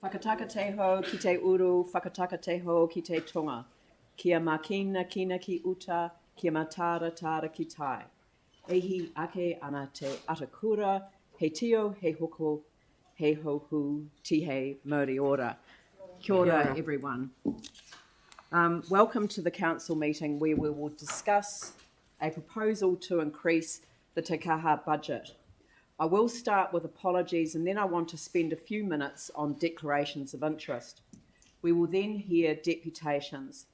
Whakatakateho ki te uru, whakatakateho ki te tonga. Kia makina kina ki uta, kia matara tara ki tai. Ehi ake ana te atakura, he tio, he hoko, he hohu, tihe, mori ora. Kia ora, everyone. Welcome to the council meeting where we will discuss a proposal to increase the Te Kaha budget. I will start with apologies and then I want to spend a few minutes on declarations of interest. We will then hear deputations.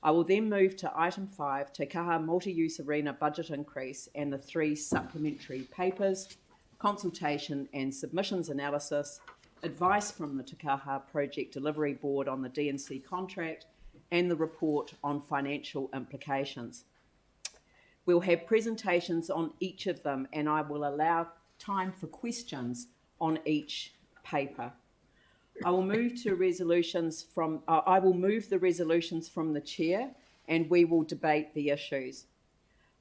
I will then move to item 5, Te Kaha multi-use arena budget increase and the 3 supplementary papers, consultation and submissions analysis, advice from the Te Kaha Project Delivery Board on the DNC contract, and the report on financial implications. We'll have presentations on each of them and I will allow time for questions on each paper. I will move the resolutions from the chair and we will debate the issues.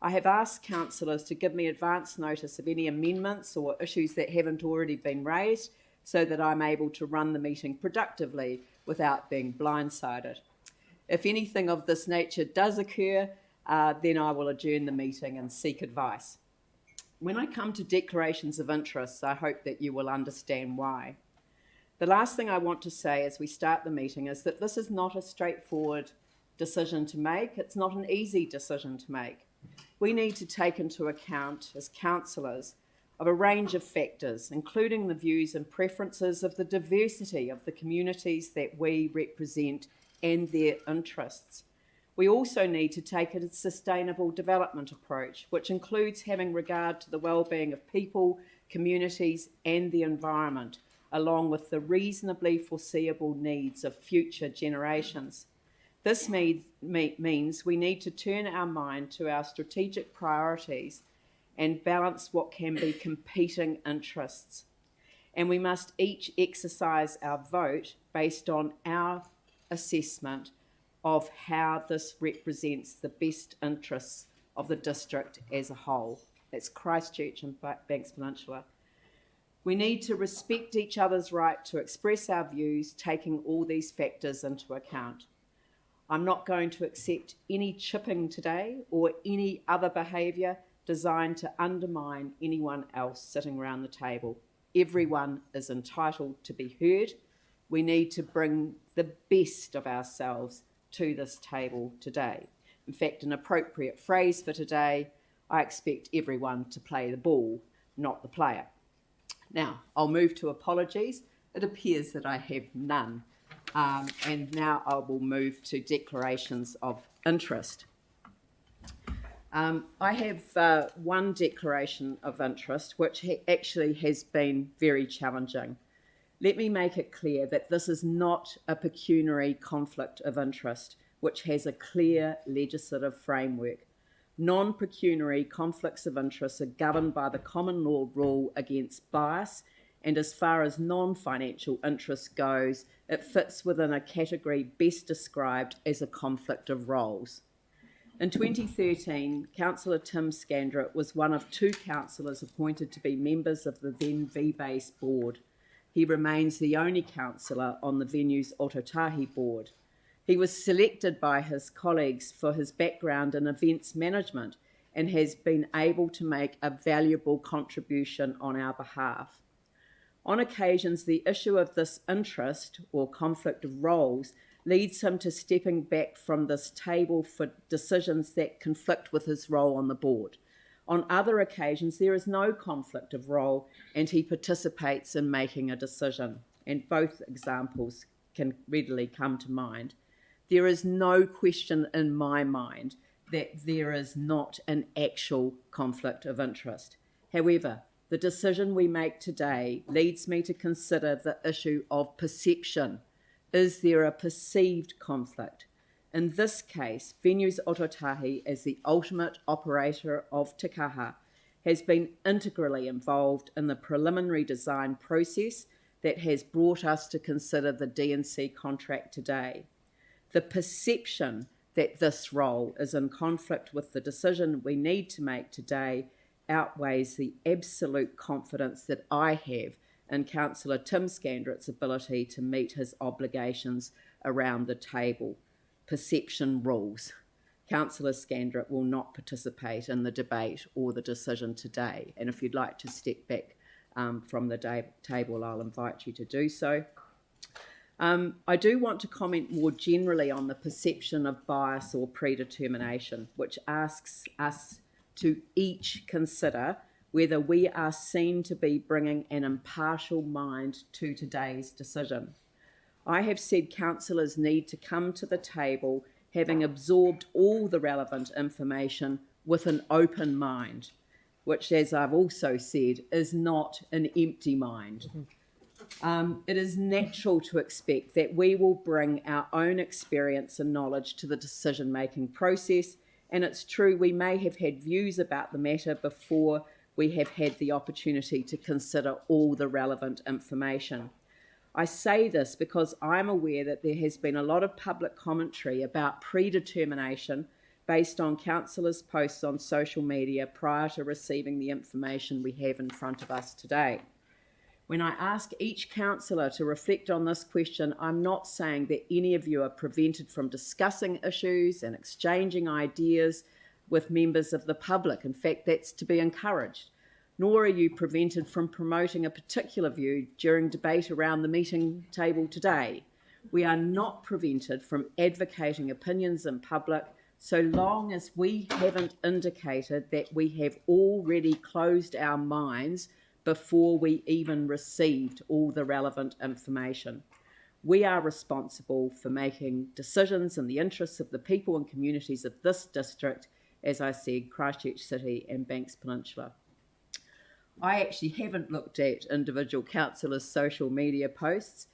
I have asked councillors to give me advance notice of any amendments or issues that haven't already been raised so that I'm able to run the meeting productively without being blindsided. If anything of this nature does occur, then I will adjourn the meeting and seek advice. When I come to declarations of interest, I hope that you will understand why. The last thing I want to say as we start the meeting is that this is not a straightforward decision to make. It's not an easy decision to make. We need to take into account, as councillors, of a range of factors, including the views and preferences of the diversity of the communities that we represent and their interests. We also need to take a sustainable development approach, which includes having regard to the well-being of people, communities and the environment, along with the reasonably foreseeable needs of future generations. This means we need to turn our mind to our strategic priorities and balance what can be competing interests. And we must each exercise our vote based on our assessment of how this represents the best interests of the district as a whole. That's Christchurch and Banks Peninsula. We need to respect each other's right to express our views, taking all these factors into account. I'm not going to accept any chipping today or any other behaviour designed to undermine anyone else sitting around the table. Everyone is entitled to be heard. We need to bring the best of ourselves to this table today. In fact, an appropriate phrase for today, I expect everyone to play the ball, not the player. Now, I'll move to apologies. It appears that I have none. And now I will move to declarations of interest. I have one declaration of interest, which actually has been very challenging. Let me make it clear that this is not a pecuniary conflict of interest, which has a clear legislative framework. Non-pecuniary conflicts of interest are governed by the common law rule against bias, and as far as non-financial interest goes, it fits within a category best described as a conflict of roles. In 2013, Councillor Tim Scandrett was one of 2 councillors appointed to be members of the then V-Base board. He remains the only councillor on the venue's Ototahi board. He was selected by his colleagues for his background in events management and has been able to make a valuable contribution on our behalf. On occasions, the issue of this interest or conflict of roles leads him to stepping back from this table for decisions that conflict with his role on the board. On other occasions, there is no conflict of role and he participates in making a decision, and both examples can readily come to mind. There is no question in my mind that there is not an actual conflict of interest. However, the decision we make today leads me to consider the issue of perception. Is there a perceived conflict? In this case, Venues Ototahi, as the ultimate operator of Te Kaha, has been integrally involved in the preliminary design process that has brought us to consider the DNC contract today. The perception that this role is in conflict with the decision we need to make today outweighs the absolute confidence that I have in Councillor Tim Scandrett's ability to meet his obligations around the table. Perception rules. Councillor Scandrett will not participate in the debate or the decision today, and if you'd like to step back from the table, I'll invite you to do so. I do want to comment more generally on the perception of bias or predetermination, which asks us to each consider whether we are seen to be bringing an impartial mind to today's decision. I have said councillors need to come to the table having absorbed all the relevant information with an open mind, which, as I've also said, is not an empty mind. It is natural to expect that we will bring our own experience and knowledge to the decision-making process, and it's true we may have had views about the matter before we have had the opportunity to consider all the relevant information. I say this because I'm aware that there has been a lot of public commentary about predetermination based on councillors' posts on social media prior to receiving the information we have in front of us today. When I ask each councillor to reflect on this question, I'm not saying that any of you are prevented from discussing issues and exchanging ideas with members of the public. In fact, that's to be encouraged. Nor are you prevented from promoting a particular view during debate around the meeting table today. We are not prevented from advocating opinions in public so long as we haven't indicated that we have already closed our minds before we even received all the relevant information. We are responsible for making decisions in the interests of the people and communities of this district, as I said, Christchurch City and Banks Peninsula. I actually haven't looked at individual councillors' social media posts.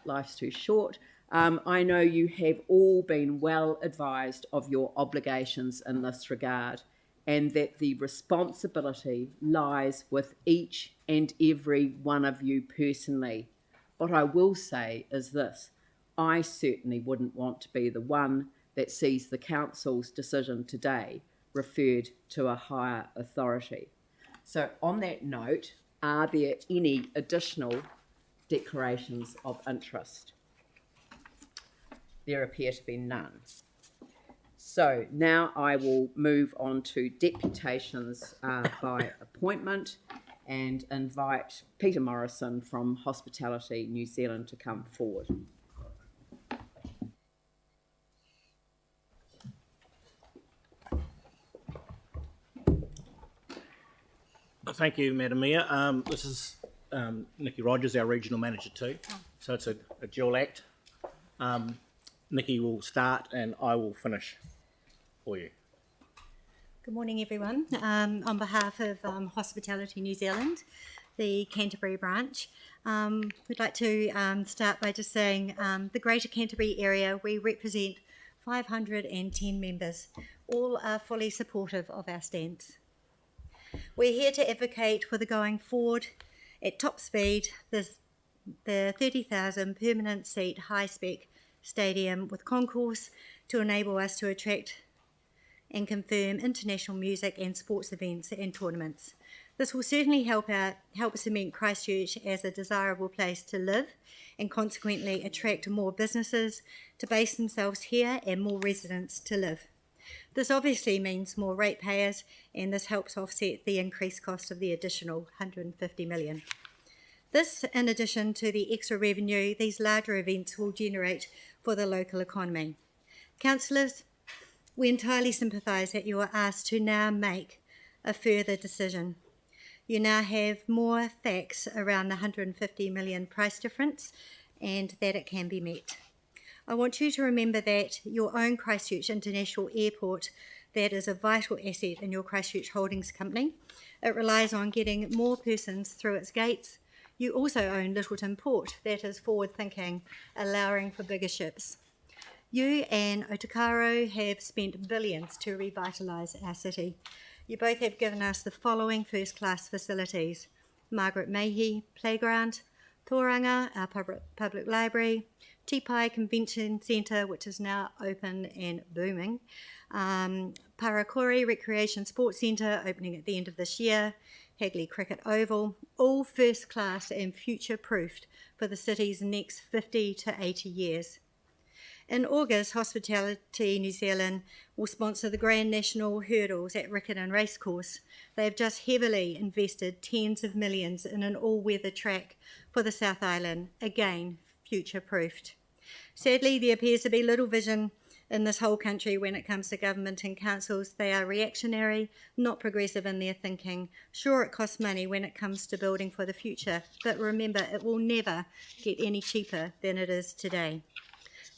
Life's too short. I know you have all been well advised of your obligations in this regard, and that the responsibility lies with each and every one of you personally. What I will say is this: I certainly wouldn't want to be the one that sees the council's decision today referred to a higher authority. So on that note, are there any additional declarations of interest? There appear to be none. So now I will move on to deputations by appointment and invite Peter Morrison from Hospitality New Zealand to come forward. Thank you, Madam Mayor. This is Nikki Rogers, our Regional Manager too, so it's a dual act. Nikki will start and I will finish for you. Good morning, everyone. On behalf of Hospitality New Zealand, the Canterbury branch, we'd like to start by just saying the Greater Canterbury area, we represent 510 members. All are fully supportive of our stance. We're here to advocate for the going forward at top speed, the 30,000 permanent seat high-spec stadium with concourse to enable us to attract and confirm international music and sports events and tournaments. This will certainly help cement Christchurch as a desirable place to live and consequently attract more businesses to base themselves here and more residents to live. This obviously means more ratepayers, and this helps offset the increased cost of the additional 150 million. This, in addition to the extra revenue these larger events will generate for the local economy. Councillors, we entirely sympathise that you are asked to now make a further decision. You now have more facts around the 150 million price difference and that it can be met. I want you to remember that your own Christchurch International Airport, that is a vital asset in your Christchurch Holdings company. It relies on getting more persons through its gates. You also own Littleton Port, that is forward-thinking, allowing for bigger ships. You and Otakaro have spent billions to revitalise our city. You both have given us the following first-class facilities: Margaret Mayhew Playground, Tauranga, our public library, Tipai Convention Centre, which is now open and booming, Parakori Recreation Sports Centre, opening at the end of this year, Hagley Cricket Oval, all first class and future proofed for the city's next 50 to 80 years. In August, Hospitality New Zealand will sponsor the Grand National Hurdles at Riccarton Racecourse. They have just heavily invested tens of millions in an all-weather track for the South Island, again, future-proofed. Sadly, there appears to be little vision in this whole country when it comes to government and councils. They are reactionary, not progressive in their thinking. Sure, it costs money when it comes to building for the future, but remember, it will never get any cheaper than it is today.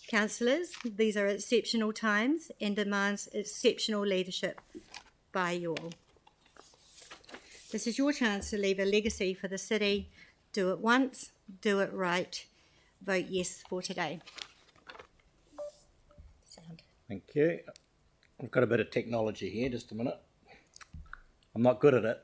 Councillors, these are exceptional times and demands exceptional leadership by you all. This is your chance to leave a legacy for the city. Do it once, do it right. Vote yes for today. Thank you. I've got a bit of technology here, just a minute. I'm not good at it.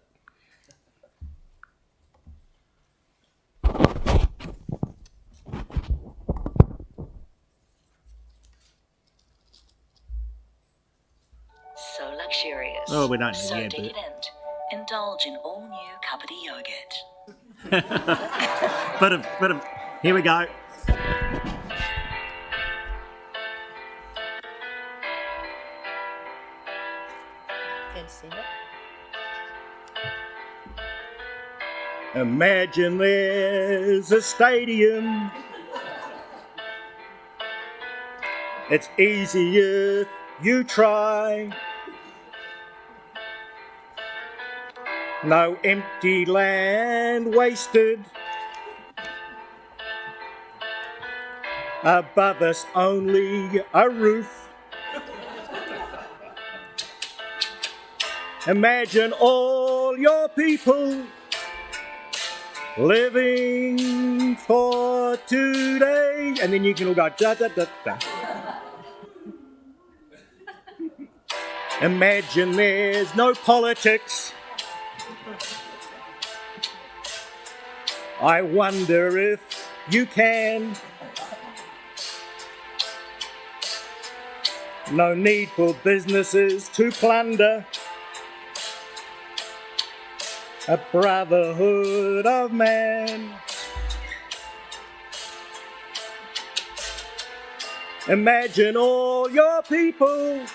So luxurious. Oh, we don't So need that bit. decadent. Indulge in all new cuppity yogurt. Bit of, here we go. Imagine there's a stadium. It's easy if you try. No empty land wasted. Above us only a roof. Imagine all your people living for today. And then you can all go da da da da. Imagine there's no politics. I wonder if you can. No need for businesses to plunder. A brotherhood of man. Imagine all your people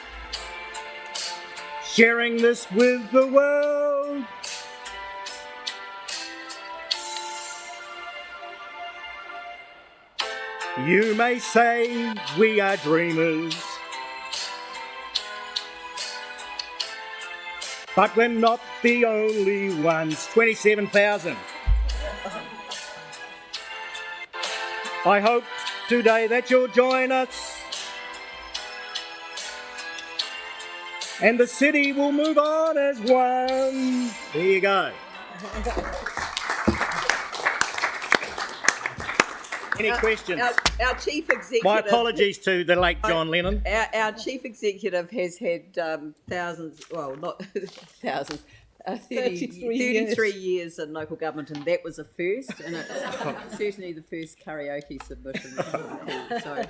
sharing this with the world. You may say we are dreamers, but we're not the only ones. 27,000. I hope today that you'll join us and the city will move on as one. There you go. Any questions? Our chief executive. My apologies to the late John Lennon. Our chief executive has had thousands, well, not thousands, 33 years in local government, and that was a first, and it's certainly the first karaoke submission. So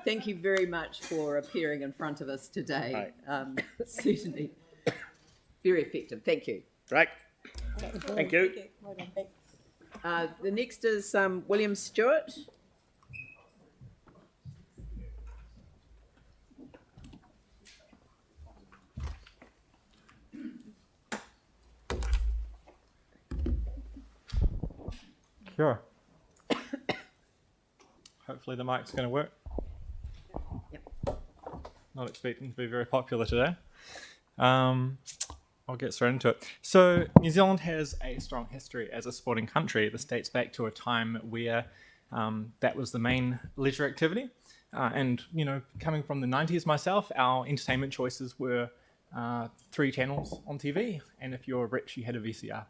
thank you very much for appearing in front of us today. Certainly very effective. Thank you. Great. Thank you. The next is William Stewart. Sure. Hopefully the mic's going to work. Yep. Not expecting to be very popular today. I'll get straight into it. So New Zealand has a strong history as a sporting country. This dates back to a time where that was the main leisure activity. And, you know, coming from the 90s myself, our entertainment choices were 3 channels on TV. And if you were rich, you had a VCR.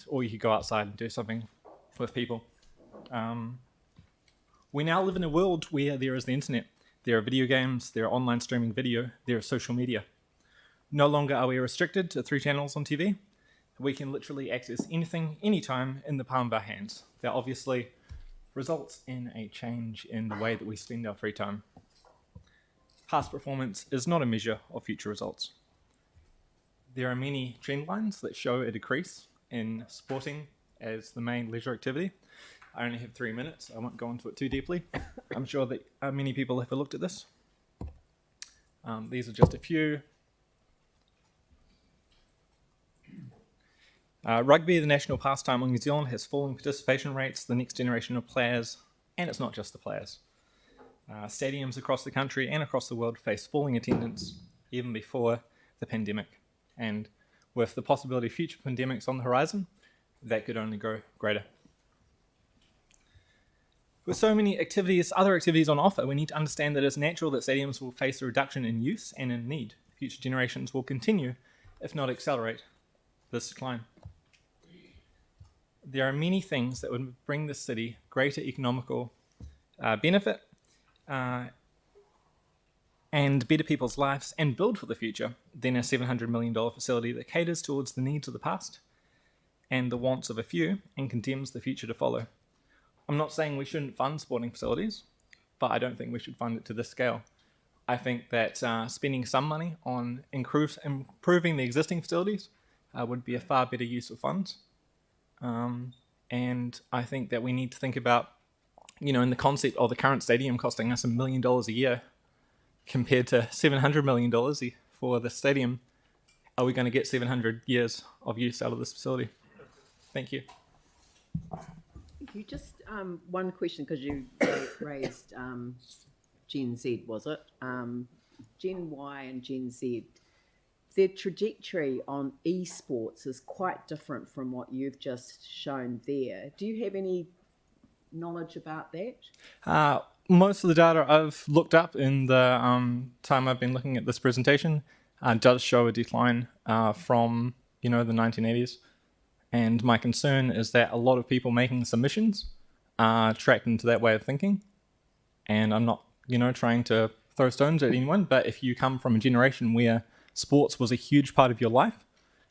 Or you could go outside and do something with people. We now live in a world where there is the internet. There are video games, there are online streaming video, there is social media. No longer are we restricted to 3 channels on TV. We can literally access anything, anytime in the palm of our hands. That obviously results in a change in the way that we spend our free time. Past performance is not a measure of future results. There are many trend lines that show a decrease in sporting as the main leisure activity. I only have 3 minutes. I won't go into it too deeply. I'm sure that many people have looked at this. These are just a few. Rugby, the national pastime in New Zealand, has falling participation rates, the next generation of players, and it's not just the players. Stadiums across the country and across the world face falling attendance even before the pandemic. And with the possibility of future pandemics on the horizon, that could only grow greater. With so many other activities on offer, we need to understand that it's natural that stadiums will face a reduction in use and in need. Future generations will continue, if not accelerate, this decline. There are many things that would bring the city greater economical benefit and better people's lives and build for the future than a $700 million facility that caters towards the needs of the past and the wants of a few and condemns the future to follow. I'm not saying we shouldn't fund sporting facilities, but I don't think we should fund it to this scale. I think that spending some money on improving the existing facilities would be a far better use of funds. And I think that we need to think about, in the concept of the current stadium costing us $1 million a year compared to $700 million for the stadium, are we going to get 700 years of use out of this facility? Thank you. Thank you. Just one question, because you raised Gen Z, was it? Gen Y and Gen Z, their trajectory on esports is quite different from what you've just shown there. Do you have any knowledge about that? Most of the data I've looked up in the time I've been looking at this presentation does show a decline from the 1980s. And my concern is that a lot of people making submissions are tracked into that way of thinking. And I'm not, trying to throw stones at anyone, but if you come from a generation where sports was a huge part of your life,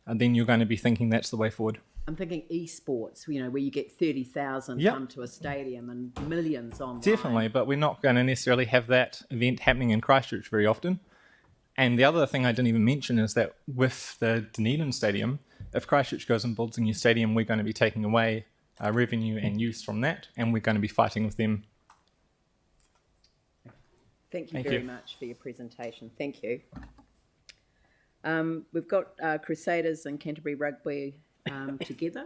then you're going to be thinking that's the way forward. I'm thinking esports, where you get 30,000 come to a stadium and millions online. Definitely, but we're not going to necessarily have that event happening in Christchurch very often. And the other thing I didn't even mention is that with the Dunedin Stadium, if Christchurch goes and builds a new stadium, we're going to be taking away revenue and use from that, and we're going to be fighting with them. Thank you very much for your presentation. Thank you. We've got Crusaders and Canterbury Rugby together.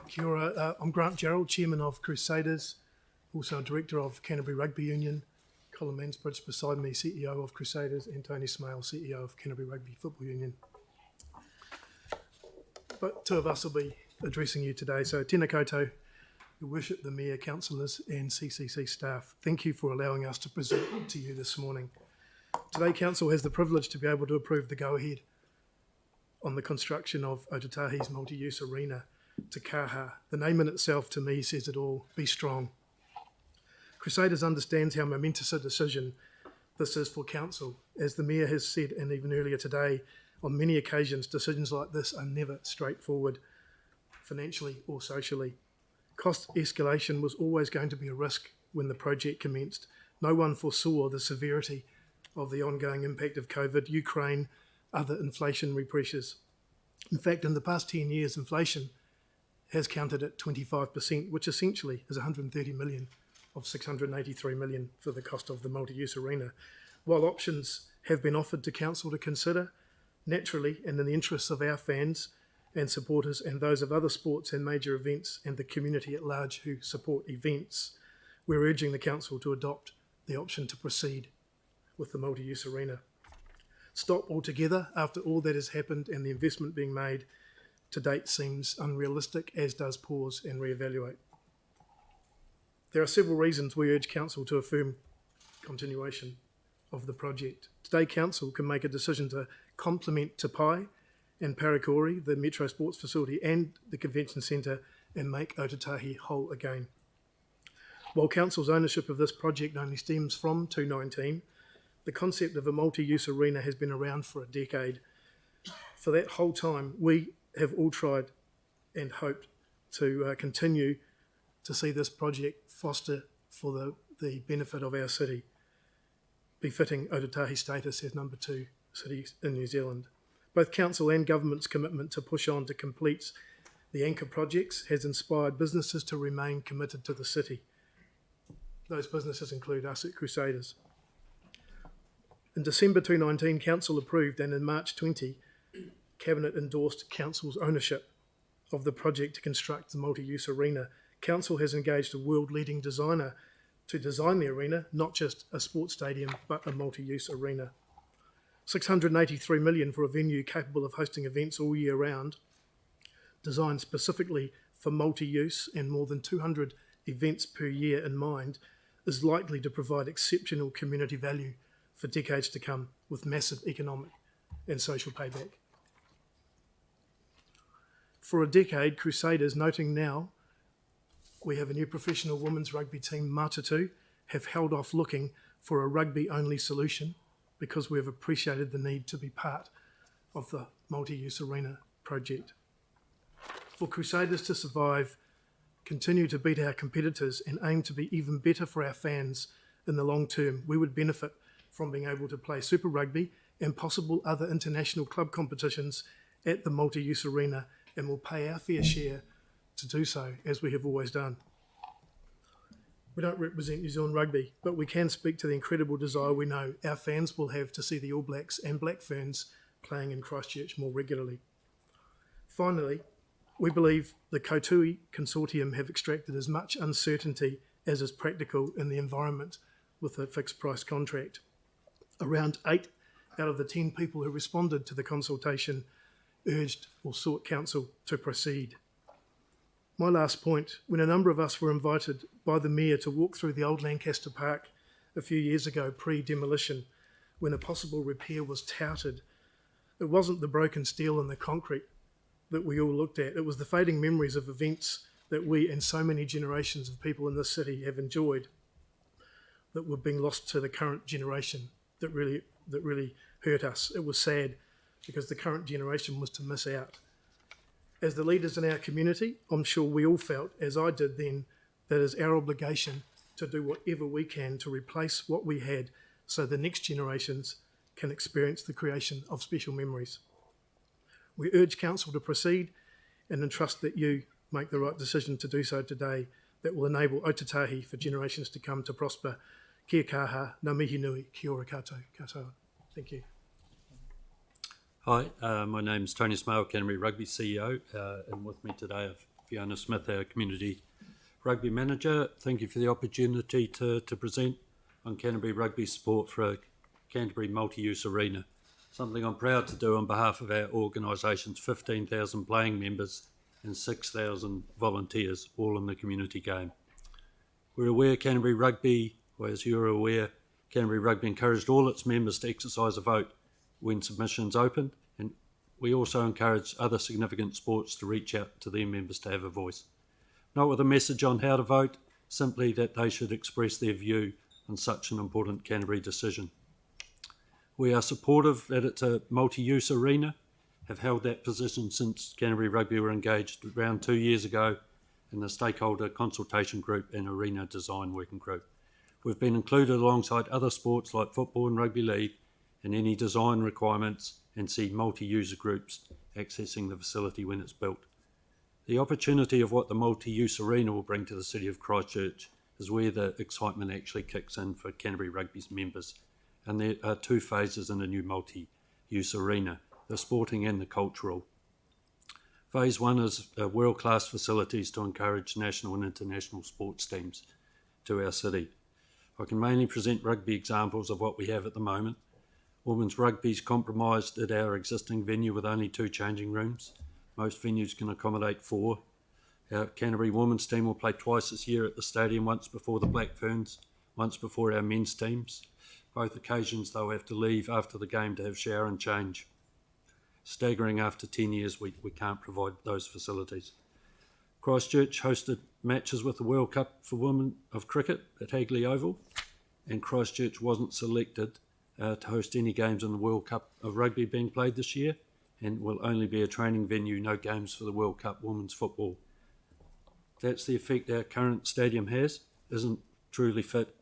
Kia ora. I'm Grant Gerald, Chairman of Crusaders, also Director of Canterbury Rugby Union. Colin Mansbridge beside me, CEO of Crusaders, and Tony Smale, CEO of Canterbury Rugby Football Union. But two of us will be addressing you today. So tēnā koutou, Your Worship, the Mayor, Councillors and CCC staff, thank you for allowing us to present to you this morning. Today, Council has the privilege to be able to approve the go-ahead on the construction of Ōtautahi's multi-use arena to Kaha. The name in itself, to me, says it all. Be strong. Crusaders understands how momentous a decision this is for Council. As the Mayor has said, and even earlier today, on many occasions, decisions like this are never straightforward, financially or socially. Cost escalation was always going to be a risk when the project commenced. No one foresaw the severity of the ongoing impact of COVID, Ukraine, other inflationary pressures. In fact, in the past 10 years, inflation has counted at 25%, which essentially is 130 million of 683 million for the cost of the multi-use arena. While options have been offered to Council to consider, naturally, and in the interests of our fans and supporters and those of other sports and major events and the community at large who support events, we're urging the Council to adopt the option to proceed with the multi-use arena. Stop altogether after all that has happened and the investment being made to date seems unrealistic, as does pause and reevaluate. There are several reasons we urge Council to affirm continuation of the project. Today, Council can make a decision to complement Te Pai and Parakori, the Metro Sports Facility and the Convention Centre, and make Ōtautahi whole again. While Council's ownership of this project only stems from 2019, The concept of a multi-use arena has been around for a decade. For that whole time, we have all tried and hoped to continue to see this project foster for the benefit of our city, befitting Ōtautahi status as number 2 city in New Zealand. Both council and government's commitment to push on to complete the anchor projects has inspired businesses to remain committed to the city. Those businesses include us at Crusaders. In December 2019, Council approved, and in March 20, Cabinet endorsed Council's ownership of the project to construct the multi-use arena. Council has engaged a world-leading designer to design the arena, not just a sports stadium, but a multi-use arena. $683 million for a venue capable of hosting events all year round, designed specifically for multi-use and more than 200 events per year in mind, is likely to provide exceptional community value for decades to come, with massive economic and social payback. For a decade, Crusaders, noting now we have a new professional women's rugby team, Matatu, have held off looking for a rugby-only solution because we have appreciated the need to be part of the multi-use arena project. For Crusaders to survive, continue to beat our competitors and aim to be even better for our fans in the long term, we would benefit from being able to play Super Rugby and possible other international club competitions at the multi-use arena, and will pay our fair share to do so, as we have always done. We don't represent New Zealand rugby, but we can speak to the incredible desire we know our fans will have to see the All Blacks and Black Ferns playing in Christchurch more regularly. Finally, we believe the Kautui Consortium have extracted as much uncertainty as is practical in the environment with a fixed price contract. Around 8 out of the 10 people who responded to the consultation urged or sought council to proceed. My last point, when a number of us were invited by the Mayor to walk through the old Lancaster Park a few years ago pre-demolition, when a possible repair was touted, it wasn't the broken steel and the concrete that we all looked at, it was the fading memories of events that we and so many generations of people in this city have enjoyed that were being lost to the current generation that really hurt us. It was sad because the current generation was to miss out. As the leaders in our community, I'm sure we all felt, as I did then, that it is our obligation to do whatever we can to replace what we had so the next generations can experience the creation of special memories. We urge Council to proceed and entrust that you make the right decision to do so today that will enable Ōtautahi for generations to come to prosper. Kia kaha, ngā mihi nui, kia ora koutou, katoa. Thank you. Hi, my name's Tony Smale, Canterbury Rugby CEO, and with me today I have Fiona Smith, our Community Rugby Manager. Thank you for the opportunity to present on Canterbury Rugby support for a Canterbury multi-use arena, something I'm proud to do on behalf of our organisation's 15,000 playing members and 6,000 volunteers, all in the community game. We're aware Canterbury Rugby, or as you're aware, Canterbury Rugby encouraged all its members to exercise a vote when submissions opened, and we also encourage other significant sports to reach out to their members to have a voice. Not with a message on how to vote, simply that they should express their view on such an important Canterbury decision. We are supportive that it's a multi-use arena, have held that position since Canterbury Rugby were engaged around 2 years ago in the Stakeholder Consultation Group and Arena Design Working Group. We've been included alongside other sports like football and rugby league in any design requirements and see multi-user groups accessing the facility when it's built. The opportunity of what the multi-use arena will bring to the City of Christchurch is where the excitement actually kicks in for Canterbury Rugby's members. And there are 2 phases in a new multi-use arena, the sporting and the cultural. Phase 1 is world-class facilities to encourage national and international sports teams to our city. I can mainly present rugby examples of what we have at the moment. Women's rugby is compromised at our existing venue with only 2 changing rooms. Most venues can accommodate 4. Our Canterbury women's team will play twice this year at the stadium, once before the Black Ferns, once before our men's teams. Both occasions they'll have to leave after the game to have shower and change. Staggering after 10 years we can't provide those facilities. Christchurch hosted matches with the World Cup for Women of Cricket at Hagley Oval, and Christchurch wasn't selected to host any games in the World Cup of Rugby being played this year, and will only be a training venue, no games for the World Cup women's football. That's the effect our current stadium has. Isn't truly fit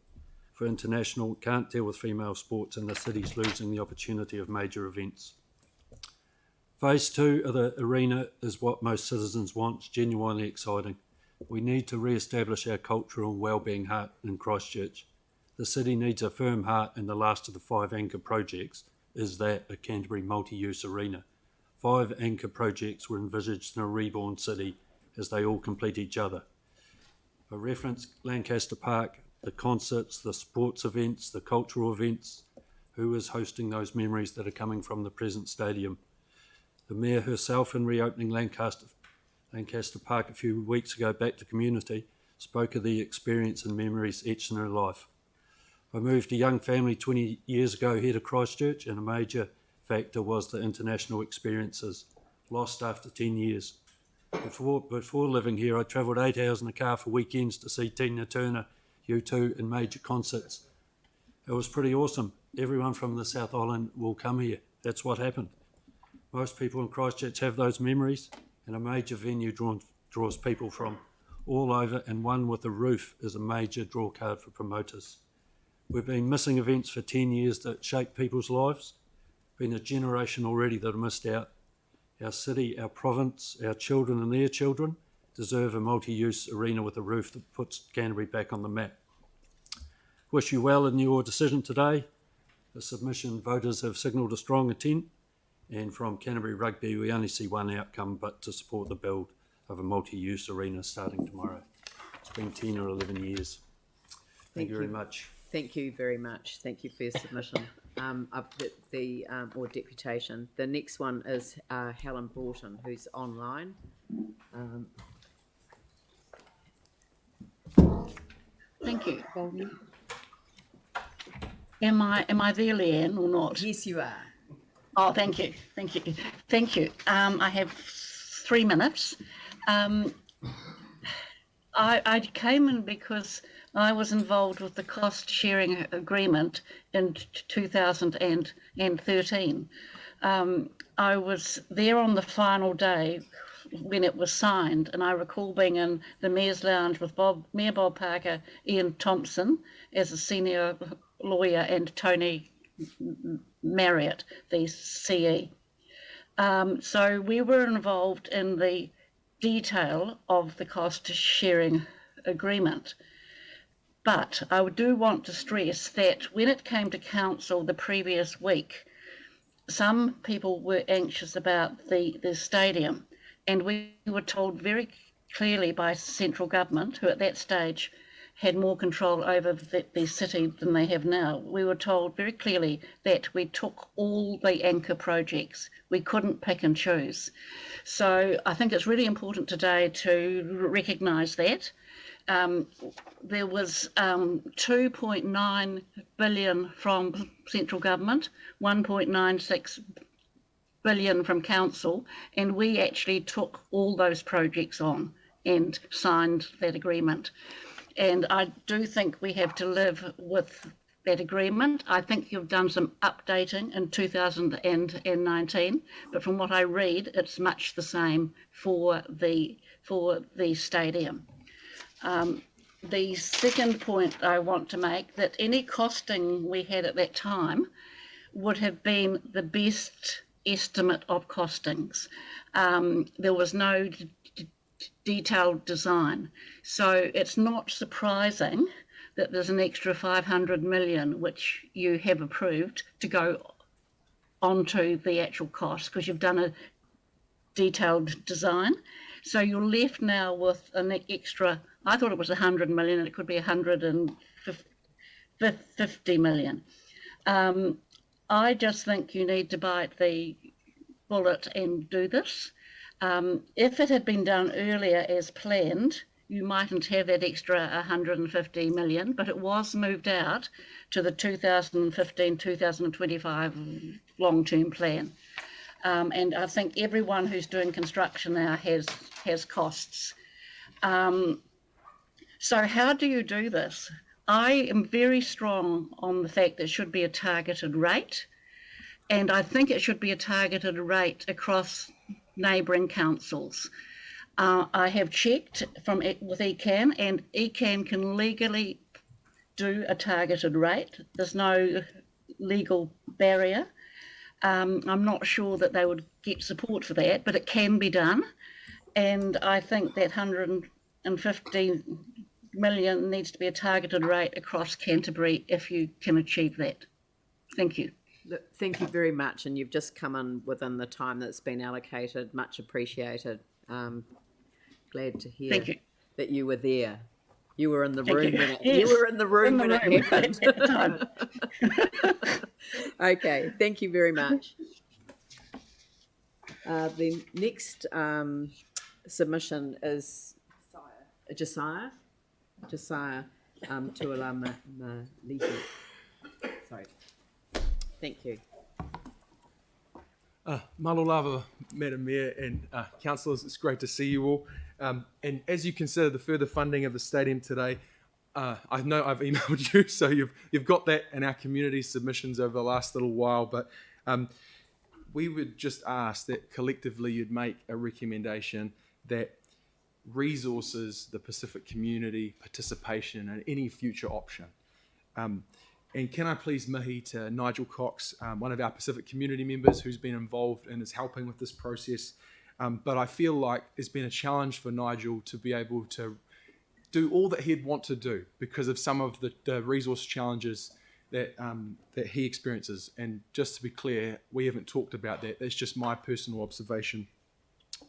for international, can't deal with female sports, and the city's losing the opportunity of major events. Phase 2 of the arena is what most citizens want. It's genuinely exciting. We need to re-establish our cultural and wellbeing heart in Christchurch. The city needs a firm heart, and the last of the 5 anchor projects is that a Canterbury multi-use arena. 5 anchor projects were envisaged in a reborn city as they all complete each other. I reference Lancaster Park, the concerts, the sports events, the cultural events. Who is hosting those memories that are coming from the present stadium? The Mayor herself, in reopening Lancaster Park a few weeks ago back to community, spoke of the experience and memories etched in her life. I moved a young family 20 years ago here to Christchurch, and a major factor was the international experiences, lost after 10 years. Before living here, I travelled 8 hours in a car for weekends to see Tina Turner, U2 and major concerts. It was pretty awesome. Everyone from the South Island will come here. That's what happened. Most people in Christchurch have those memories, and a major venue draws people from all over, and one with a roof is a major draw card for promoters. We've been missing events for 10 years that shape people's lives. Been a generation already that have missed out. Our city, our province, our children and their children deserve a multi-use arena with a roof that puts Canterbury back on the map. Wish you well in your decision today. The submission voters have signalled a strong intent, and from Canterbury Rugby we only see one outcome, but to support the build of a multi-use arena starting tomorrow. It's been 10 or 11 years. Thank you very much. Thank you very much. Thank you for your submission. Or deputation. The next one is Helen Broughton, who's online. Thank you. Am I there, Leanne, or not? Yes, you are. Oh, thank you. I have 3 minutes. I came in because I was involved with the cost sharing agreement in 2013. I was there on the final day when it was signed, and I recall being in the Mayor's Lounge with Mayor Bob Parker, Ian Thompson as a senior lawyer, and Tony Marriott, the CE. So we were involved in the detail of the cost sharing agreement. But I do want to stress that when it came to council the previous week, some people were anxious about the stadium, and we were told very clearly by central government, who at that stage had more control over the city than they have now. We were told very clearly that we took all the anchor projects. We couldn't pick and choose. So I think it's really important today to recognise that. There was 2.9 billion from central government, 1.96 billion from council, and we actually took all those projects on and signed that agreement. And I do think we have to live with that agreement. I think you've done some updating in 2019, but from what I read, it's much the same for the stadium. The second point I want to make, that any costing we had at that time would have been the best estimate of costings. There was no detailed design. So it's not surprising that there's an extra 500 million which you have approved to go onto the actual cost, because you've done a detailed design. So you're left now with an extra, I thought it was 100 million, and it could be 150 million. I just think you need to bite the bullet and do this. If it had been done earlier as planned, you mightn't have that extra 150 million, but it was moved out to the 2015-2025 long-term plan. And I think everyone who's doing construction now has costs. So how do you do this? I am very strong on the fact that it should be a targeted rate, and I think it should be a targeted rate across neighbouring councils. I have checked with ECAN, and ECAN can legally do a targeted rate. There's no legal barrier. I'm not sure that they would get support for that, but it can be done. And I think that 150 million needs to be a targeted rate across Canterbury if you can achieve that. Thank you. Look, thank you very much, and you've just come in within the time that's been allocated. Much appreciated. Glad to hear Thank you. that you were there. You were in the Thank room you. when it, Yes, you were in the room when it happened. at the time. Okay, thank you very much. The next submission is Josiah Tualama Maliki. Sorry. Thank you. Malo lava, Madam Mayor and councillors, it's great to see you all. And as you consider the further funding of the stadium today, I know I've emailed you, so you've got that in our community submissions over the last little while, but we would just ask that collectively you'd make a recommendation that resources the Pacific community participation in any future option. And can I please mihi to Nigel Cox, one of our Pacific community members who's been involved and is helping with this process. But I feel like it's been a challenge for Nigel to be able to do all that he'd want to do because of some of the resource challenges that he experiences. And just to be clear, we haven't talked about that. That's just my personal observation.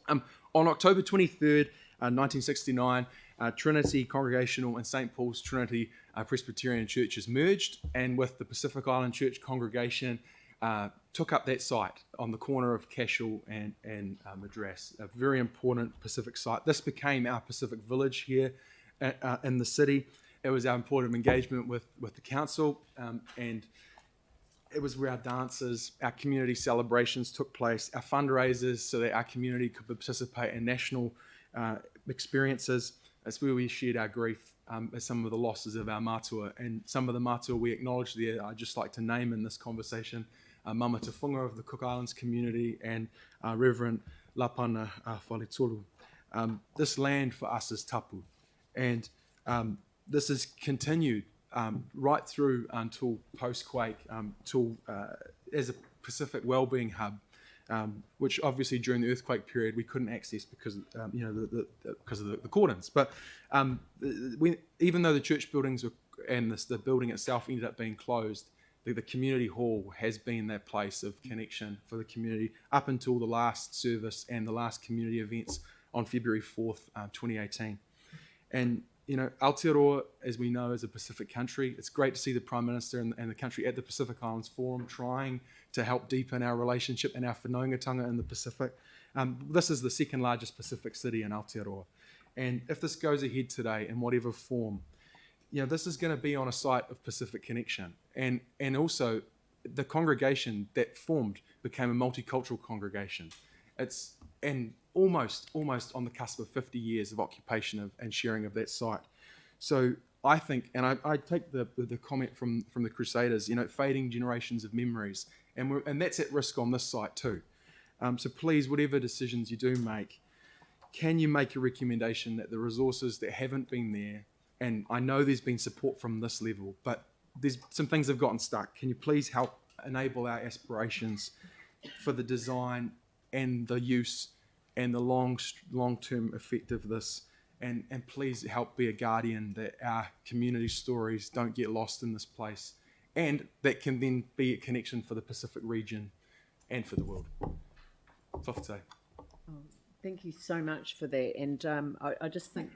On October 23rd, 1969, Trinity Congregational and St. Paul's Trinity Presbyterian Churches merged, and with the Pacific Island Church congregation took up that site on the corner of Cashel and Madras, a very important Pacific site. This became our Pacific Village here in the city. It was our point of engagement with the council, and it was where our dances, our community celebrations took place, our fundraisers so that our community could participate in national experiences. It's where we shared our grief at some of the losses of our mātua, and some of the mātua we acknowledge there, I'd just like to name in this conversation, Mama Tafunga of the Cook Islands community and Reverend Lapana Whaletolu. This land for us is tapu, and this has continued right through until post-quake, till as a Pacific wellbeing hub, which obviously during the earthquake period we couldn't access because because of the cordons. But even though the church buildings and the building itself ended up being closed, the community hall has been that place of connection for the community up until the last service and the last community events on February 4th, 2018. And Aotearoa, as we know, is a Pacific country. It's great to see the Prime Minister and the country at the Pacific Islands Forum trying to help deepen our relationship and our whanaungatanga in the Pacific. This is the second largest Pacific city in Aotearoa. And if this goes ahead today in whatever form, this is going to be on a site of Pacific connection. And also the congregation that formed became a multicultural congregation. And almost on the cusp of 50 years of occupation and sharing of that site. So I think, and I take the comment from the Crusaders, fading generations of memories, and that's at risk on this site too. So please, whatever decisions you do make, can you make a recommendation that the resources that haven't been there, and I know there's been support from this level, but there's some things have gotten stuck. Can you please help enable our aspirations for the design and the use and the long-term effect of this, and please help be a guardian that our community stories don't get lost in this place, and that can then be a connection for the Pacific region and for the world. Tofte. Thank you so much for that. And I just think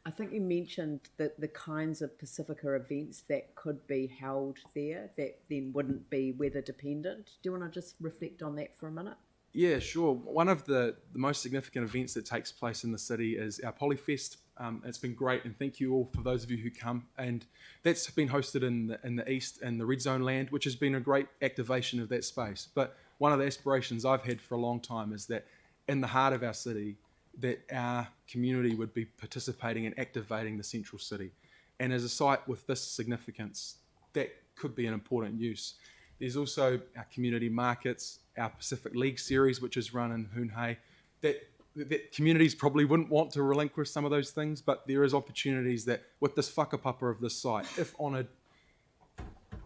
I think you mentioned that the kinds of Pacifica events that could be held there that then wouldn't be weather dependent. Do you want to just reflect on that for a minute? Yeah, sure. One of the most significant events that takes place in the city is our Polyfest. It's been great, and thank you all for those of you who come. And that's been hosted in the east and the red zone land, which has been a great activation of that space. But one of the aspirations I've had for a long time is that in the heart of our city, that our community would be participating and activating the central city. And as a site with this significance, that could be an important use. There's also our community markets, our Pacific League series, which is run in Hoonhay, that communities probably wouldn't want to relinquish some of those things, but there is opportunities that with this whakapapa of this site, if honoured,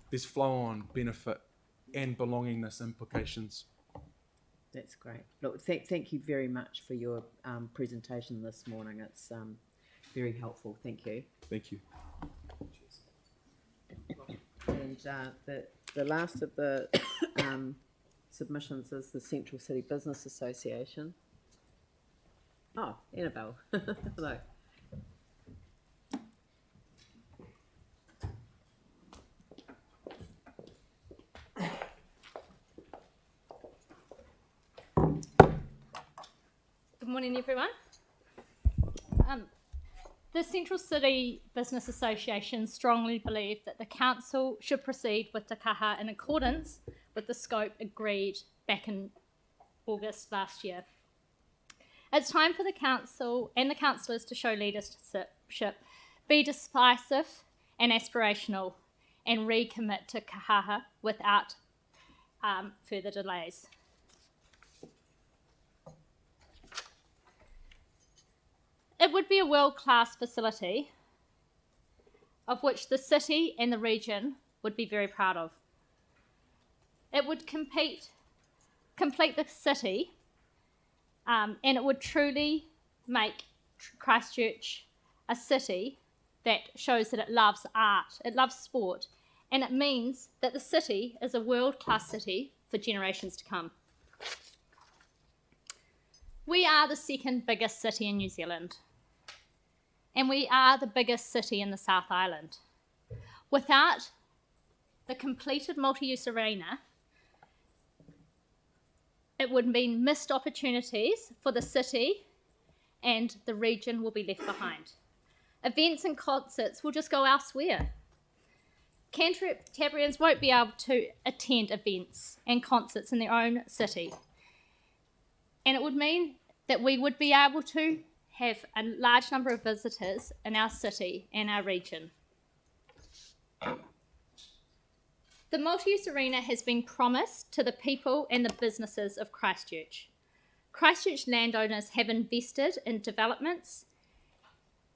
there's flow-on benefit and belongingness implications. That's great. Look, thank you very much for your presentation this morning. It's very helpful. Thank you. Thank you. And the last of the submissions is the Central City Business Association. Oh, Annabelle. Hello. Good morning, everyone. The Central City Business Association strongly believe that the council should proceed with Te Kaha in accordance with the scope agreed back in August last year. It's time for the council and the councillors to show leadership, be decisive and aspirational, and recommit to kahaha without further delays. It would be a world-class facility of which the city and the region would be very proud of. It would complete the city, and it would truly make Christchurch a city that shows that it loves art, it loves sport, and it means that the city is a world-class city for generations to come. We are the second biggest city in New Zealand, and we are the biggest city in the South Island. Without the completed multi-use arena, it would mean missed opportunities for the city, and the region will be left behind. Events and concerts will just go elsewhere. Canterburyans won't be able to attend events and concerts in their own city. And it would mean that we would be able to have a large number of visitors in our city and our region. The multi-use arena has been promised to the people and the businesses of Christchurch. Christchurch landowners have invested in developments.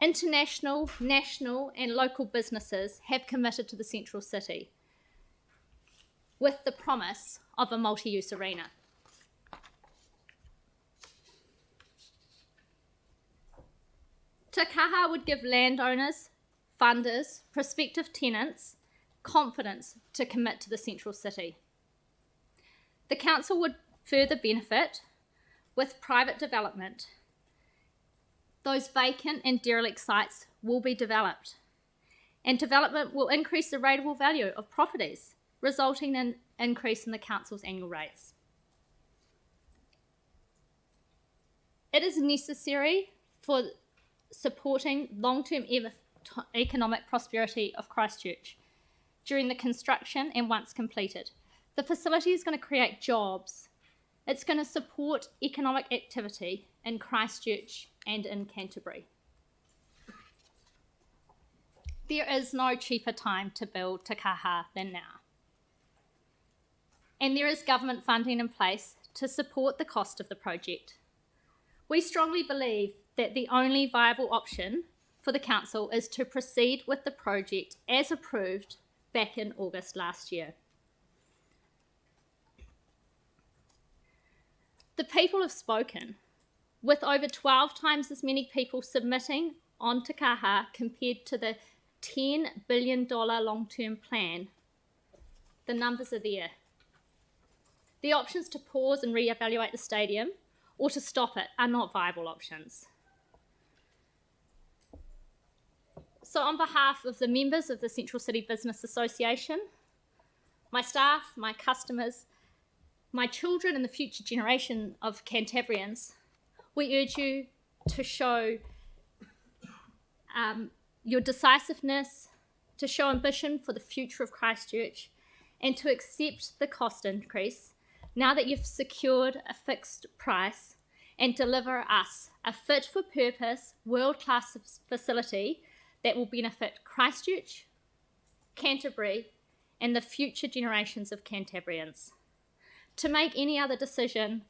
International, national and local businesses have committed to the central city with the promise of a multi-use arena. Te Kaha would give landowners, funders, prospective tenants confidence to commit to the central city. The council would further benefit with private development. Those vacant and derelict sites will be developed, and development will increase the rateable value of properties, resulting in an increase in the council's annual rates. It is necessary for supporting long-term economic prosperity of Christchurch during the construction and once completed. The facility is going to create jobs. It's going to support economic activity in Christchurch and in Canterbury. There is no cheaper time to build Te Kaha than now. And there is government funding in place to support the cost of the project. We strongly believe that the only viable option for the council is to proceed with the project as approved back in August last year. The people have spoken, with over 12 times as many people submitting on Te Kaha compared to the $10 billion long-term plan. The numbers are there. The options to pause and re-evaluate the stadium or to stop it are not viable options. So on behalf of the members of the Central City Business Association, my staff, my customers, my children and the future generation of Cantabrians, we urge you to show your decisiveness, to show ambition for the future of Christchurch, and to accept the cost increase now that you've secured a fixed price and deliver us a fit-for-purpose, world-class facility that will benefit Christchurch, Canterbury, and the future generations of Cantabrians. To make any other decision,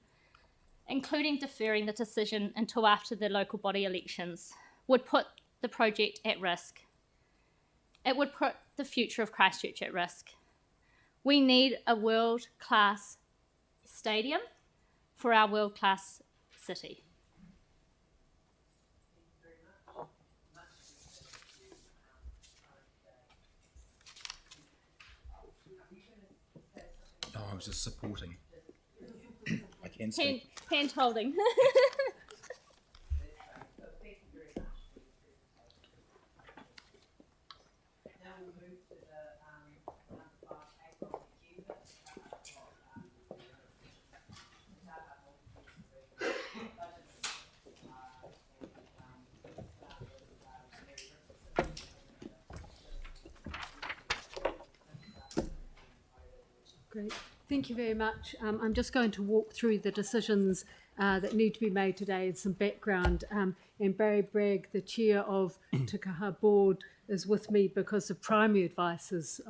including deferring the decision until after the local body elections, would put the project at risk. It would put the future of Christchurch at risk. We need a world-class stadium for our world-class city. Oh, I was just supporting. I can speak. Hand holding. Great. Thank you very much. I'm just going to walk through the decisions that need to be made today and some background. And Barry Bragg, the chair of Te Kaha board, is with me because the primary advice is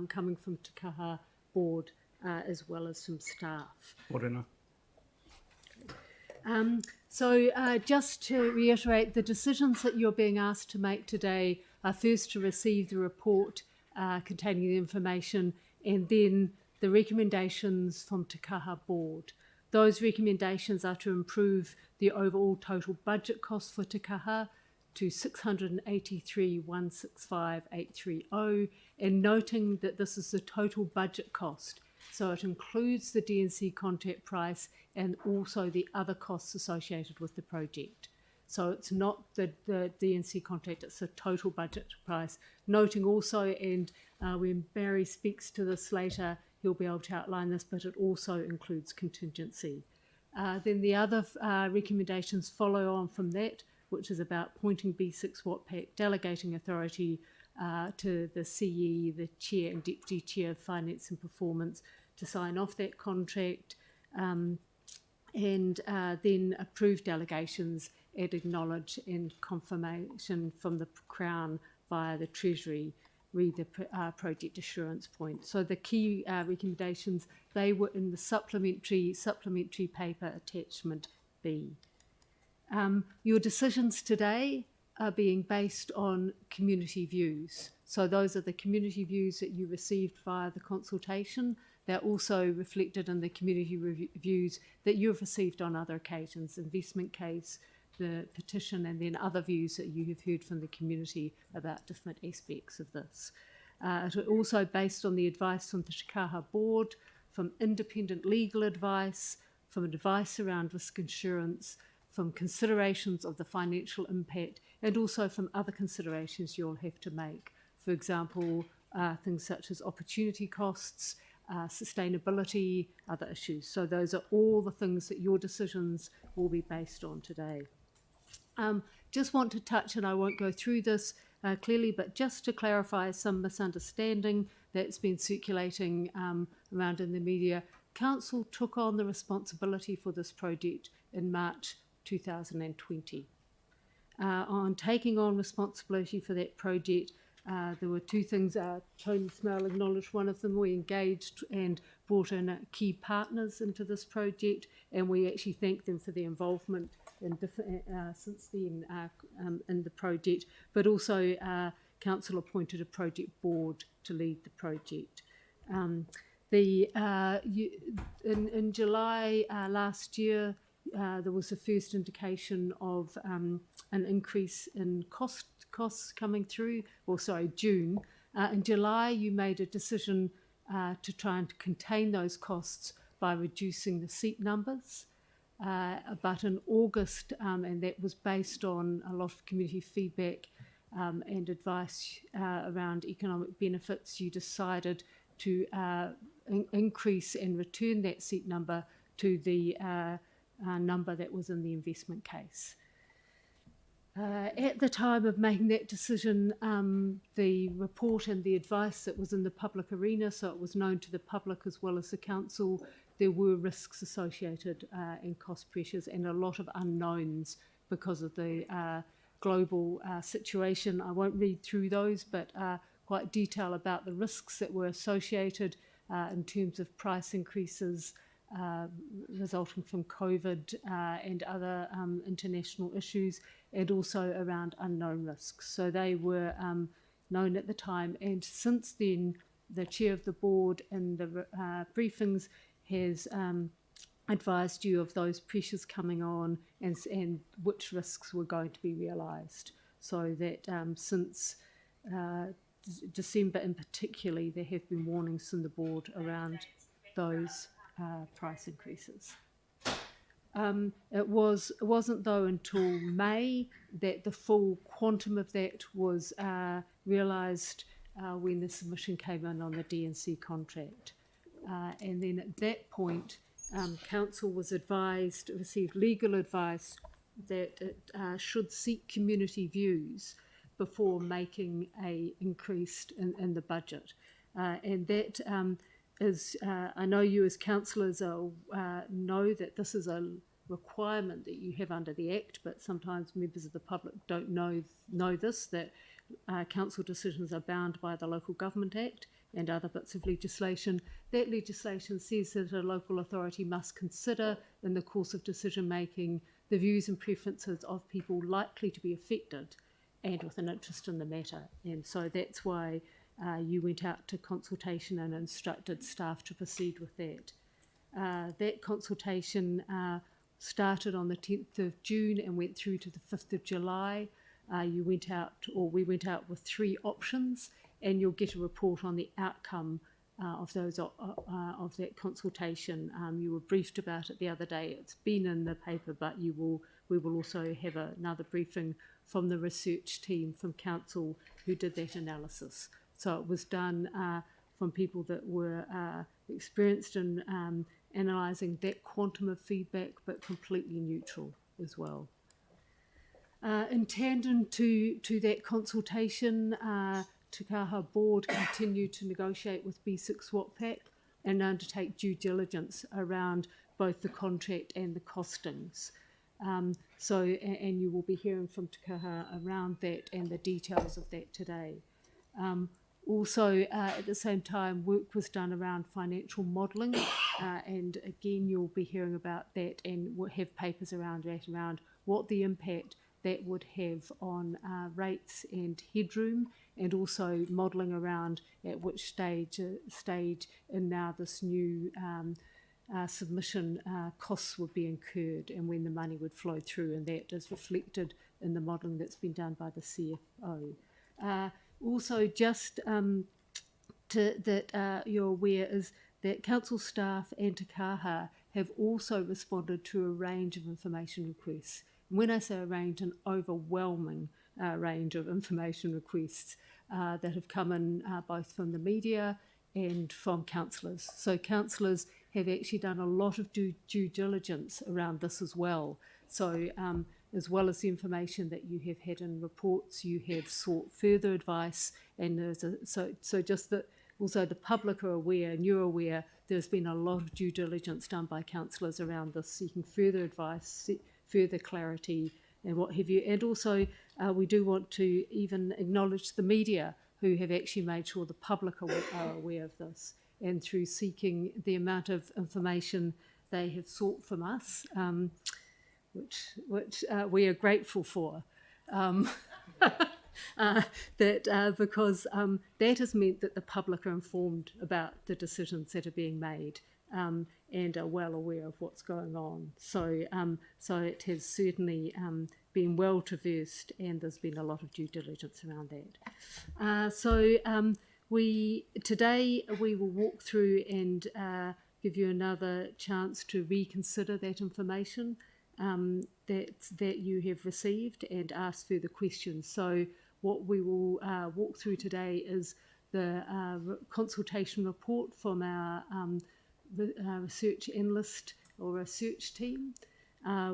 coming from Te Kaha board as well as some staff. Morena. So just to reiterate, the decisions that you're being asked to make today are first to receive the report containing the information, and then the recommendations from Te Kaha board. Those recommendations are to improve the overall total budget cost for Te Kaha to 683,165,830, and noting that this is the total budget cost. So it includes the DNC contact price and also the other costs associated with the project. So it's not the DNC contact, it's the total budget price. Noting also, and when Barry speaks to this later, he'll be able to outline this, but it also includes contingency. Then the other recommendations follow on from that, which is about appointing B6 WATPAC, delegating authority to the CE, the Chair and Deputy Chair of Finance and Performance, to sign off that contract, and then approve delegations and acknowledge and confirmation from the Crown via the Treasury, read the project assurance point. So the key recommendations, they were in the supplementary paper attachment B. Your decisions today are being based on community views. So those are the community views that you received via the consultation. They're also reflected in the community reviews that you've received on other occasions, investment case, the petition, and then other views that you have heard from the community about different aspects of this. It is also based on the advice from the Te Kaha board, from independent legal advice, from advice around risk insurance, from considerations of the financial impact, and also from other considerations you'll have to make. For example, things such as opportunity costs, sustainability, other issues. So those are all the things that your decisions will be based on today. Just want to touch, and I won't go through this clearly, but just to clarify some misunderstanding that's been circulating around in the media. Council took on the responsibility for this project in March 2020. On taking on responsibility for that project, there were two things. Tony Smale acknowledged one of them. We engaged and brought in key partners into this project, and we actually thank them for their involvement in since then in the project. But also, Council appointed a project board to lead the project. In July last year, there was the first indication of an increase in costs coming through, or sorry, June. In July, you made a decision to try and contain those costs by reducing the seat numbers. But in August, and that was based on a lot of community feedback and advice around economic benefits, you decided to increase and return that seat number to the number that was in the investment case. At the time of making that decision, the report and the advice that was in the public arena, so it was known to the public as well as the council, there were risks associated and cost pressures and a lot of unknowns because of the global situation. I won't read through those, but quite detail about the risks that were associated in terms of price increases resulting from COVID and other international issues, and also around unknown risks. So they were known at the time, and since then the chair of the board in the briefings has advised you of those pressures coming on and which risks were going to be realised. So that since December in particular, there have been warnings from the board around those price increases. It wasn't though until May that the full quantum of that was realised when the submission came in on the DNC contract. And then at that point, Council was received legal advice that it should seek community views before making a increase in the budget. And that is, I know you as councillors know that this is a requirement that you have under the Act, but sometimes members of the public don't know this, that council decisions are bound by the Local Government Act and other bits of legislation. That legislation says that a local authority must consider in the course of decision making the views and preferences of people likely to be affected and with an interest in the matter. And so that's why you went out to consultation and instructed staff to proceed with that. That consultation started on the 10th of June and went through to the 5th of July. We went out with 3 options, and you'll get a report on the outcome of that consultation. You were briefed about it the other day. It's been in the paper, but we will also have another briefing from the research team from Council who did that analysis. So it was done from people that were experienced in analysing that quantum of feedback, but completely neutral as well. In tandem to that consultation, Te Kaha board continued to negotiate with B6 WAPAC and undertake due diligence around both the contract and the costings. And you will be hearing from Te Kaha around that and the details of that today. Also, at the same time, work was done around financial modelling, and again, you'll be hearing about that and we'll have papers around that, around what the impact that would have on rates and headroom, and also modelling around at which stage in now this new submission costs would be incurred and when the money would flow through, and that is reflected in the modelling that's been done by the CFO. Also, just that you're aware is that council staff and Te Kaha have also responded to a range of information requests. And when I say a range, an overwhelming range of information requests that have come in both from the media and from councillors. So councillors have actually done a lot of due diligence around this as well. So as well as the information that you have had in reports, you have sought further advice, and so just that also the public are aware and you're aware there's been a lot of due diligence done by councillors around this, seeking further advice, further clarity and what have you. And also we do want to even acknowledge the media who have actually made sure the public are aware of this, and through seeking the amount of information they have sought from us, which we are grateful for, because that has meant that the public are informed about the decisions that are being made and are well aware of what's going on. So it has certainly been well traversed, and there's been a lot of due diligence around that. Today we will walk through and give you another chance to reconsider that information that you have received and ask further questions. So what we will walk through today is the consultation report from our research analyst or research team.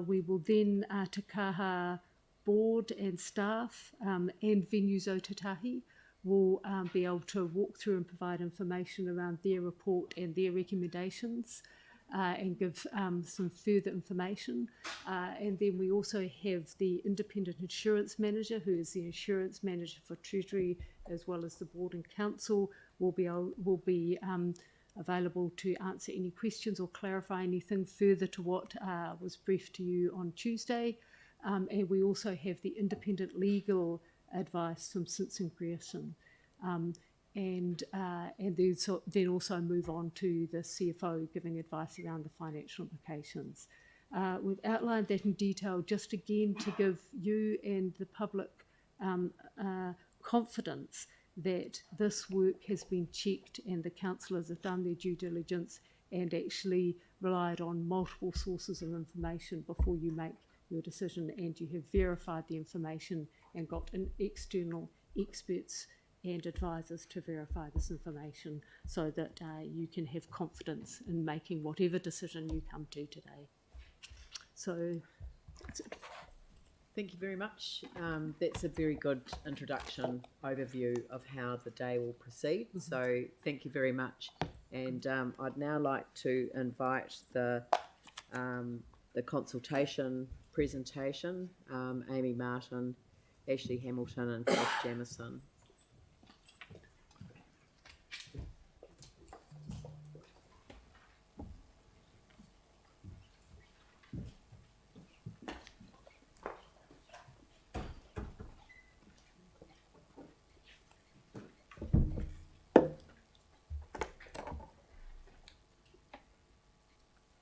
We will then Te Kaha board and staff and Venues o Tatahi will be able to walk through and provide information around their report and their recommendations. and give some further information. And then we also have the independent insurance manager, who is the insurance manager for Treasury as well as the board and council, will be available to answer any questions or clarify anything further to what was briefed to you on Tuesday. And we also have the independent legal advice from Simpson Grierson. And then also move on to the CFO giving advice around the financial implications. We've outlined that in detail just again to give you and the public confidence that this work has been checked and the councillors have done their due diligence and actually relied on multiple sources of information before you make your decision, and you have verified the information and got an external experts and advisors to verify this information so that you can have confidence in making whatever decision you come to today. So that's it. Thank you very much. That's a very good introduction overview of how the day will proceed. So thank you very much. And I'd now like to invite the consultation presentation, Amy Martin, Ashley Hamilton and Chris Jamison.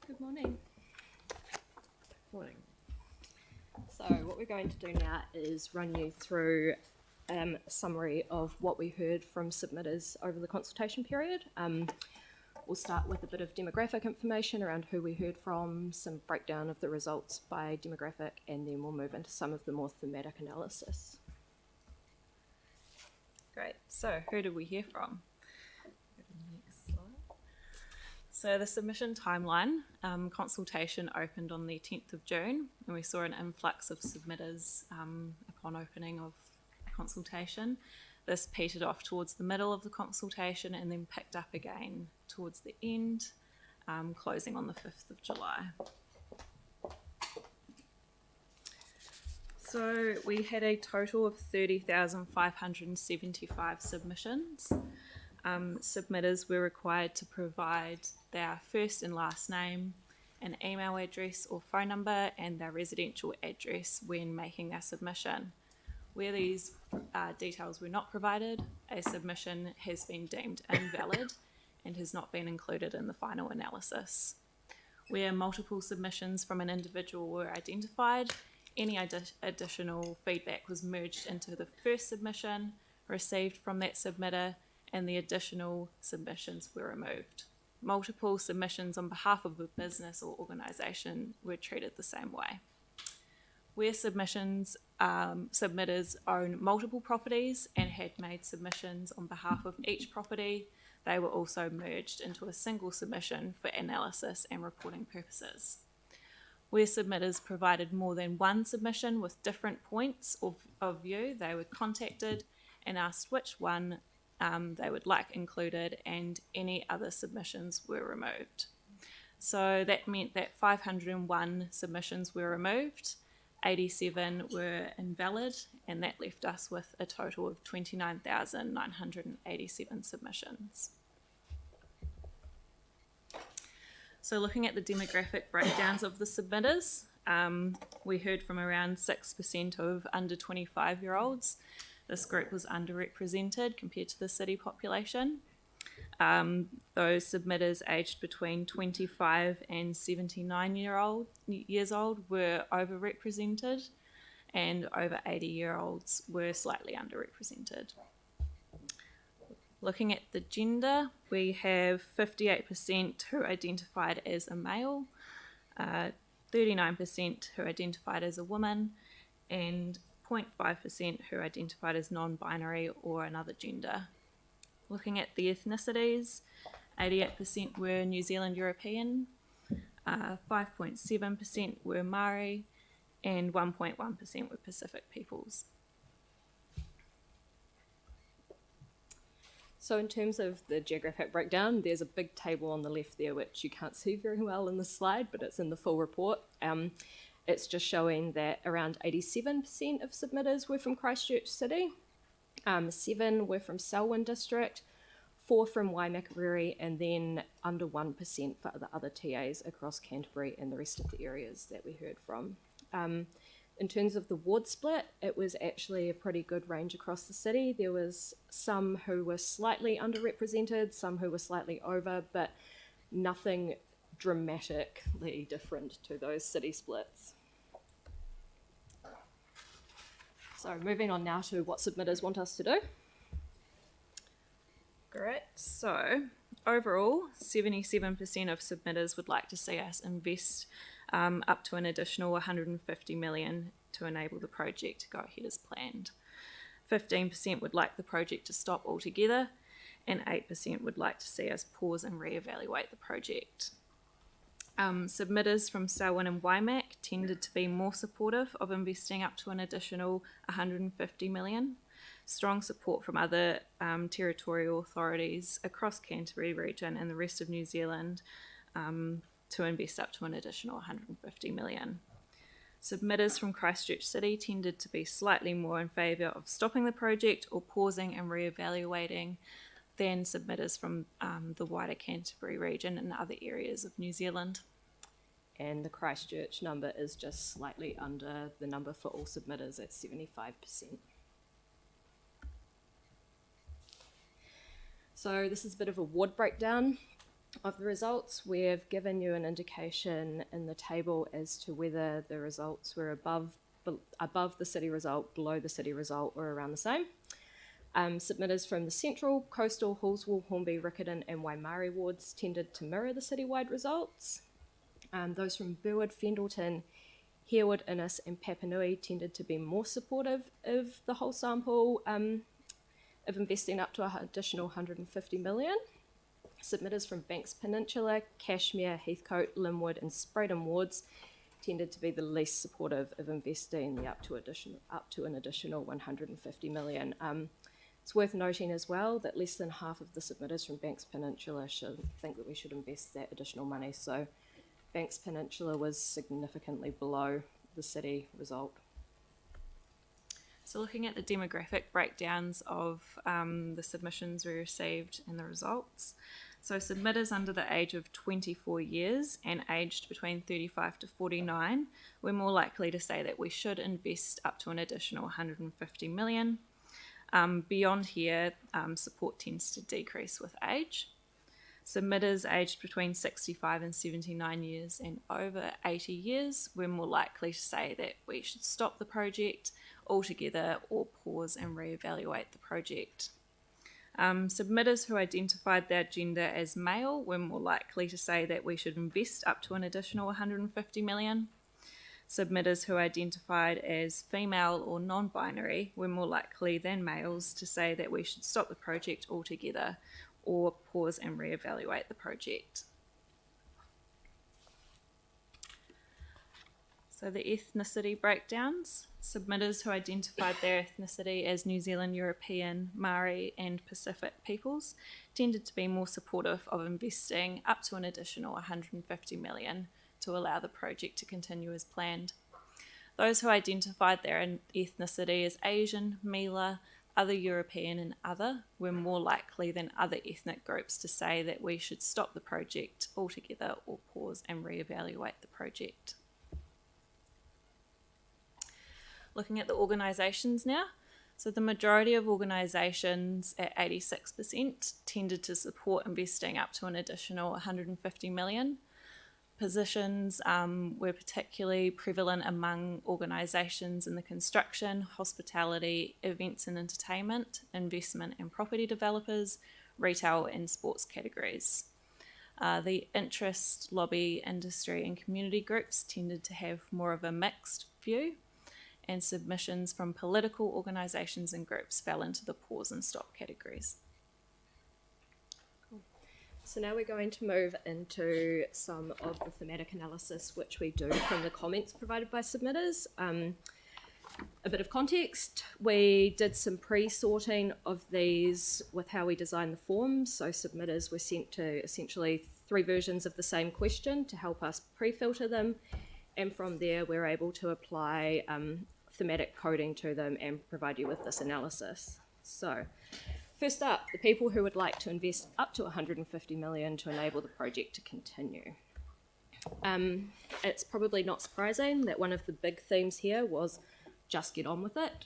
Good morning. Morning. So what we're going to do now is run you through a summary of what we heard from submitters over the consultation period. We'll start with a bit of demographic information around who we heard from, some breakdown of the results by demographic, and then we'll move into some of the more thematic analysis. Great, so who did we hear from? So the submission timeline, consultation opened on the 10th of June, and we saw an influx of submitters upon opening of consultation. This petered off towards the middle of the consultation and then picked up again towards the end, closing on the 5th of July. So we had a total of 30,575 submissions. Submitters were required to provide their first and last name, an email address or phone number, and their residential address when making their submission. Where these details were not provided, a submission has been deemed invalid and has not been included in the final analysis. Where multiple submissions from an individual were identified, any additional feedback was merged into the first submission received from that submitter, and the additional submissions were removed. Multiple submissions on behalf of a business or organisation were treated the same way. Where submissions submitters own multiple properties and had made submissions on behalf of each property, they were also merged into a single submission for analysis and reporting purposes. Where submitters provided more than one submission with different points of view, they were contacted and asked which one they would like included, and any other submissions were removed. So that meant that 501 submissions were removed, 87 were invalid, and that left us with a total of 29,987 submissions. So looking at the demographic breakdowns of the submitters, we heard from around 6% of under 25-year-olds. This group was underrepresented compared to the city population. Those submitters aged between 25 and 79 years old were overrepresented, and over 80-year-olds were slightly underrepresented. Looking at the gender, we have 58% who identified as a male, 39% who identified as a woman, and 0.5% who identified as non-binary or another gender. Looking at the ethnicities, 88% were New Zealand European, 5.7% were Maori, and 1.1% were Pacific peoples. So in terms of the geographic breakdown, there's a big table on the left there which you can't see very well in the slide, but it's in the full report. It's just showing that around 87% of submitters were from Christchurch City, 7 were from Selwyn District, 4 from Waimakariri, and then under 1% for the other TAs across Canterbury and the rest of the areas that we heard from. In terms of the ward split, it was actually a pretty good range across the city. There was some who were slightly underrepresented, some who were slightly over, but nothing dramatically different to those city splits. So moving on now to what submitters want us to do. Great. So overall, 77% of submitters would like to see us invest up to an additional 150 million to enable the project to go ahead as planned. 15% would like the project to stop altogether, and 8% would like to see us pause and reevaluate the project. Submitters from Selwyn and Waimak tended to be more supportive of investing up to an additional 150 million. Strong support from other territorial authorities across Canterbury region and the rest of New Zealand to invest up to an additional 150 million. Submitters from Christchurch City tended to be slightly more in favour of stopping the project or pausing and re-evaluating than submitters from the wider Canterbury region and other areas of New Zealand. And the Christchurch number is just slightly under the number for all submitters at 75%. So this is a bit of a ward breakdown of the results. We've given you an indication in the table as to whether the results were above the city result, below the city result, or around the same. Submitters from the Central, Coastal, Hallswell, Hornby, Riccarton and Waimarie wards tended to mirror the citywide results. Those from Burwood, Fendleton, Harewood, Innis and Papanui tended to be more supportive of the whole sample of investing up to an additional 150 million. Submitters from Banks Peninsula, Cashmere, Heathcote, Linwood and Spraydon wards tended to be the least supportive of investing the up to an additional 150 million. It's worth noting as well that less than half of the submitters from Banks Peninsula think that we should invest that additional money, so Banks Peninsula was significantly below the city result. So looking at the demographic breakdowns of the submissions we received and the results. So submitters under the age of 24 years and aged between 35 to 49 were more likely to say that we should invest up to an additional 150 million. Beyond here, support tends to decrease with age. Submitters aged between 65 and 79 years and over 80 years were more likely to say that we should stop the project altogether or pause and reevaluate the project. Submitters who identified their gender as male were more likely to say that we should invest up to an additional 150 million. Submitters who identified as female or non-binary were more likely than males to say that we should stop the project altogether or pause and reevaluate the project. So the ethnicity breakdowns. Submitters who identified their ethnicity as New Zealand, European, Maori and Pacific peoples tended to be more supportive of investing up to an additional 150 million to allow the project to continue as planned. Those who identified their ethnicity as Asian, Mila, other European and other were more likely than other ethnic groups to say that we should stop the project altogether or pause and reevaluate the project. Looking at the organisations now. So the majority of organisations at 86% tended to support investing up to an additional 150 million. Positions were particularly prevalent among organisations in the construction, hospitality, events and entertainment, investment and property developers, retail and sports categories. The interest, lobby, industry and community groups tended to have more of a mixed view, and submissions from political organisations and groups fell into the pause and stop categories. So now we're going to move into some of the thematic analysis which we do from the comments provided by submitters. A bit of context, we did some pre-sorting of these with how we designed the forms. So submitters were sent to essentially 3 versions of the same question to help us pre-filter them. And from there, we're able to apply thematic coding to them and provide you with this analysis. So first up, the people who would like to invest up to 150 million to enable the project to continue. It's probably not surprising that one of the big themes here was just get on with it.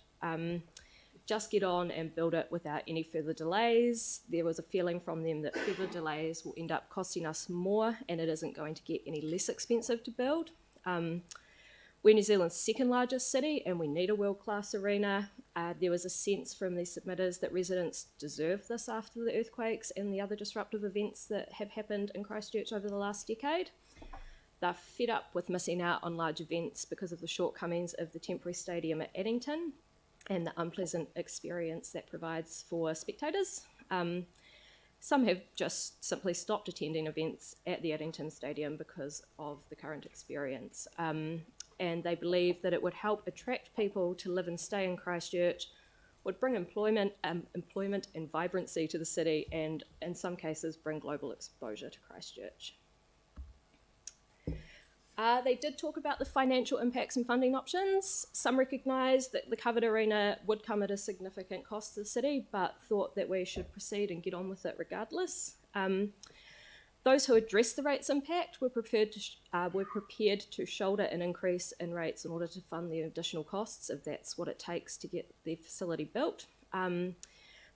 Just get on and build it without any further delays. There was a feeling from them that further delays will end up costing us more and it isn't going to get any less expensive to build. We're New Zealand's second largest city and we need a world-class arena. There was a sense from these submitters that residents deserve this after the earthquakes and the other disruptive events that have happened in Christchurch over the last decade. They're fed up with missing out on large events because of the shortcomings of the temporary stadium at Addington and the unpleasant experience that provides for spectators. Some have just simply stopped attending events at the Addington Stadium because of the current experience. And they believe that it would help attract people to live and stay in Christchurch, would bring employment and vibrancy to the city, and in some cases bring global exposure to Christchurch. They did talk about the financial impacts and funding options. Some recognised that the covered arena would come at a significant cost to the city, but thought that we should proceed and get on with it regardless. Those who addressed the rates impact were prepared to shoulder an increase in rates in order to fund the additional costs, if that's what it takes to get the facility built.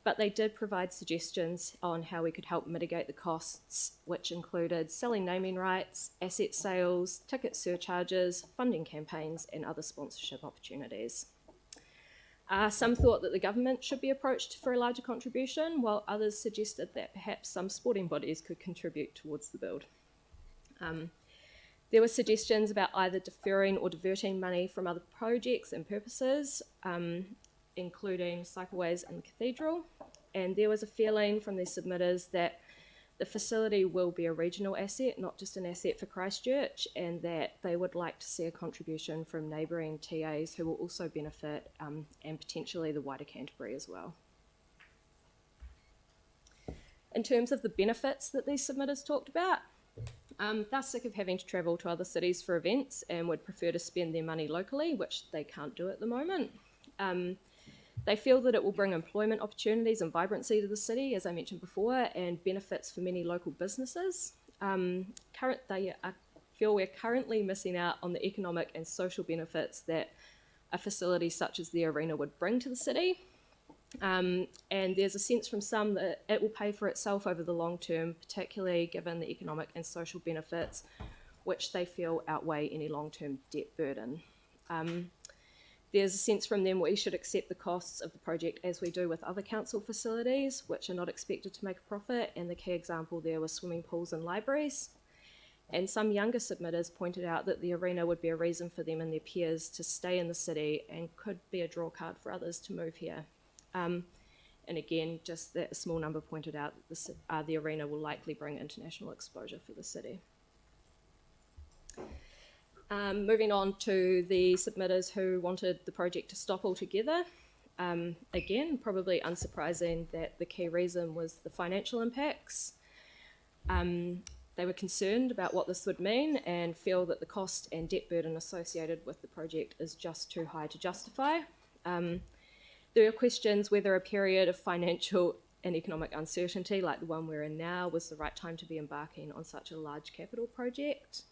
But they did provide suggestions on how we could help mitigate the costs, which included selling naming rights, asset sales, ticket surcharges, funding campaigns, and other sponsorship opportunities. Some thought that the government should be approached for a larger contribution, while others suggested that perhaps some sporting bodies could contribute towards the build. There were suggestions about either deferring or diverting money from other projects and purposes, including cycleways and the cathedral. And there was a feeling from these submitters that the facility will be a regional asset, not just an asset for Christchurch, and that they would like to see a contribution from neighbouring TAs who will also benefit, and potentially the wider Canterbury as well. In terms of the benefits that these submitters talked about, they're sick of having to travel to other cities for events and would prefer to spend their money locally, which they can't do at the moment. They feel that it will bring employment opportunities and vibrancy to the city, as I mentioned before, and benefits for many local businesses. They feel we're currently missing out on the economic and social benefits that a facility such as the arena would bring to the city. And there's a sense from some that it will pay for itself over the long term, particularly given the economic and social benefits, which they feel outweigh any long-term debt burden. There's a sense from them we should accept the costs of the project as we do with other council facilities, which are not expected to make a profit, and the key example there was swimming pools and libraries. And some younger submitters pointed out that the arena would be a reason for them and their peers to stay in the city and could be a draw card for others to move here. And again, just that a small number pointed out that the arena will likely bring international exposure for the city. Moving on to the submitters who wanted the project to stop altogether. Again, probably unsurprising that the key reason was the financial impacts. They were concerned about what this would mean and feel that the cost and debt burden associated with the project is just too high to justify. There are questions whether a period of financial and economic uncertainty like the one we're in now was the right time to be embarking on such a large capital project.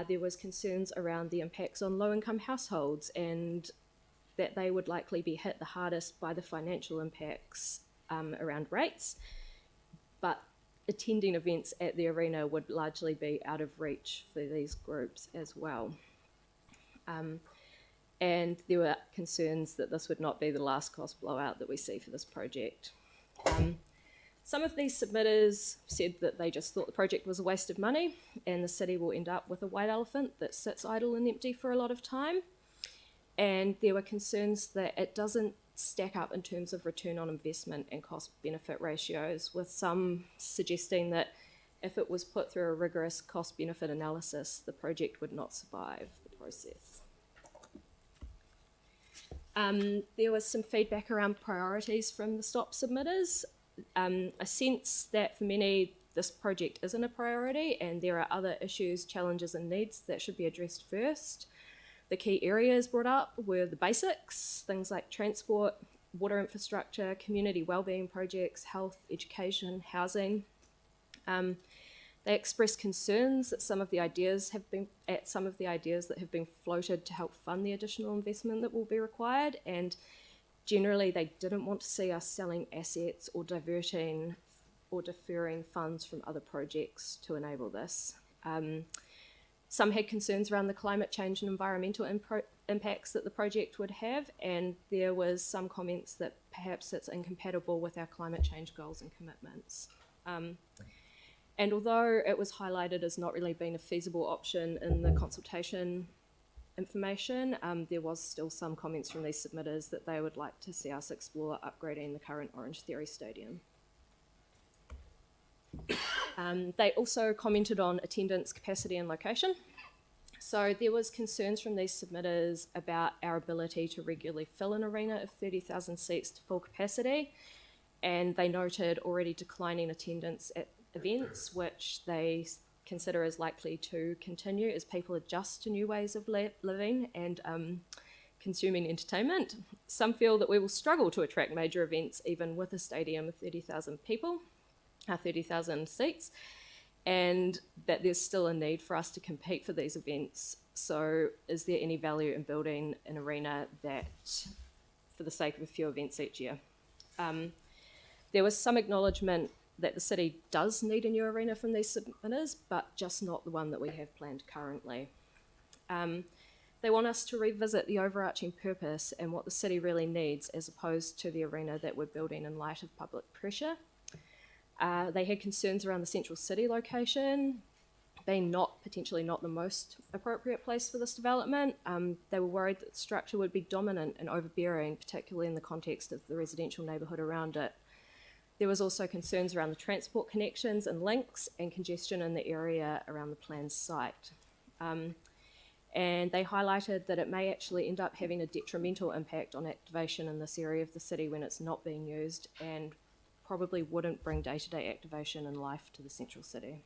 There was concerns around the impacts on low-income households and that they would likely be hit the hardest by the financial impacts around rates, but attending events at the arena would largely be out of reach for these groups as well. And there were concerns that this would not be the last cost blowout that we see for this project. Some of these submitters said that they just thought the project was a waste of money and the city will end up with a white elephant that sits idle and empty for a lot of time. And there were concerns that it doesn't stack up in terms of return on investment and cost-benefit ratios, with some suggesting that if it was put through a rigorous cost-benefit analysis, the project would not survive the process. There was some feedback around priorities from the STOP submitters. A sense that for many this project isn't a priority and there are other issues, challenges and needs that should be addressed first. The key areas brought up were the basics, things like transport, water infrastructure, community wellbeing projects, health, education, housing. They expressed concerns that some of the ideas that have been floated to help fund the additional investment that will be required, and generally they didn't want to see us selling assets or diverting or deferring funds from other projects to enable this. Some had concerns around the climate change and environmental impacts that the project would have, and there was some comments that perhaps it's incompatible with our climate change goals and commitments. And although it was highlighted as not really being a feasible option in the consultation information, there was still some comments from these submitters that they would like to see us explore upgrading the current Orange Theory Stadium. They also commented on attendance, capacity and location. So there was concerns from these submitters about our ability to regularly fill an arena of 30,000 seats to full capacity, and they noted already declining attendance at events, which they consider as likely to continue as people adjust to new ways of living and consuming entertainment. Some feel that we will struggle to attract major events even with a stadium of 30,000 people, 30,000 seats, and that there's still a need for us to compete for these events. So is there any value in building an arena that, for the sake of a few events each year? There was some acknowledgement that the city does need a new arena from these submitters, but just not the one that we have planned currently. They want us to revisit the overarching purpose and what the city really needs as opposed to the arena that we're building in light of public pressure. They had concerns around the central city location being potentially not the most appropriate place for this development. They were worried that the structure would be dominant and overbearing, particularly in the context of the residential neighbourhood around it. There was also concerns around the transport connections and links and congestion in the area around the planned site. And they highlighted that it may actually end up having a detrimental impact on activation in this area of the city when it's not being used, and probably wouldn't bring day-to-day activation and life to the central city.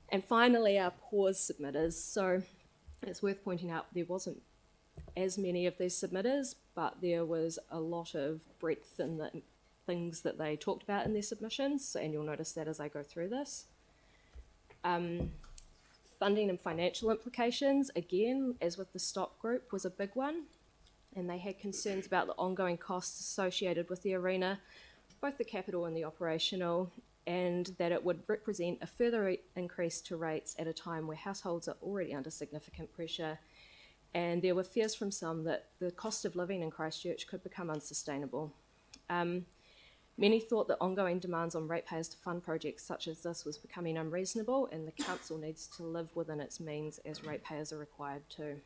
And finally, our pause submitters. So it's worth pointing out there wasn't as many of these submitters, but there was a lot of breadth in the things that they talked about in their submissions, and you'll notice that as I go through this. Funding and financial implications, again, as with the STOP group, was a big one, and they had concerns about the ongoing costs associated with the arena, both the capital and the operational, and that it would represent a further increase to rates at a time where households are already under significant pressure, and there were fears from some that the cost of living in Christchurch could become unsustainable. Many thought that ongoing demands on ratepayers to fund projects such as this was becoming unreasonable, and the council needs to live within its means as ratepayers are required to.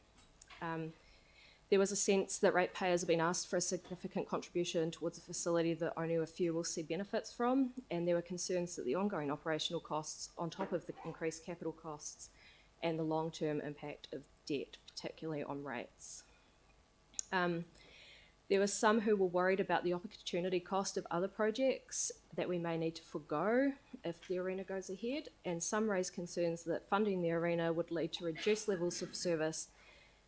There was a sense that ratepayers have been asked for a significant contribution towards a facility that only a few will see benefits from, and there were concerns that the ongoing operational costs, on top of the increased capital costs, and the long-term impact of debt, particularly on rates. There were some who were worried about the opportunity cost of other projects that we may need to forgo if the arena goes ahead, and some raised concerns that funding the arena would lead to reduced levels of service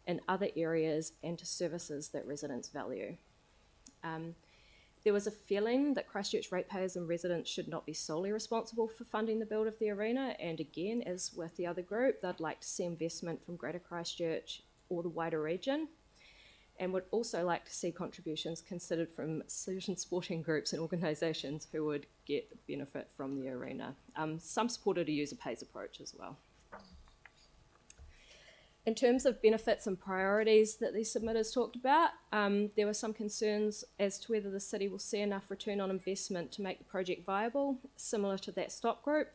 in other areas and to services that residents value. There was a feeling that Christchurch ratepayers and residents should not be solely responsible for funding the build of the arena, and again, as with the other group, they'd like to see investment from Greater Christchurch or the wider region, and would also like to see contributions considered from certain sporting groups and organisations who would get benefit from the arena. Some supported a user pays approach as well. In terms of benefits and priorities that these submitters talked about, there were some concerns as to whether the city will see enough return on investment to make the project viable, similar to that STOP group,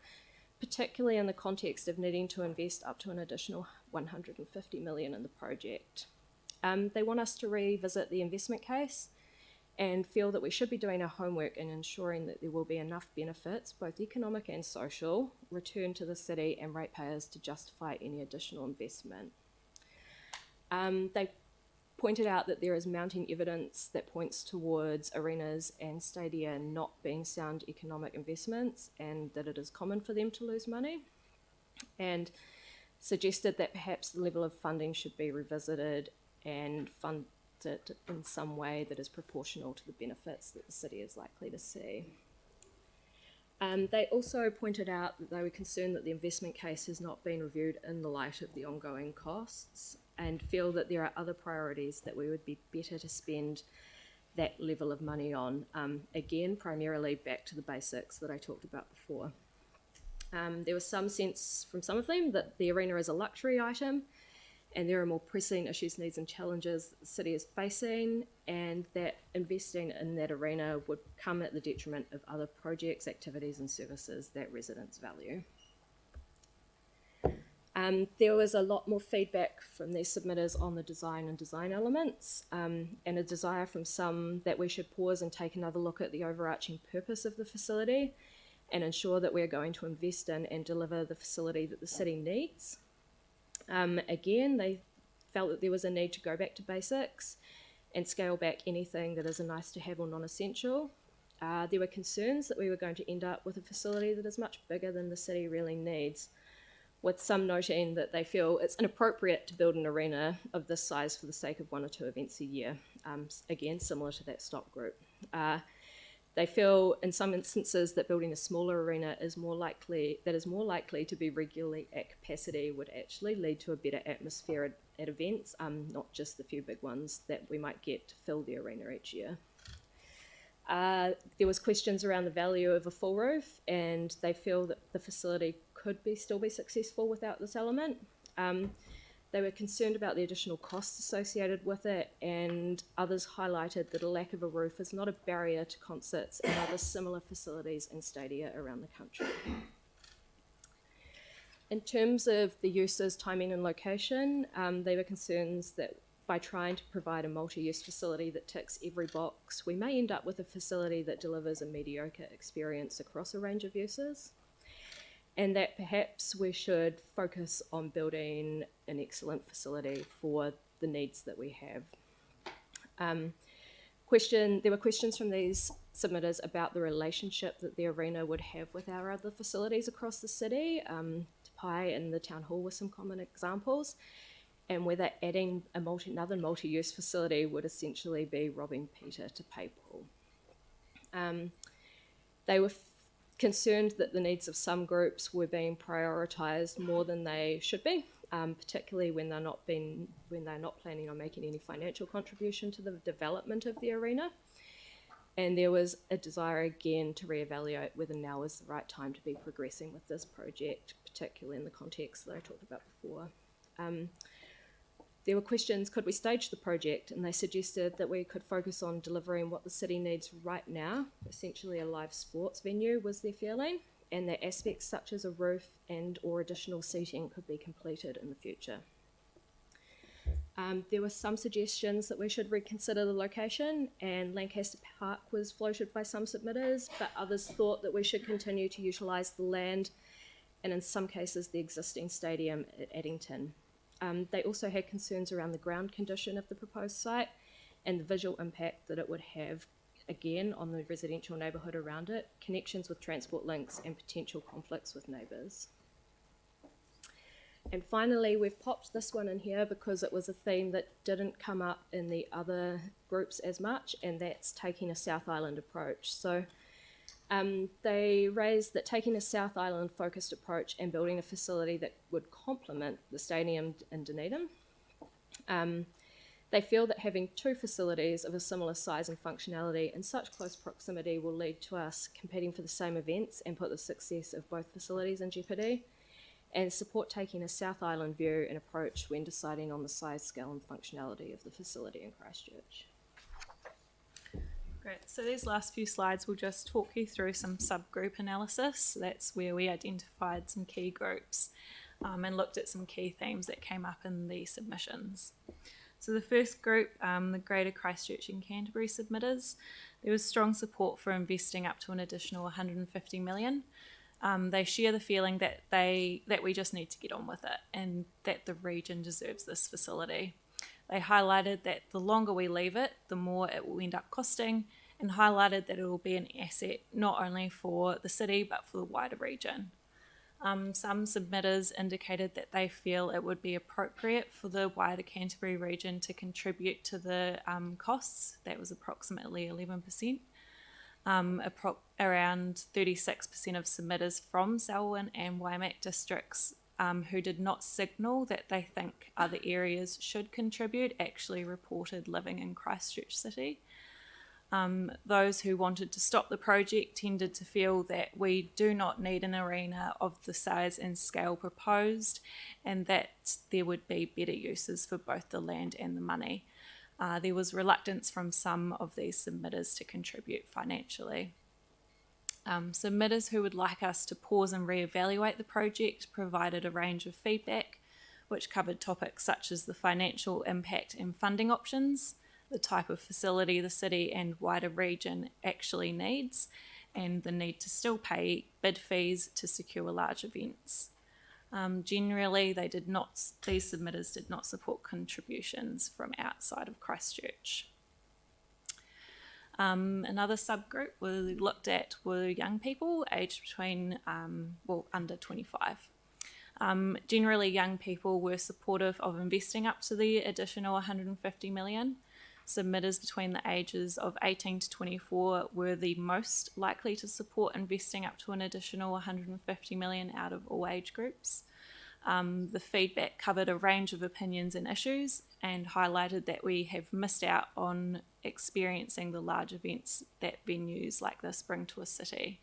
particularly in the context of needing to invest up to an additional $150 million in the project. They want us to revisit the investment case and feel that we should be doing our homework in ensuring that there will be enough benefits, both economic and social, returned to the city and ratepayers to justify any additional investment. They pointed out that there is mounting evidence that points towards arenas and stadia not being sound economic investments and that it is common for them to lose money, and suggested that perhaps the level of funding should be revisited and funded in some way that is proportional to the benefits that the city is likely to see. They also pointed out that they were concerned that the investment case has not been reviewed in the light of the ongoing costs, and feel that there are other priorities that we would be better to spend that level of money on. Again, primarily back to the basics that I talked about before. There was some sense from some of them that the arena is a luxury item, and there are more pressing issues, needs and challenges that the city is facing, and that investing in that arena would come at the detriment of other projects, activities and services that residents value. There was a lot more feedback from these submitters on the design and design elements, and a desire from some that we should pause and take another look at the overarching purpose of the facility and ensure that we're going to invest in and deliver the facility that the city needs. Again, they felt that there was a need to go back to basics and scale back anything that is a nice to have or non-essential. There were concerns that we were going to end up with a facility that is much bigger than the city really needs, with some noting that they feel it's inappropriate to build an arena of this size for the sake of 1 or 2 events a year. Again, similar to that stock group. They feel in some instances that building a smaller arena is more likely to be regularly at capacity would actually lead to a better atmosphere at events, not just the few big ones that we might get to fill the arena each year. There was questions around the value of a full roof, and they feel that the facility could still be successful without this element. They were concerned about the additional costs associated with it, and others highlighted that a lack of a roof is not a barrier to concerts and other similar facilities and stadia around the country. In terms of the uses, timing and location, they were concerns that by trying to provide a multi-use facility that ticks every box, we may end up with a facility that delivers a mediocre experience across a range of uses, and that perhaps we should focus on building an excellent facility for the needs that we have. There were questions from these submitters about the relationship that the arena would have with our other facilities across the city. Pai and the town hall were some common examples, and whether adding another multi-use facility would essentially be robbing Peter to pay Paul. They were concerned that the needs of some groups were being prioritised more than they should be, particularly when they're not planning on making any financial contribution to the development of the arena. And there was a desire again to reevaluate whether now is the right time to be progressing with this project, particularly in the context that I talked about before. There were questions, could we stage the project? And they suggested that we could focus on delivering what the city needs right now, essentially a live sports venue was their feeling, and that aspects such as a roof and or additional seating could be completed in the future. There were some suggestions that we should reconsider the location, and Lancaster Park was floated by some submitters, but others thought that we should continue to utilise the land and in some cases the existing stadium at Addington. They also had concerns around the ground condition of the proposed site and the visual impact that it would have, again, on the residential neighbourhood around it, connections with transport links and potential conflicts with neighbours. And finally, we've popped this one in here because it was a theme that didn't come up in the other groups as much, and that's taking a South Island approach. So they raised that taking a South Island focused approach and building a facility that would complement the stadium in Dunedin. They feel that having 2 facilities of a similar size and functionality in such close proximity will lead to us competing for the same events and put the success of both facilities in jeopardy, and support taking a South Island view and approach when deciding on the size, scale and functionality of the facility in Christchurch. Great, so these last few slides will just talk you through some subgroup analysis. That's where we identified some key groups and looked at some key themes that came up in the submissions. So the first group, the Greater Christchurch and Canterbury submitters, there was strong support for investing up to an additional 150 million. They share the feeling that we just need to get on with it and that the region deserves this facility. They highlighted that the longer we leave it, the more it will end up costing, and highlighted that it will be an asset not only for the city but for the wider region. Some submitters indicated that they feel it would be appropriate for the wider Canterbury region to contribute to the costs. That was approximately 11%. Around 36% of submitters from Selwyn and Waimak districts who did not signal that they think other areas should contribute actually reported living in Christchurch City. Those who wanted to stop the project tended to feel that we do not need an arena of the size and scale proposed, and that there would be better uses for both the land and the money. There was reluctance from some of these submitters to contribute financially. Submitters who would like us to pause and reevaluate the project provided a range of feedback, which covered topics such as the financial impact and funding options, the type of facility the city and wider region actually needs, and the need to still pay bid fees to secure large events. Generally, these submitters did not support contributions from outside of Christchurch. Another subgroup we looked at were young people aged between, under 25. Generally, young people were supportive of investing up to the additional 150 million. Submitters between the ages of 18 to 24 were the most likely to support investing up to an additional 150 million out of all age groups. The feedback covered a range of opinions and issues and highlighted that we have missed out on experiencing the large events that venues like this bring to a city.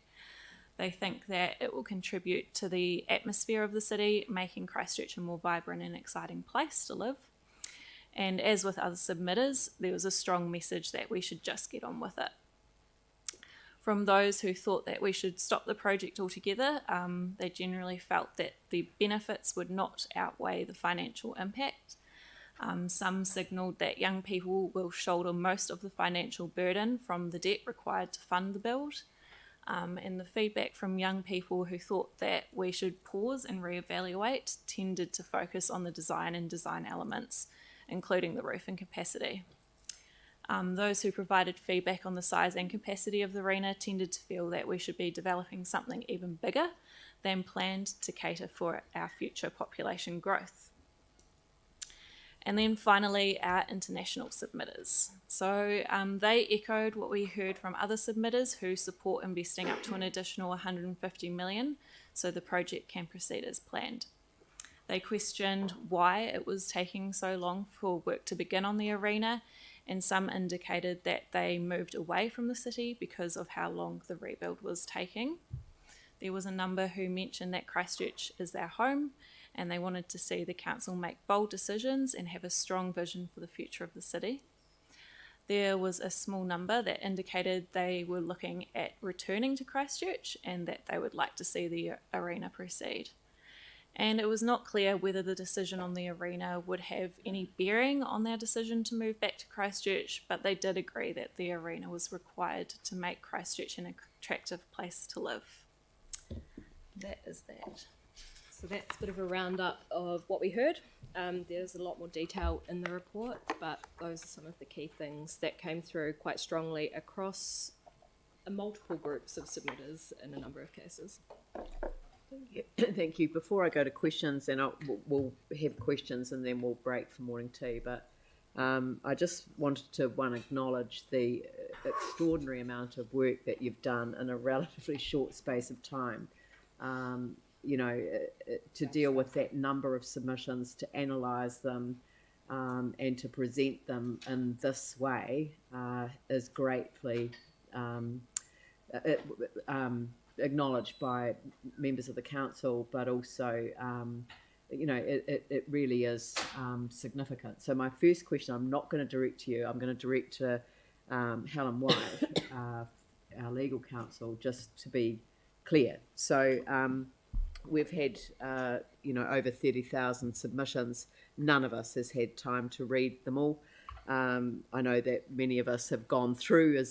They think that it will contribute to the atmosphere of the city, making Christchurch a more vibrant and exciting place to live. And as with other submitters, there was a strong message that we should just get on with it. From those who thought that we should stop the project altogether, they generally felt that the benefits would not outweigh the financial impact. Some signalled that young people will shoulder most of the financial burden from the debt required to fund the build. And the feedback from young people who thought that we should pause and reevaluate tended to focus on the design and design elements, including the roof and capacity. Those who provided feedback on the size and capacity of the arena tended to feel that we should be developing something even bigger than planned to cater for our future population growth. And then finally, our international submitters. So they echoed what we heard from other submitters who support investing up to an additional 150 million so the project can proceed as planned. They questioned why it was taking so long for work to begin on the arena, and some indicated that they moved away from the city because of how long the rebuild was taking. There was a number who mentioned that Christchurch is their home, and they wanted to see the council make bold decisions and have a strong vision for the future of the city. There was a small number that indicated they were looking at returning to Christchurch and that they would like to see the arena proceed. And it was not clear whether the decision on the arena would have any bearing on their decision to move back to Christchurch, but they did agree that the arena was required to make Christchurch an attractive place to live. That is that. So that's a bit of a roundup of what we heard. There's a lot more detail in the report, but those are some of the key things that came through quite strongly across multiple groups of submitters in a number of cases. Thank you. Before I go to questions, and we'll have questions and then we'll break for morning tea, but I just wanted to, acknowledge the extraordinary amount of work that you've done in a relatively short space of time. To deal with that number of submissions, to analyse them and to present them in this way is gratefully acknowledged by members of the council, but also, it really is significant. So my first question, I'm not going to direct to you, I'm going to direct to Helen White, our legal counsel, just to be clear. So we've had, over 30,000 submissions. None of us has had time to read them all. I know that many of us have gone through,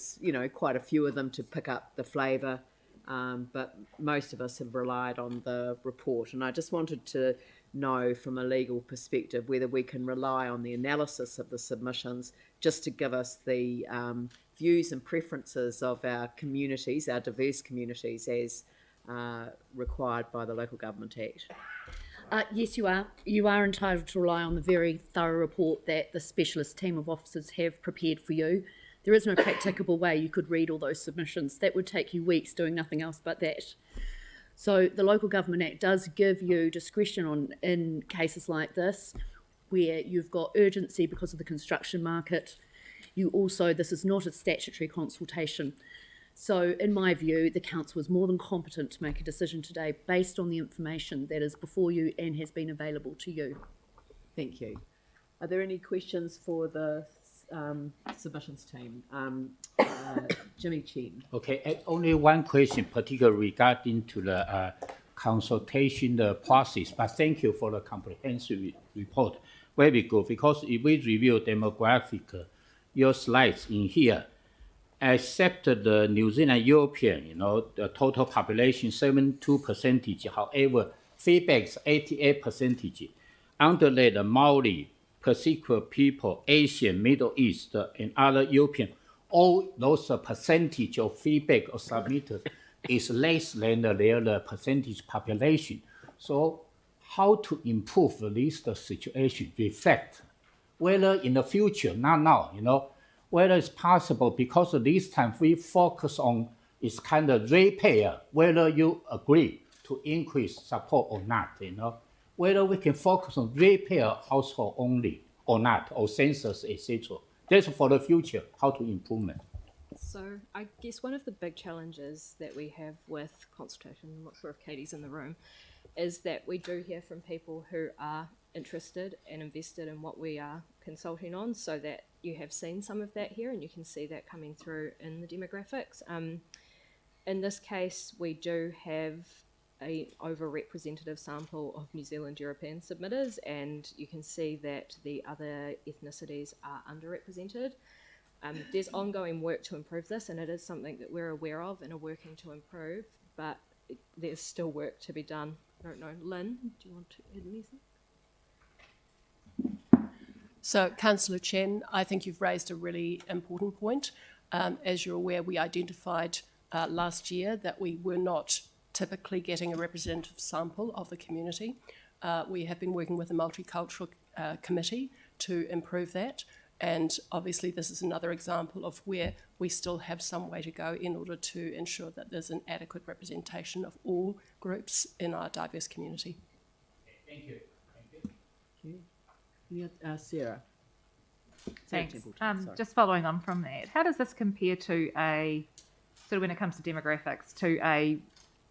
quite a few of them to pick up the flavour but most of us have relied on the report. And I just wanted to know from a legal perspective whether we can rely on the analysis of the submissions just to give us the views and preferences of our communities, our diverse communities, as required by the Local Government Act. Yes, you are. You are entitled to rely on the very thorough report that the specialist team of officers have prepared for you. There is no practicable way you could read all those submissions. That would take you weeks doing nothing else but that. So the Local Government Act does give you discretion in cases like this, where you've got urgency because of the construction market. This is not a statutory consultation. So in my view, the council is more than competent to make a decision today based on the information that is before you and has been available to you. Thank you. Are there any questions for the submissions team? Jimmy Chen. Okay, only one question, particularly regarding to the consultation process. But thank you for the comprehensive report. Very good, because if we review demographic, your slides in here, except the New Zealand European, the total population 72%. However, feedback is 88%. Under that, the Maori, Pacific people, Asian, Middle East, and other European, all those percentage of feedback or submitters is less than their percentage population. So how to improve this situation, reflect whether in the future, not now, whether it's possible, because this time we focus on is kind of repair, whether you agree to increase support or not, whether we can focus on repair household only or not, or census, etc. That's for the future, how to improvement. So I guess one of the big challenges that we have with consultation, I'm not sure if Katie's in the room, is that we do hear from people who are interested and invested in what we are consulting on, so that you have seen some of that here and you can see that coming through in the demographics. In this case, we do have an overrepresentative sample of New Zealand European submitters, and you can see that the other ethnicities are underrepresented. There's ongoing work to improve this, and it is something that we're aware of and are working to improve, but there's still work to be done. I don't know, Lynn, do you want to add anything? So, Councillor Chen, I think you've raised a really important point. As you're aware, we identified last year that we were not typically getting a representative sample of the community. We have been working with the Multicultural Committee to improve that, and obviously this is another example of where we still have some way to go in order to ensure that there's an adequate representation of all groups in our diverse community. Thank you. Sarah. Thanks. Just following on from that, how does this compare to a, sort of when it comes to demographics, to a,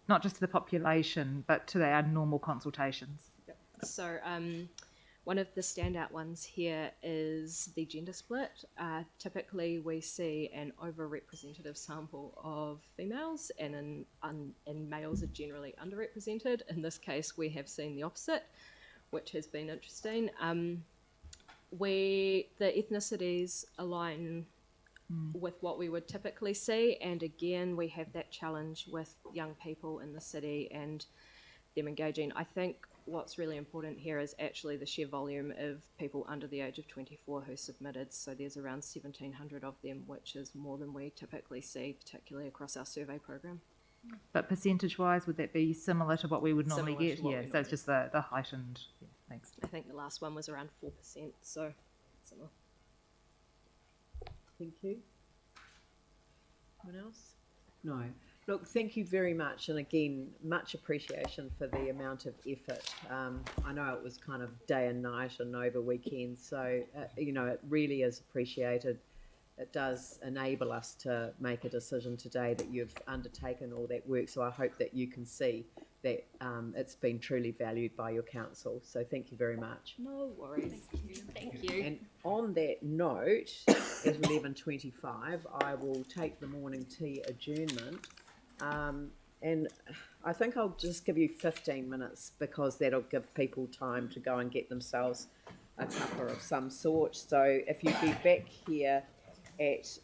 not just to the population, but to our normal consultations? Yep. So one of the standout ones here is the gender split. Typically we see an overrepresentative sample of females, and males are generally underrepresented. In this case, we have seen the opposite, which has been interesting. The ethnicities align with what we would typically see, and again we have that challenge with young people in the city and them engaging. I think what's really important here is actually the sheer volume of people under the age of 24 who submitted. So there's around 1,700 of them, which is more than we typically see, particularly across our survey program. But percentage-wise, would that be similar to what we would normally get here? So it's just the heightened. Yeah, thanks. I think the last one was around 4%, so similar. Thank you. Anyone else? No. Look, thank you very much, and again, much appreciation for the amount of effort. I know it was kind of day and night and over weekends, so it really is appreciated. It does enable us to make a decision today that you've undertaken all that work, so I hope that you can see that it's been truly valued by your council. So thank you very much. No worries. Thank you. And on that note, at 11:25, I will take the morning tea adjournment. And I think I'll just give you 15 minutes because that'll give people time to go and get themselves a cuppa of some sort. So if you'd be back here at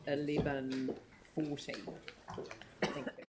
11:40. Thank you.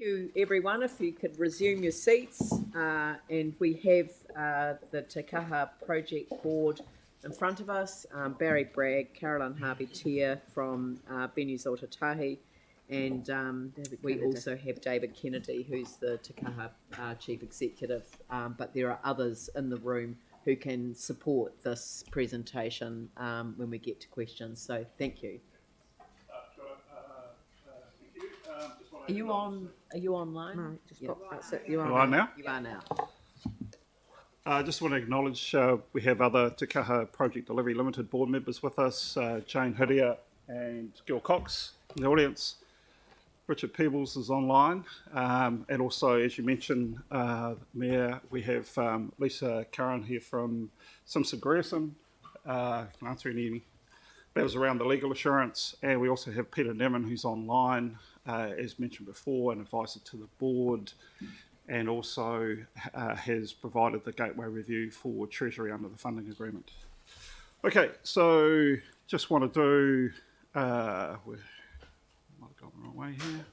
you, everyone. If you could resume your seats, and we have the Te Kaha Project Board in front of us. Barry Bragg, Caroline Harvey-Tier from Venues Otatahi, and we also have David Kennedy, who's the Te Kaha Chief Executive, but there are others in the room who can support this presentation when we get to questions. So thank you. Are you on? Are you online? No, just pop, that's it. You're on now. You are now. I just want to acknowledge we have other Te Kaha Project Delivery Limited board members with us, Jane Hidia and Nigel Cox in the audience. Richard Peebles is online, and also, as you mentioned, Mayor, we have Lisa Curran here from Simpson Grierson, answering any matters around the legal assurance, and we also have Peter Neman, who's online, as mentioned before, an advisor to the board, and also has provided the gateway review for Treasury under the funding agreement. Okay, so just want to do, might have gone the wrong way here.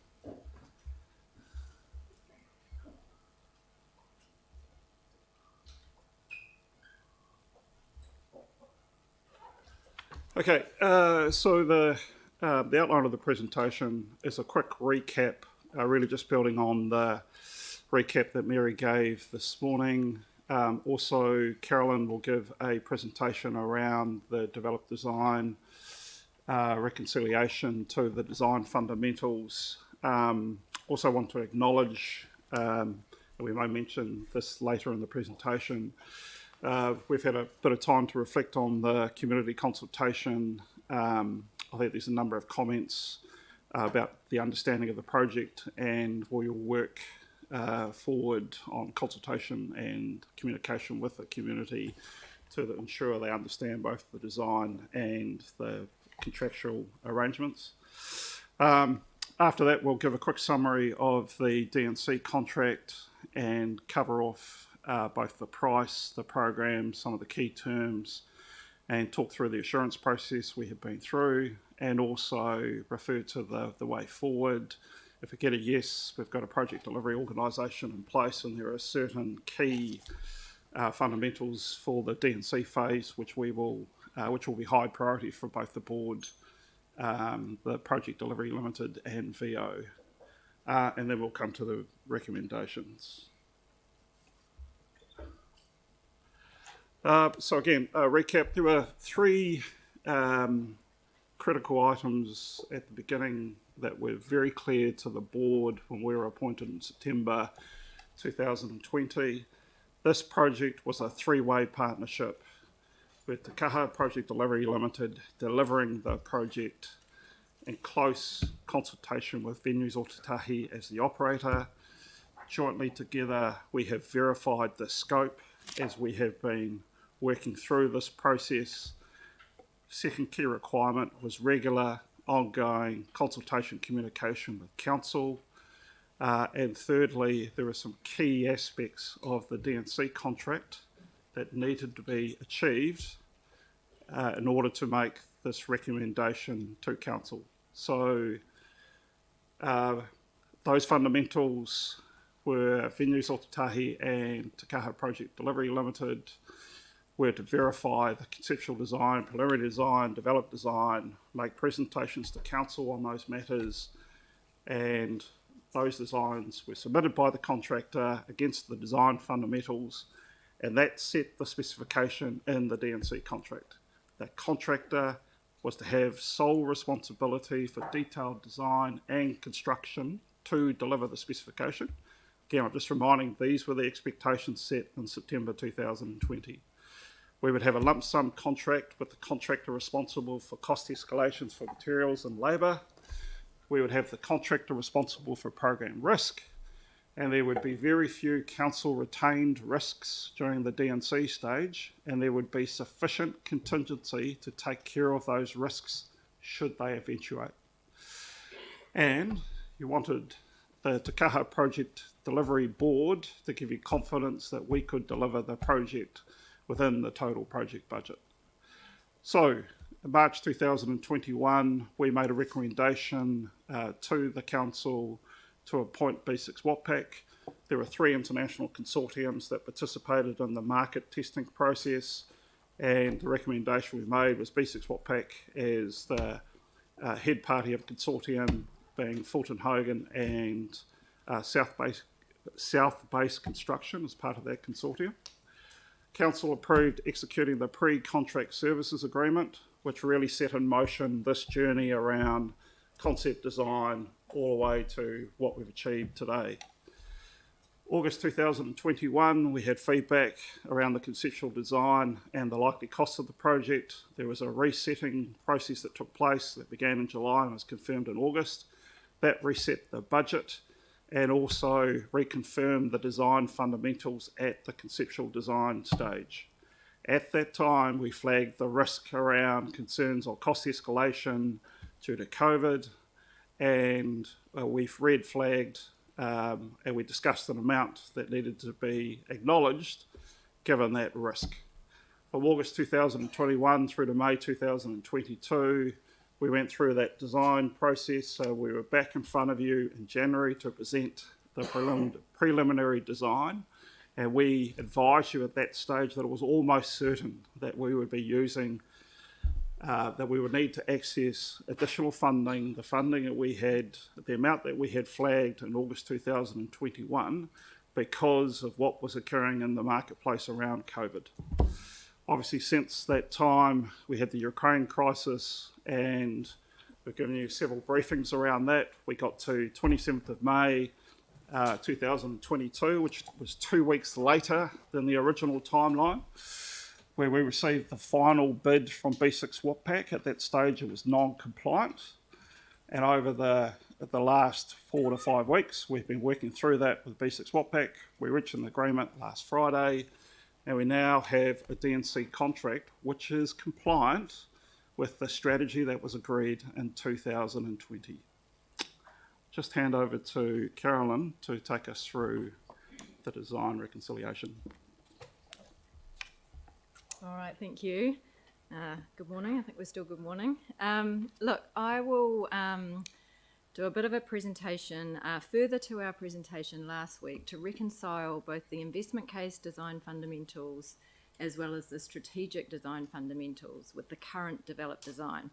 Okay, so the outline of the presentation is a quick recap, really just building on the recap that Mary gave this morning. Also, Carolyn will give a presentation around the developed design, reconciliation to the design fundamentals. Also want to acknowledge, and we may mention this later in the presentation, we've had a bit of time to reflect on the community consultation. I think there's a number of comments about the understanding of the project, and we will work forward on consultation and communication with the community to ensure they understand both the design and the contractual arrangements. After that, we'll give a quick summary of the D&C contract and cover off both the price, the program, some of the key terms, and talk through the assurance process we have been through, and also refer to the way forward. If we get a yes, we've got a project delivery organisation in place, and there are certain key fundamentals for the D&C phase, which will be high priority for both the board, the Project Delivery Limited, and VO. And then we'll come to the recommendations. So again, recap, there were three critical items at the beginning that were very clear to the board when we were appointed in September 2020. This project was a three-way partnership with Te Kaha Project Delivery Limited delivering the project in close consultation with Venues Otatahi as the operator. Jointly together, we have verified the scope as we have been working through this process. Second key requirement was regular, ongoing consultation communication with council. And thirdly, there are some key aspects of the D&C contract that needed to be achieved in order to make this recommendation to council. So those fundamentals were Venues Otatahi and Te Kaha Project Delivery Limited were to verify the conceptual design, preliminary design, develop design, make presentations to council on those matters, and those designs were submitted by the contractor against the design fundamentals, and that set the specification in the D&C contract. That contractor was to have sole responsibility for detailed design and construction to deliver the specification. Again, I'm just reminding, these were the expectations set in September 2020. We would have a lump sum contract with the contractor responsible for cost escalations for materials and labour. We would have the contractor responsible for program risk, and there would be very few council retained risks during the D&C stage, and there would be sufficient contingency to take care of those risks should they eventuate. And you wanted the Te Kaha Project Delivery Board to give you confidence that we could deliver the project within the total project budget. So in March 2021, we made a recommendation to the council to appoint B6 WAPAC. There were 3 international consortiums that participated in the market testing process, and the recommendation we made was B6 WAPAC as the head party of consortium, being Fulton Hogan and South Base Construction as part of that consortium. Council approved executing the pre-contract services agreement, which really set in motion this journey around concept design all the way to what we've achieved today. August 2021, we had feedback around the conceptual design and the likely costs of the project. There was a resetting process that took place that began in July and was confirmed in August. That reset the budget and also reconfirmed the design fundamentals at the conceptual design stage. At that time, we flagged the risk around concerns on cost escalation due to COVID, and we've red flagged and we discussed an amount that needed to be acknowledged given that risk. From August 2021 through to May 2022, we went through that design process, so we were back in front of you in January to present the preliminary design, and we advised you at that stage that it was almost certain that we would be using, that we would need to access additional funding, the funding that we had, the amount that we had flagged in August 2021, because of what was occurring in the marketplace around COVID. Obviously, since that time, we had the Ukraine crisis, and we've given you several briefings around that. We got to 27th of May 2022, which was 2 weeks later than the original timeline, where we received the final bid from B6 WAPAC. At that stage, it was non-compliant, and over the last 4 to 5 weeks, we've been working through that with B6 WAPAC. We reached an agreement last Friday, and we now have a D&C contract which is compliant with the strategy that was agreed in 2020. Just hand over to Carolyn to take us through the design reconciliation. All right, thank you. Good morning. I think we're still good morning. Look, I will do a bit of a presentation further to our presentation last week to reconcile both the investment case design fundamentals as well as the strategic design fundamentals with the current developed design.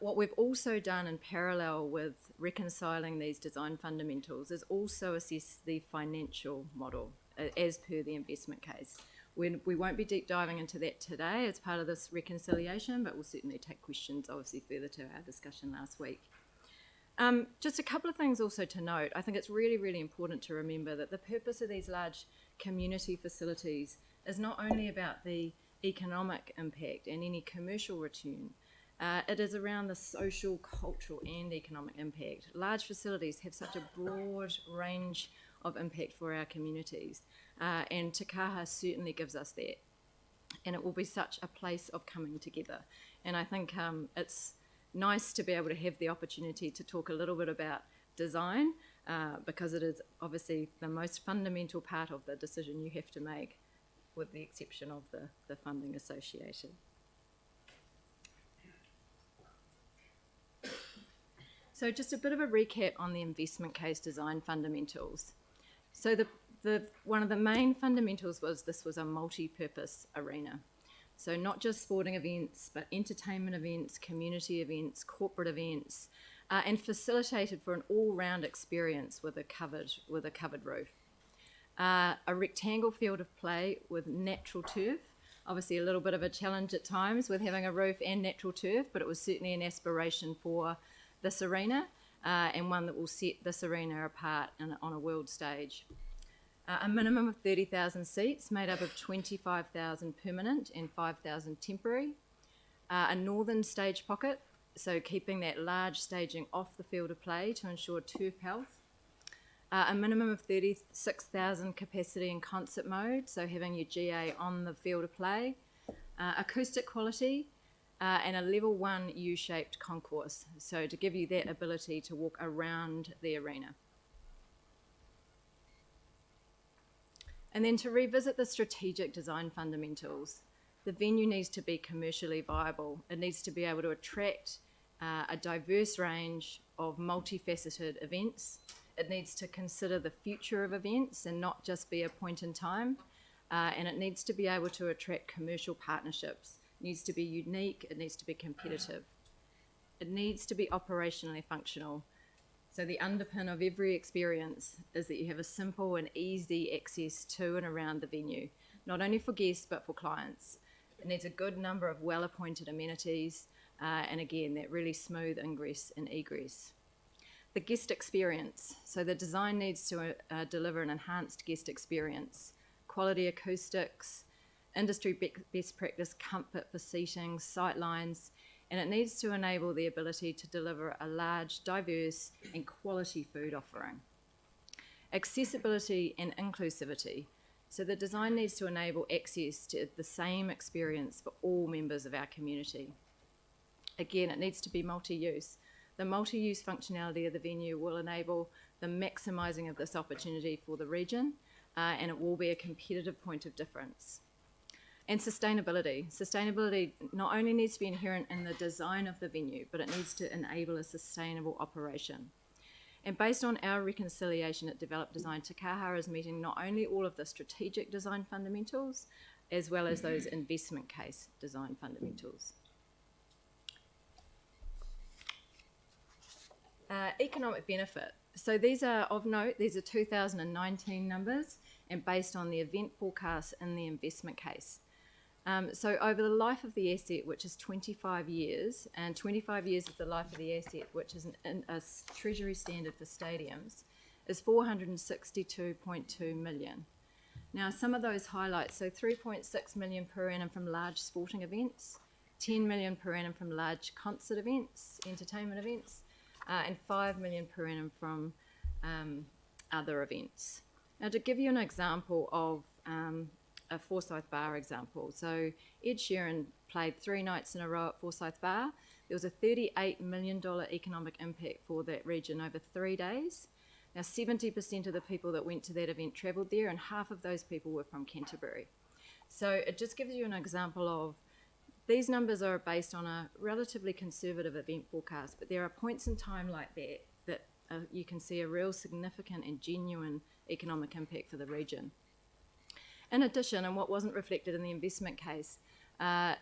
What we've also done in parallel with reconciling these design fundamentals is also assess the financial model as per the investment case. We won't be deep diving into that today as part of this reconciliation, but we'll certainly take questions obviously further to our discussion last week. Just a couple of things also to note. I think it's really, really important to remember that the purpose of these large community facilities is not only about the economic impact and any commercial return, it is around the social, cultural and economic impact. Large facilities have such a broad range of impact for our communities, and Te Kaha certainly gives us that. And it will be such a place of coming together. And I think it's nice to be able to have the opportunity to talk a little bit about design, because it is obviously the most fundamental part of the decision you have to make, with the exception of the funding associated. So just a bit of a recap on the investment case design fundamentals. So one of the main fundamentals was this was a multi-purpose arena. So not just sporting events, but entertainment events, community events, corporate events, and facilitated for an all-round experience with a covered roof. A rectangle field of play with natural turf. Obviously a little bit of a challenge at times with having a roof and natural turf, but it was certainly an aspiration for this arena, and one that will set this arena apart on a world stage. A minimum of 30,000 seats made up of 25,000 permanent and 5,000 temporary. A northern stage pocket, so keeping that large staging off the field of play to ensure turf health. A minimum of 36,000 capacity in concert mode, so having your GA on the field of play. Acoustic quality, and a level 1 U-shaped concourse, so to give you that ability to walk around the arena. And then to revisit the strategic design fundamentals, the venue needs to be commercially viable. It needs to be able to attract a diverse range of multifaceted events. It needs to consider the future of events and not just be a point in time. And it needs to be able to attract commercial partnerships. It needs to be unique. It needs to be competitive. It needs to be operationally functional. So the underpin of every experience is that you have a simple and easy access to and around the venue, not only for guests but for clients. It needs a good number of well-appointed amenities, and again, that really smooth ingress and egress. The guest experience. So the design needs to deliver an enhanced guest experience, quality acoustics, industry best practice comfort for seating, sightlines, and it needs to enable the ability to deliver a large, diverse and quality food offering. Accessibility and inclusivity. So the design needs to enable access to the same experience for all members of our community. Again, it needs to be multi-use. The multi-use functionality of the venue will enable the maximising of this opportunity for the region, and it will be a competitive point of difference. And sustainability. Sustainability not only needs to be inherent in the design of the venue, but it needs to enable a sustainable operation. And based on our reconciliation at Develop Design, Te Kaha is meeting not only all of the strategic design fundamentals, as well as those investment case design fundamentals. Economic benefit. So these are of note, these are 2019 numbers and based on the event forecast in the investment case. So over the life of the asset, which is 25 years, and 25 years of the life of the asset, which is a Treasury standard for stadiums, is 462.2 million. Now, some of those highlights, so 3.6 million per annum from large sporting events, 10 million per annum from large concert events, entertainment events, and 5 million per annum from other events. Now, to give you an example of a Forsyth Bar example. So Ed Sheeran played 3 nights in a row at Forsyth Bar. There was a $38 million economic impact for that region over 3 days. Now 70% of the people that went to that event travelled there, and half of those people were from Canterbury. So it just gives you an example of these numbers are based on a relatively conservative event forecast, but there are points in time like that you can see a real significant and genuine economic impact for the region. In addition, and what wasn't reflected in the investment case,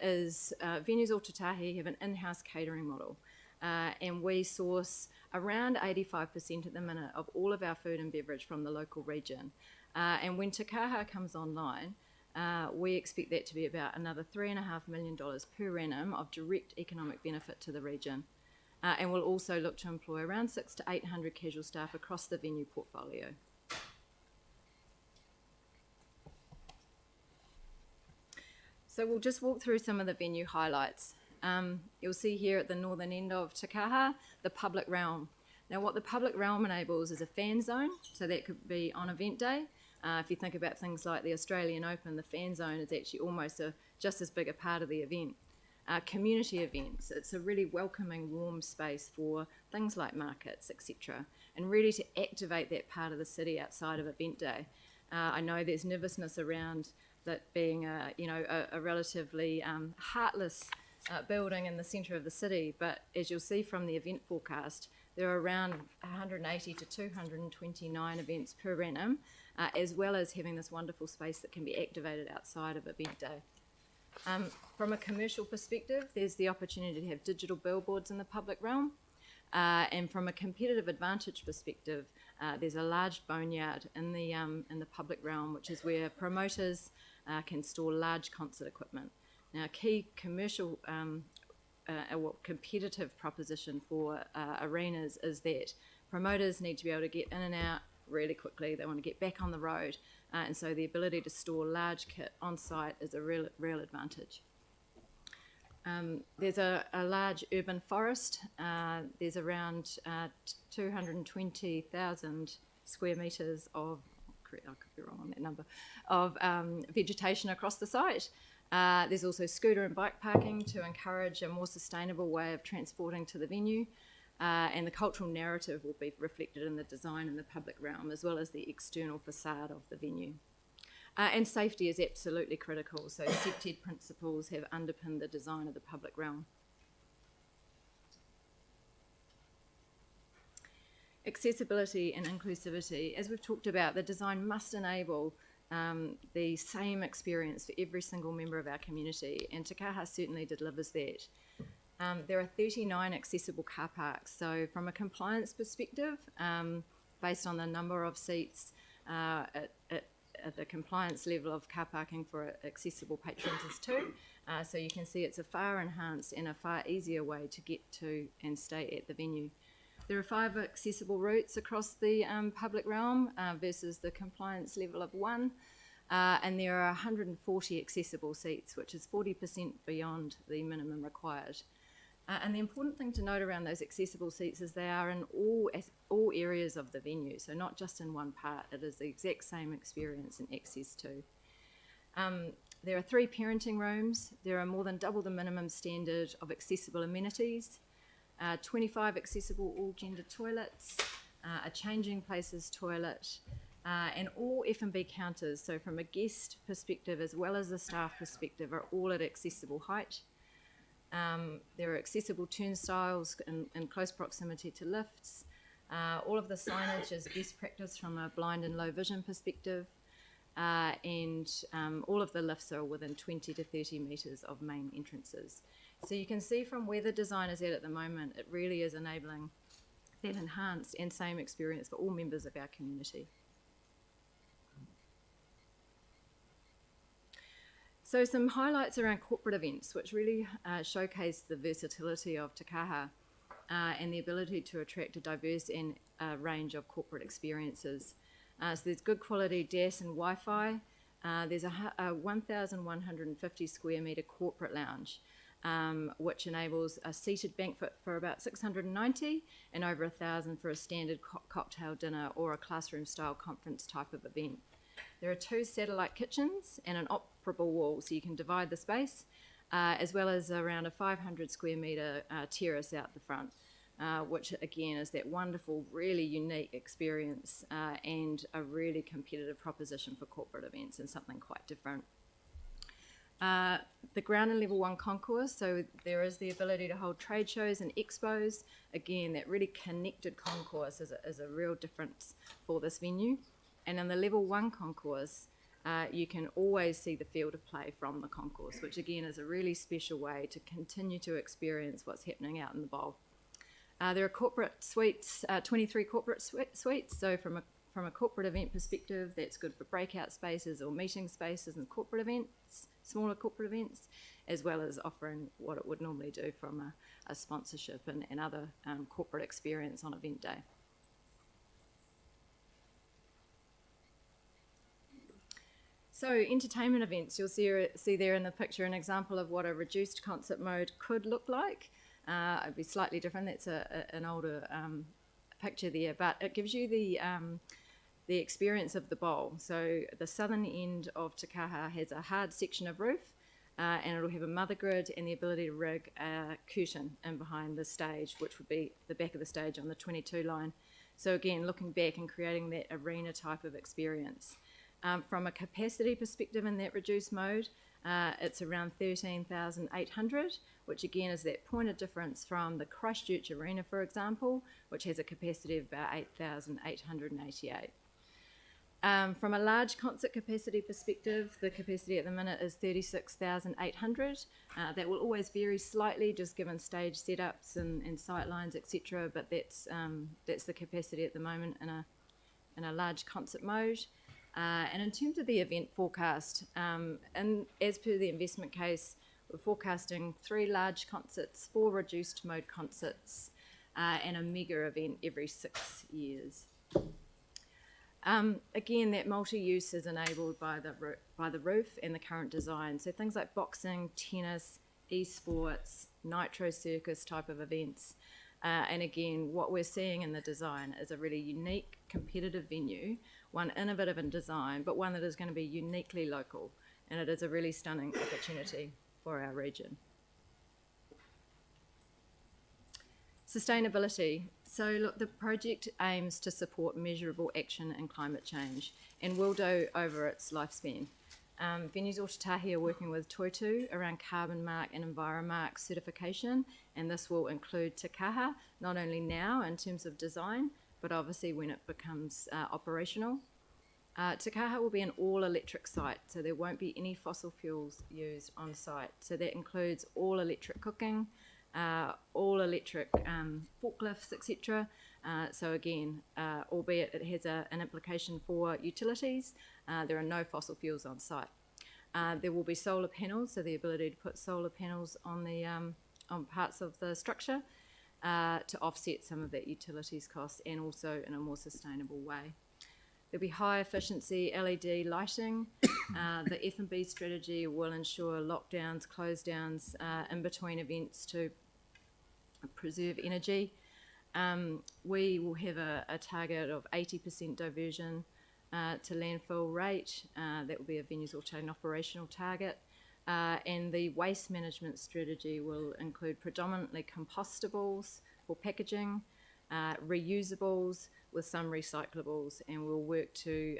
is Venues Ōtautahi have an in-house catering model, and we source around 85% at the minute of all of our food and beverage from the local region. And when Te Kaha comes online, we expect that to be about another $3.5 million per annum of direct economic benefit to the region. And we'll also look to employ around 600 to 800 casual staff across the venue portfolio. So we'll just walk through some of the venue highlights. You'll see here at the northern end of Te Kaha, the public realm. Now what the public realm enables is a fan zone, so that could be on event day. If you think about things like the Australian Open, the fan zone is actually almost just as big a part of the event. Community events, it's a really welcoming, warm space for things like markets, etc. And really to activate that part of the city outside of event day. I know there's nervousness around that being a relatively heartless building in the centre of the city, but as you'll see from the event forecast, there are around 180 to 229 events per annum, as well as having this wonderful space that can be activated outside of event day. From a commercial perspective, there's the opportunity to have digital billboards in the public realm, and from a competitive advantage perspective, there's a large boneyard in the public realm, which is where promoters can store large concert equipment. Now, a key commercial competitive proposition for arenas is that promoters need to be able to get in and out really quickly. They want to get back on the road, and so the ability to store large kit on site is a real advantage. There's a large urban forest. There's around 220,000 square metres of, I could be wrong on that number, of vegetation across the site. There's also scooter and bike parking to encourage a more sustainable way of transporting to the venue, and the cultural narrative will be reflected in the design in the public realm as well as the external facade of the venue. And safety is absolutely critical, so SEPTED principles have underpinned the design of the public realm. accessibility and inclusivity. As we've talked about, the design must enable the same experience for every single member of our community, and Te Kaha certainly delivers that. There are 39 accessible car parks, so from a compliance perspective, based on the number of seats at the compliance level of car parking for accessible patrons is 2. So you can see it's a far enhanced and a far easier way to get to and stay at the venue. There are 5 accessible routes across the public realm versus the compliance level of 1. And there are 140 accessible seats, which is 40% beyond the minimum required. And the important thing to note around those accessible seats is they are in all areas of the venue, so not just in one part. It is the exact same experience and access to. There are 3 parenting rooms. There are more than double the minimum standard of accessible amenities. 25 accessible all-gender toilets, a changing places toilet, and all F&B counters, so from a guest perspective as well as a staff perspective, are all at accessible height. There are accessible turnstiles in close proximity to lifts. All of the signage is best practice from a blind and low vision perspective, and all of the lifts are within 20 to 30 metres of main entrances. So you can see from where the design is at the moment, it really is enabling that enhanced and same experience for all members of our community. So some highlights around corporate events, which really showcase the versatility of Te Kaha and the ability to attract a diverse and range of corporate experiences. So there's good quality DAS and Wi-Fi. There's a 1,150 square metre corporate lounge, which enables a seated banquet for about 690 and over 1,000 for a standard cocktail dinner or a classroom-style conference type of event. There are 2 satellite kitchens and an operable wall, so you can divide the space, as well as around a 500 square metre terrace out the front, which again is that wonderful, really unique experience and a really competitive proposition for corporate events and something quite different. The ground and level 1 concourse, so there is the ability to hold trade shows and expos. Again, that really connected concourse is a real difference for this venue. And in the level 1 concourse, you can always see the field of play from the concourse, which again is a really special way to continue to experience what's happening out in the bowl. There are corporate suites, 23 corporate suites, so from a corporate event perspective, that's good for breakout spaces or meeting spaces and corporate events, smaller corporate events, as well as offering what it would normally do from a sponsorship and other corporate experience on event day. So entertainment events, you'll see there in the picture an example of what a reduced concert mode could look like. It'd be slightly different, that's an older picture there, but it gives you the experience of the bowl. So the southern end of Te Kaha has a hard section of roof, and it'll have a mother grid and the ability to rig a curtain in behind the stage, which would be the back of the stage on the 22 line. So again, looking back and creating that arena type of experience. From a capacity perspective in that reduced mode, it's around 13,800, which again is that point of difference from the Christchurch Arena, for example, which has a capacity of about 8,888. From a large concert capacity perspective, the capacity at the minute is 36,800. That will always vary slightly, just given stage setups and sight lines, etc. But that's the capacity at the moment in a large concert mode. And in terms of the event forecast, and as per the investment case, we're forecasting 3 large concerts, 4 reduced mode concerts, and a mega event every 6 years. Again, that multi-use is enabled by the roof and the current design. So things like boxing, tennis, esports, nitro circus type of events. And again, what we're seeing in the design is a really unique, competitive venue, one innovative in design, but one that is going to be uniquely local. And it is a really stunning opportunity for our region. Sustainability. So look, the project aims to support measurable action in climate change and will do over its lifespan. Venues Otatahi are working with Toitu around Carbon Mark and Enviromark certification, and this will include Te Kaha, not only now in terms of design, but obviously when it becomes operational. Te Kaha will be an all-electric site, so there won't be any fossil fuels used on site. So that includes all-electric cooking, all-electric forklifts, etc. So again, albeit it has an implication for utilities, there are no fossil fuels on site. There will be solar panels, so the ability to put solar panels on the on parts of the structure to offset some of that utilities costs, and also in a more sustainable way. There'll be high efficiency LED lighting. The F&B strategy will ensure lockdowns, close downs in between events to preserve energy. We will have a target of 80% diversion to landfill rate. That will be a venues auto operational target. And the waste management strategy will include predominantly compostables for packaging, reusables with some recyclables, and we'll work to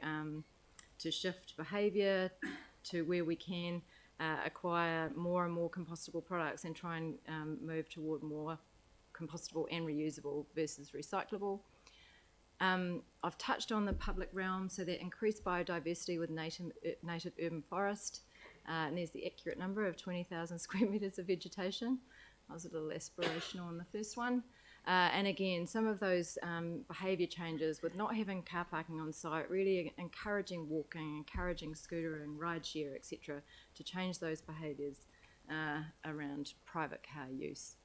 shift behaviour to where we can acquire more and more compostable products and try and move toward more compostable and reusable versus recyclable. I've touched on the public realm, so that increased biodiversity with native urban forest, and there's the accurate number of 20,000 square metres of vegetation. I was a little aspirational on the first one. And again, some of those behaviour changes with not having car parking on site, really encouraging walking, encouraging scootering, ride share, etc., to change those behaviours around private car use.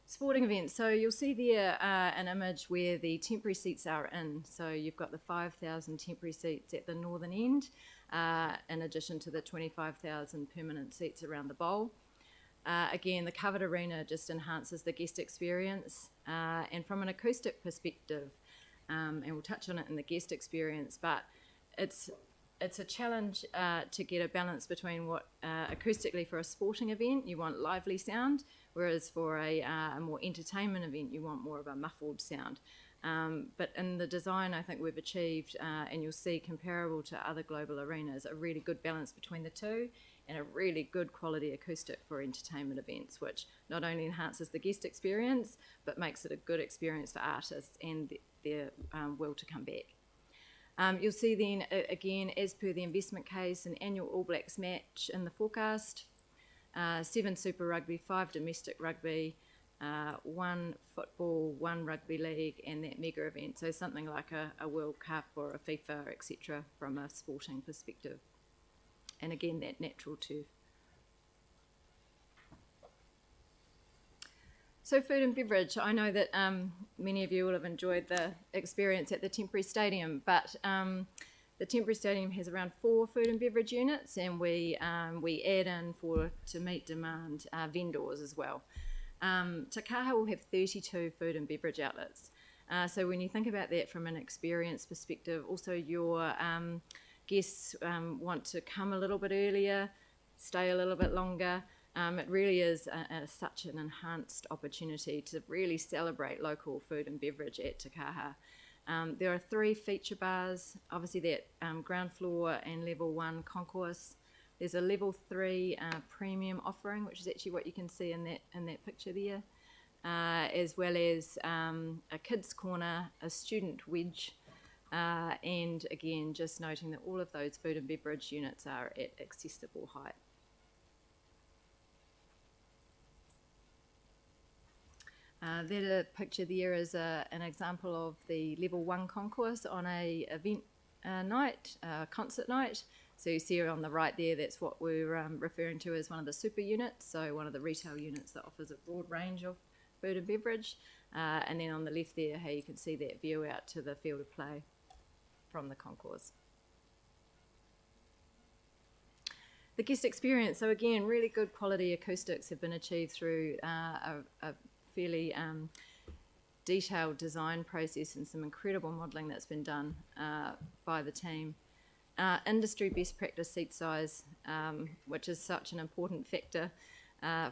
Sporting events. So you'll see there an image where the temporary seats are in. So you've got the 5,000 temporary seats at the northern end, in addition to the 25,000 permanent seats around the bowl. Again, the covered arena just enhances the guest experience, and from an acoustic perspective, and we'll touch on it in the guest experience, but it's a challenge to get a balance between what acoustically for a sporting event you want lively sound, whereas for a more entertainment event you want more of a muffled sound. But in the design, I think we've achieved, and you'll see comparable to other global arenas, a really good balance between the two, and a really good quality acoustic for entertainment events, which not only enhances the guest experience, but makes it a good experience for artists and their will to come back. You'll see then, again, as per the investment case, an annual All Blacks match in the forecast, 7 Super Rugby, 5 domestic rugby, 1 football, 1 rugby league, and that mega event, so something like a World Cup or a FIFA, etc., from a sporting perspective. And again, that natural turf. So food and beverage, I know that many of you will have enjoyed the experience at the temporary stadium, but the temporary stadium has around 4 food and beverage units, and we add in to meet demand vendors as well. Te Kaha will have 32 food and beverage outlets. So when you think about that from an experience perspective, also your guests want to come a little bit earlier, stay a little bit longer. It really is such an enhanced opportunity to really celebrate local food and beverage at Te Kaha. There are 3 feature bars, obviously that ground floor and level 1 concourse. There's a level 3 premium offering, which is actually what you can see in that picture there, as well as a kids corner, a student wedge, and again, just noting that all of those food and beverage units are at accessible height. That picture there is an example of the level 1 concourse on a event night, concert night. So you see on the right there, that's what we're referring to as one of the super units, so one of the retail units that offers a broad range of food and beverage. And then on the left there, you can see that view out to the field of play from the concourse. The guest experience, so again, really good quality acoustics have been achieved through a fairly detailed design process and some incredible modelling that's been done by the team. Industry best practice seat size, which is such an important factor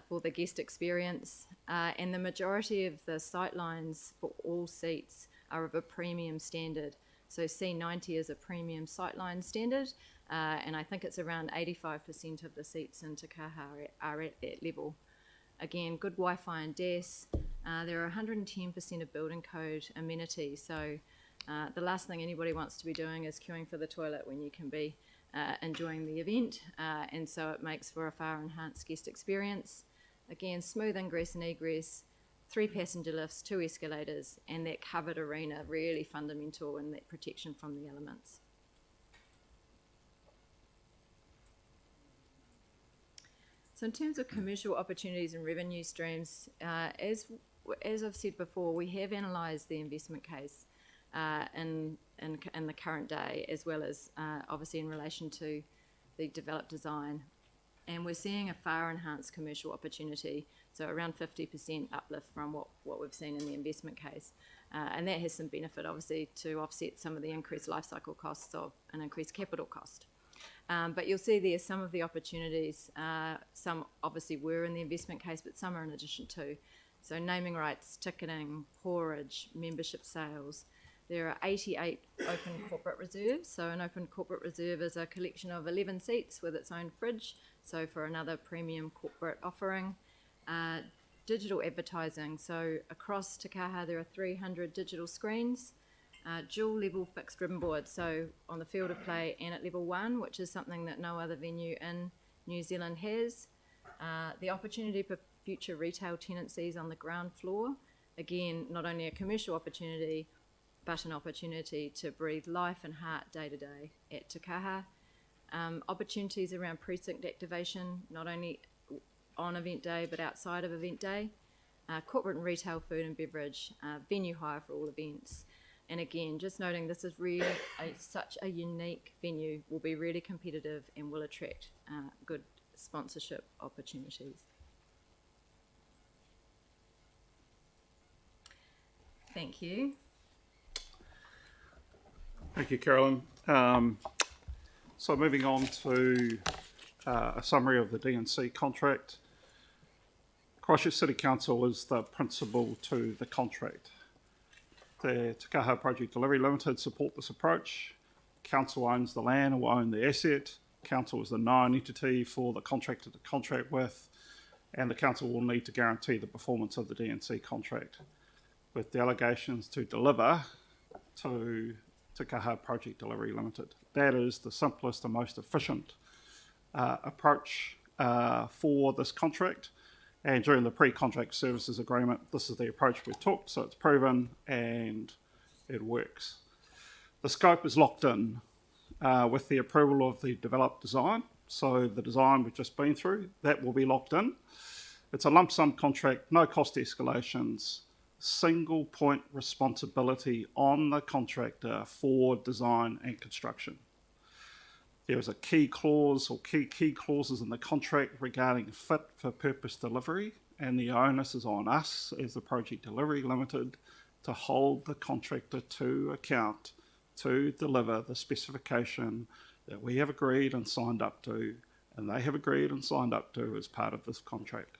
for the guest experience, and the majority of the sight lines for all seats are of a premium standard. So C90 is a premium sightline standard, and I think it's around 85% of the seats in Te Kaha are at that level. Again, good Wi-Fi and DAS, There are 110% of building code amenities, so the last thing anybody wants to be doing is queuing for the toilet when you can be enjoying the event, and so it makes for a far enhanced guest experience. Again, smooth ingress and egress, 3 passenger lifts, 2 escalators, and that covered arena, really fundamental in that protection from the elements. So in terms of commercial opportunities and revenue streams, as I've said before, we have analysed the investment case in the current day, as well as obviously in relation to the developed design. And we're seeing a far enhanced commercial opportunity, so around 50% uplift from what we've seen in the investment case. And that has some benefit, obviously, to offset some of the increased life cycle costs of an increased capital cost. But you'll see there some of the opportunities, some obviously were in the investment case, but some are in addition to. So naming rights, ticketing, haulage, membership sales. There are 88 open corporate reserves. So an open corporate reserve is a collection of 11 seats with its own fridge, so for another premium corporate offering. Digital advertising. So across Te Kaha there are 300 digital screens. Dual level fixed ribbon boards, so on the field of play and at level 1, which is something that no other venue in New Zealand has. The opportunity for future retail tenancies on the ground floor. Again, not only a commercial opportunity, but an opportunity to breathe life and heart day to day at Te Kaha. Opportunities around precinct activation, not only on event day, but outside of event day. Corporate and retail food and beverage, venue hire for all events. And again, just noting this is really such a unique venue, will be really competitive and will attract good sponsorship opportunities. Thank you. Thank you, Carolyn. So moving on to a summary of the DNC contract. Christchurch City Council is the principal to the contract. The Te Kaha Project Delivery Limited support this approach. Council owns the land and will own the asset. Council is the known entity for the contractor to contract with, and the council will need to guarantee the performance of the DNC contract, with delegations to deliver to Te Kaha Project Delivery Limited. That is the simplest and most efficient approach for this contract. And during the pre-contract services agreement, this is the approach we took, so it's proven and it works. The scope is locked in with the approval of the developed design. So the design we've just been through, that will be locked in. It's a lump sum contract, no cost escalations, single point responsibility on the contractor for design and construction. There is a key clause or key clauses in the contract regarding fit for purpose delivery, and the onus is on us as the Project Delivery Limited to hold the contractor to account to deliver the specification that we have agreed and signed up to, and they have agreed and signed up to as part of this contract.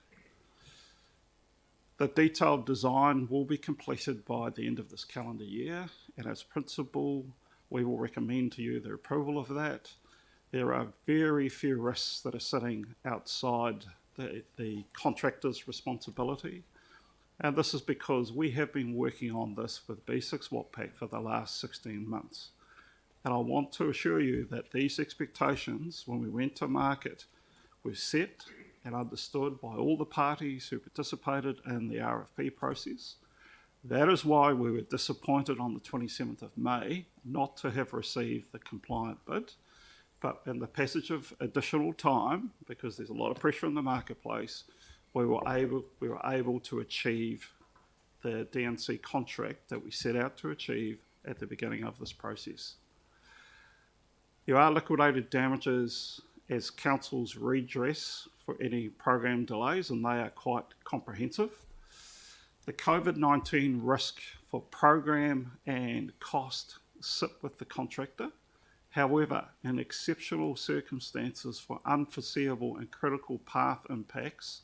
The detailed design will be completed by the end of this calendar year, and as principal, we will recommend to you the approval of that. There are very few risks that are sitting outside the contractor's responsibility. And this is because we have been working on this with B6 WAPAC for the last 16 months. And I want to assure you that these expectations, when we went to market, were set and understood by all the parties who participated in the RFP process. That is why we were disappointed on the 27th of May not to have received the compliant bid. But in the passage of additional time, because there's a lot of pressure in the marketplace, we were able to achieve the DNC contract that we set out to achieve at the beginning of this process. There are liquidated damages as council's redress for any program delays, and they are quite comprehensive. The COVID-19 risk for program and cost sit with the contractor. However, in exceptional circumstances for unforeseeable and critical path impacts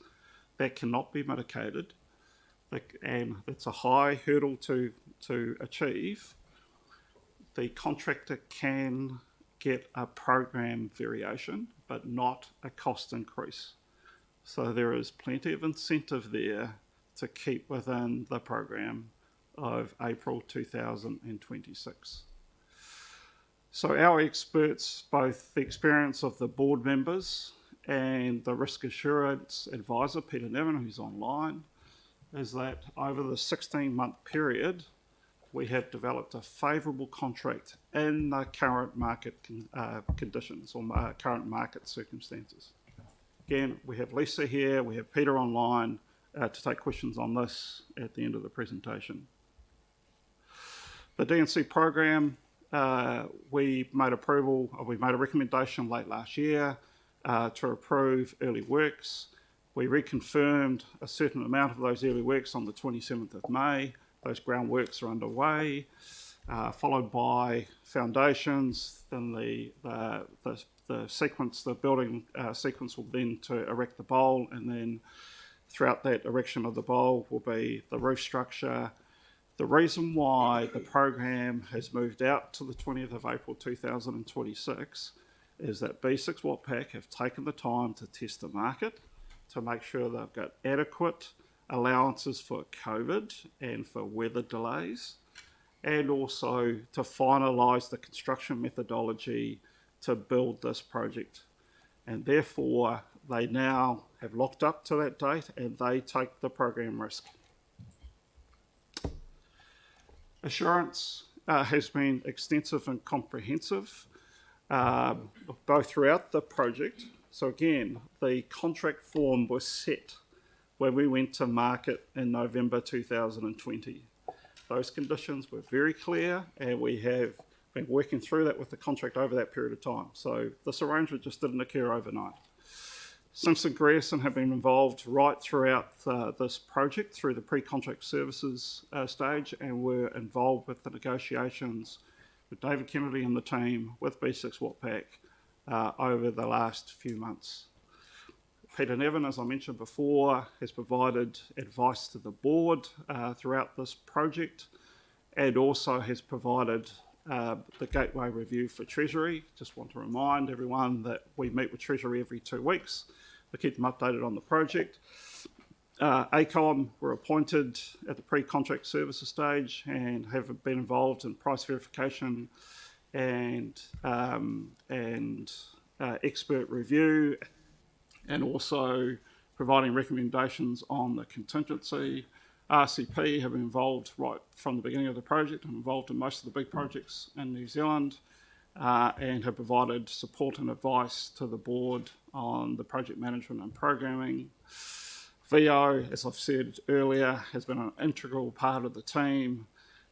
that cannot be mitigated, and it's a high hurdle to achieve, the contractor can get a program variation, but not a cost increase. So there is plenty of incentive there to keep within the program of April 2026. So our experts, both the experience of the board members and the risk assurance advisor, Peter Nevin, who's online, is that over the 16-month period, we have developed a favourable contract in the current market conditions or current market circumstances. Again, we have Lisa here, we have Peter online to take questions on this at the end of the presentation. The D&C program, we made a recommendation late last year to approve early works. We reconfirmed a certain amount of those early works on the 27th of May. Those groundworks are underway, followed by foundations. Then the sequence, the building sequence will then to erect the bowl, and then throughout that erection of the bowl will be the roof structure. The reason why the program has moved out to the 20th of April 2026 is that B6 Watpac have taken the time to test the market to make sure they've got adequate allowances for COVID and for weather delays, and also to finalise the construction methodology to build this project. And therefore, they now have locked up to that date and they take the program risk. Assurance has been extensive and comprehensive, both throughout the project. So again, the contract form was set when we went to market in November 2020. Those conditions were very clear, and we have been working through that with the contract over that period of time. So this arrangement just didn't occur overnight. Simpson Grierson have been involved right throughout this project through the pre-contract services stage, and were involved with the negotiations with David Kennedy and the team with B6 Watpac over the last few months. Peter Nevin, as I mentioned before, has provided advice to the board throughout this project, and also has provided the gateway review for Treasury. Just want to remind everyone that we meet with Treasury every 2 weeks to keep them updated on the project. ACOM were appointed at the pre-contract services stage and have been involved in price verification and expert review, and also providing recommendations on the contingency. RCP have been involved right from the beginning of the project and involved in most of the big projects in New Zealand, and have provided support and advice to the board on the project management and programming. VO, as I've said earlier, has been an integral part of the team,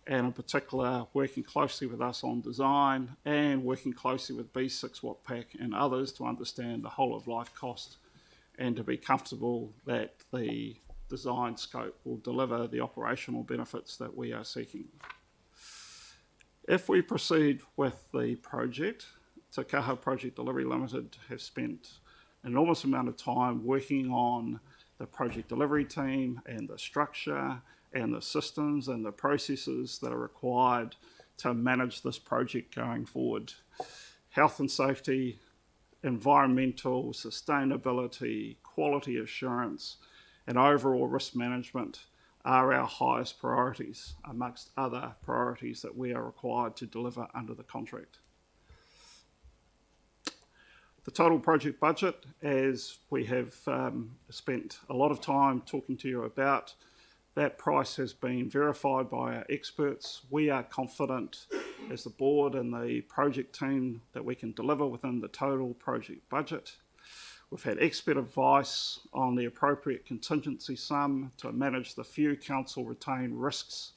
and in particular working closely with us on design and working closely with B6 Watpac and others to understand the whole of life cost and to be comfortable that the design scope will deliver the operational benefits that we are seeking. If we proceed with the project, Te Kaha Project Delivery Limited have spent an enormous amount of time working on the project delivery team and the structure and the systems and the processes that are required to manage this project going forward. Health and safety, environmental, sustainability, quality assurance, and overall risk management are our highest priorities, amongst other priorities that we are required to deliver under the contract. The total project budget, as we have spent a lot of time talking to you about, that price has been verified by our experts. We are confident as the board and the project team that we can deliver within the total project budget. We've had expert advice on the appropriate contingency sum to manage the few council retained risks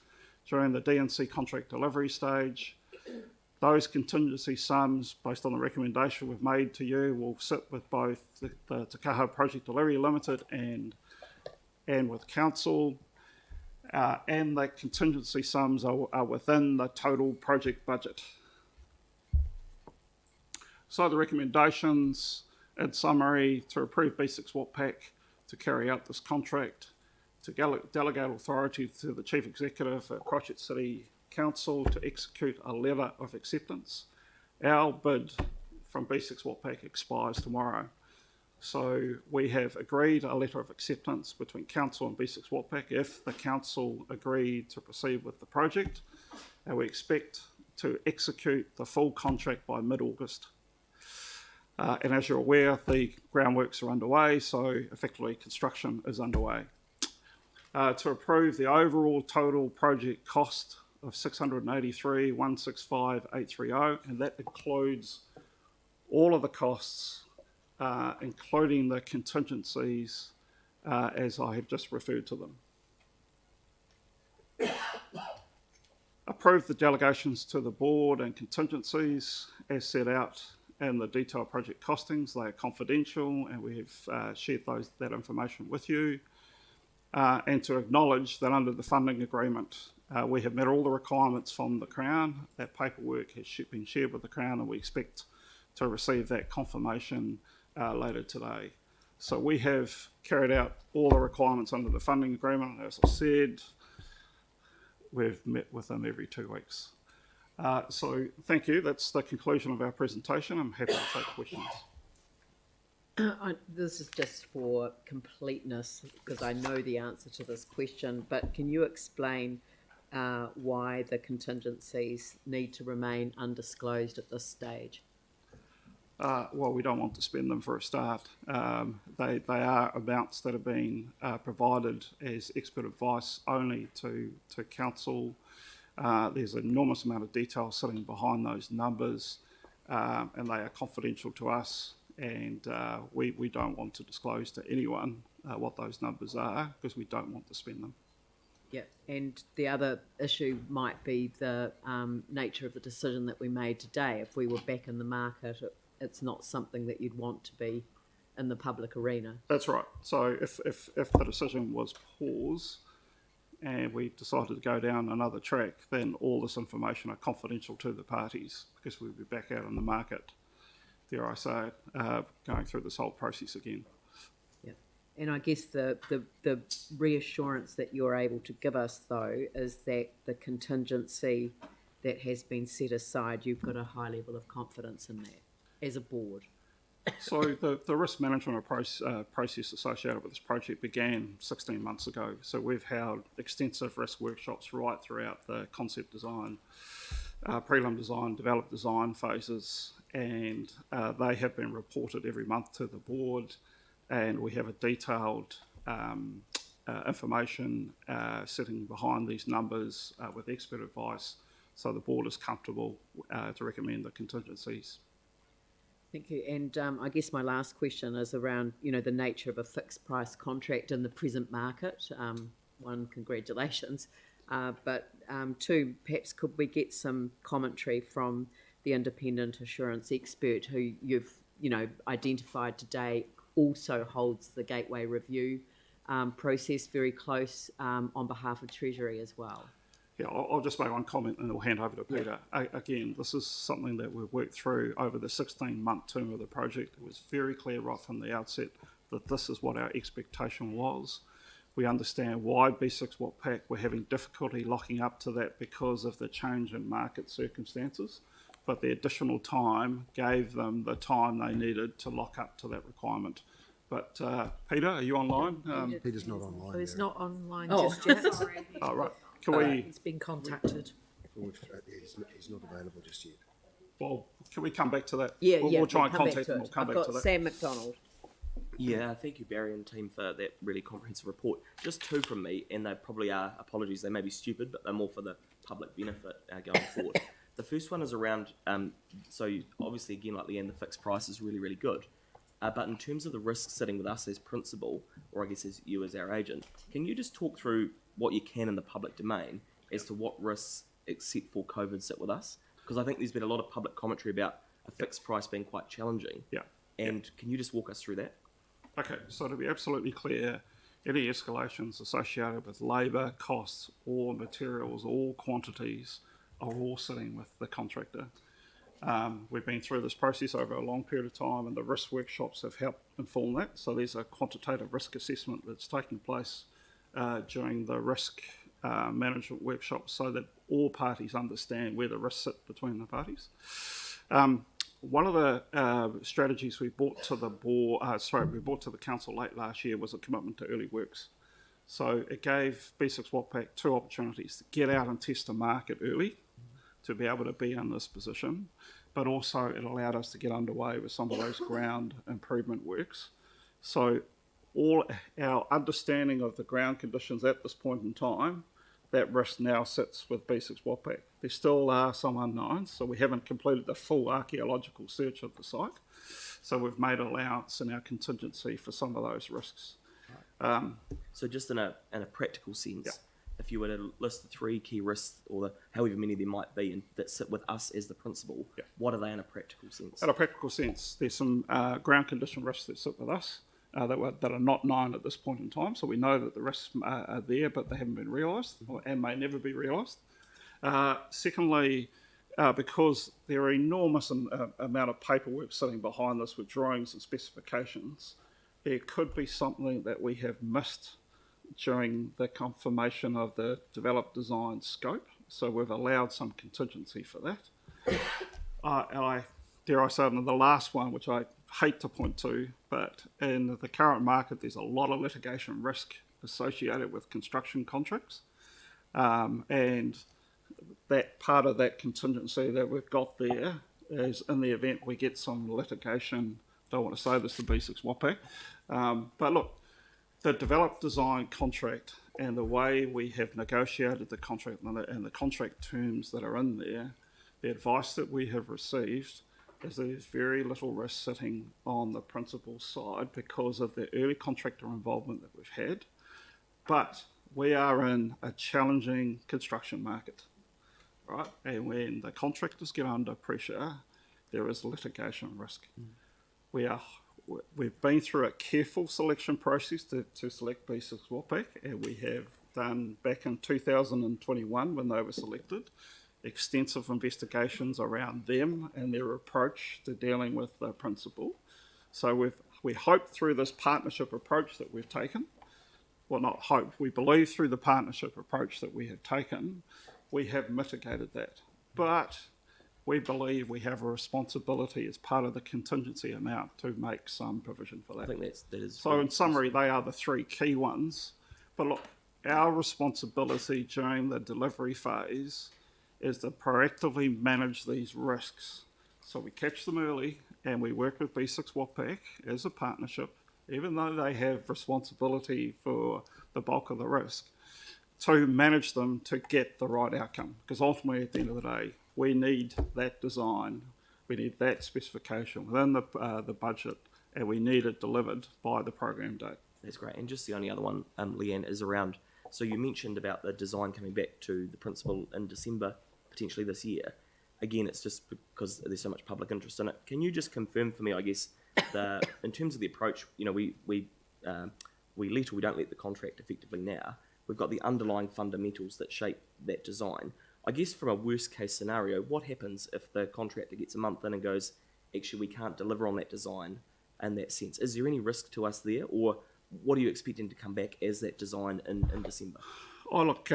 during the D&C contract delivery stage. Those contingency sums, based on the recommendation we've made to you, will sit with both the Te Kaha Project Delivery Limited and with council, and the contingency sums are within the total project budget. So the recommendations, in summary, to approve B6 Watpac to carry out this contract, to delegate authority to the Chief Executive at Christchurch City Council to execute a letter of acceptance. Our bid from B6 Watpac expires tomorrow. So we have agreed a letter of acceptance between Council and B6 Watpac if the Council agree to proceed with the project, and we expect to execute the full contract by mid-August. And as you're aware, the groundworks are underway, so effectively construction is underway. To approve the overall total project cost of $683,165,830, and that includes all of the costs, including the contingencies, as I have just referred to them. Approve the delegations to the board and contingencies as set out in the detailed project costings. They are confidential, and we have shared that information with you. And to acknowledge that under the funding agreement, we have met all the requirements from the Crown. That paperwork has been shared with the Crown, and we expect to receive that confirmation later today. So we have carried out all the requirements under the funding agreement. As I said, we've met with them every 2 weeks. So thank you. That's the conclusion of our presentation. I'm happy to take questions. This is just for completeness, because I know the answer to this question, but can you explain why the contingencies need to remain undisclosed at this stage? Well, we don't want to spend them for a start. They are amounts that have been provided as expert advice only to Council. There's an enormous amount of detail sitting behind those numbers, and they are confidential to us, and we don't want to disclose to anyone what those numbers are, because we don't want to spend them. Yeah, and the other issue might be the nature of the decision that we made today. If we were back in the market, it's not something that you'd want to be in the public arena. That's right. So if the decision was pause and we decided to go down another track, then all this information are confidential to the parties, because we'd be back out in the market, dare I say it, going through this whole process again. Yeah, and I guess the reassurance that you're able to give us, though, is that the contingency that has been set aside, you've got a high level of confidence in that as a board. So the risk management process associated with this project began 16 months ago. So we've held extensive risk workshops right throughout the concept design, prelim design, develop design phases, and they have been reported every month to the board, and we have a detailed information sitting behind these numbers with expert advice, so the board is comfortable to recommend the contingencies. Thank you. And I guess my last question is around, the nature of a fixed price contract in the present market. One, congratulations. But two, perhaps could we get some commentary from the independent assurance expert who you've, identified today also holds the Gateway Review process very close on behalf of Treasury as well? Yeah, I'll just make one comment and I'll hand over to Peter. Yeah. Again, this is something that we've worked through over the 16-month term of the project. It was very clear right from the outset that this is what our expectation was. We understand why B6 Watpac were having difficulty locking up to that because of the change in market circumstances, but the additional time gave them the time they needed to lock up to that requirement. But Peter, are you online? Peter's not online. He's not online just yet. Oh, right. Can we? He's been contacted. He's not available just yet. Well, can we come back to that? Yeah, we'll try and contact him. We'll come back to that. Sam McDonald. Yeah, thank you, Barry and team, for that really comprehensive report. Just two from me, and they probably are, apologies, they may be stupid, but they're more for the public benefit going forward. The first one is around, so obviously, again, like Leanne, the fixed price is really, really good. But in terms of the risk sitting with us as principal, or I guess as you as our agent, can you just talk through what you can in the public domain as to what risks, except for COVID, sit with us? Because I think there's been a lot of public commentary about a fixed price being quite challenging. Yeah. And can you just walk us through that? Okay, so to be absolutely clear, any escalations associated with labour, costs, or materials, or quantities are all sitting with the contractor. We've been through this process over a long period of time, and the risk workshops have helped inform that. So there's a quantitative risk assessment that's taking place during the risk management workshops, so that all parties understand where the risks sit between the parties. one of the strategies we brought to the council late last year was a commitment to early works. So it gave B6 WAPAC two opportunities to get out and test the market early, to be able to be in this position, but also it allowed us to get underway with some of those ground improvement works. So all our understanding of the ground conditions at this point in time, that risk now sits with B6 WAPAC. There still are some unknowns, so we haven't completed the full archaeological search of the site. So we've made allowance in our contingency for some of those risks. So just in a practical sense, if you were to list the three key risks, or however many there might be, and that sit with us as the principal, what are they in a practical sense? In a practical sense, there's some ground condition risks that sit with us that are not known at this point in time. So we know that the risks are there, but they haven't been realised and may never be realised. Secondly, because there are enormous amount of paperwork sitting behind this with drawings and specifications, there could be something that we have missed during the confirmation of the developed design scope. So we've allowed some contingency for that. And dare I say, the last one, which I hate to point to, but in the current market, there's a lot of litigation risk associated with construction contracts. And that part of that contingency that we've got there is in the event we get some litigation. Don't want to say this to B6 WAPAC, but look, the developed design contract and the way we have negotiated the contract and the contract terms that are in there, the advice that we have received is there's very little risk sitting on the principal side because of the early contractor involvement that we've had. But we are in a challenging construction market, right? And when the contractors get under pressure, there is litigation risk. We've been through a careful selection process to select B6 WAPAC, and we have done back in 2021 when they were selected, extensive investigations around them and their approach to dealing with the principal. So we hope through this partnership approach that we've taken, well, not hope, we believe through the partnership approach that we have taken, we have mitigated that. But we believe we have a responsibility as part of the contingency amount to make some provision for that. I think that is. So in summary, they are the three key ones. But look, our responsibility during the delivery phase is to proactively manage these risks. So we catch them early and we work with B6 WAPAC as a partnership, even though they have responsibility for the bulk of the risk, to manage them to get the right outcome. Because ultimately, at the end of the day, we need that design, we need that specification within the budget, and we need it delivered by the program date. That's great. And just the only other one, Leanne, is around, so you mentioned about the design coming back to the principal in December, potentially this year. Again, it's just because there's so much public interest in it. Can you just confirm for me, I guess, in terms of the approach, we let or we don't let the contract effectively now. We've got the underlying fundamentals that shape that design. I guess from a worst case scenario, what happens if the contractor gets a month in and goes, actually, we can't deliver on that design in that sense? Is there any risk to us there, or what are you expecting to come back as that design in December? Oh, look,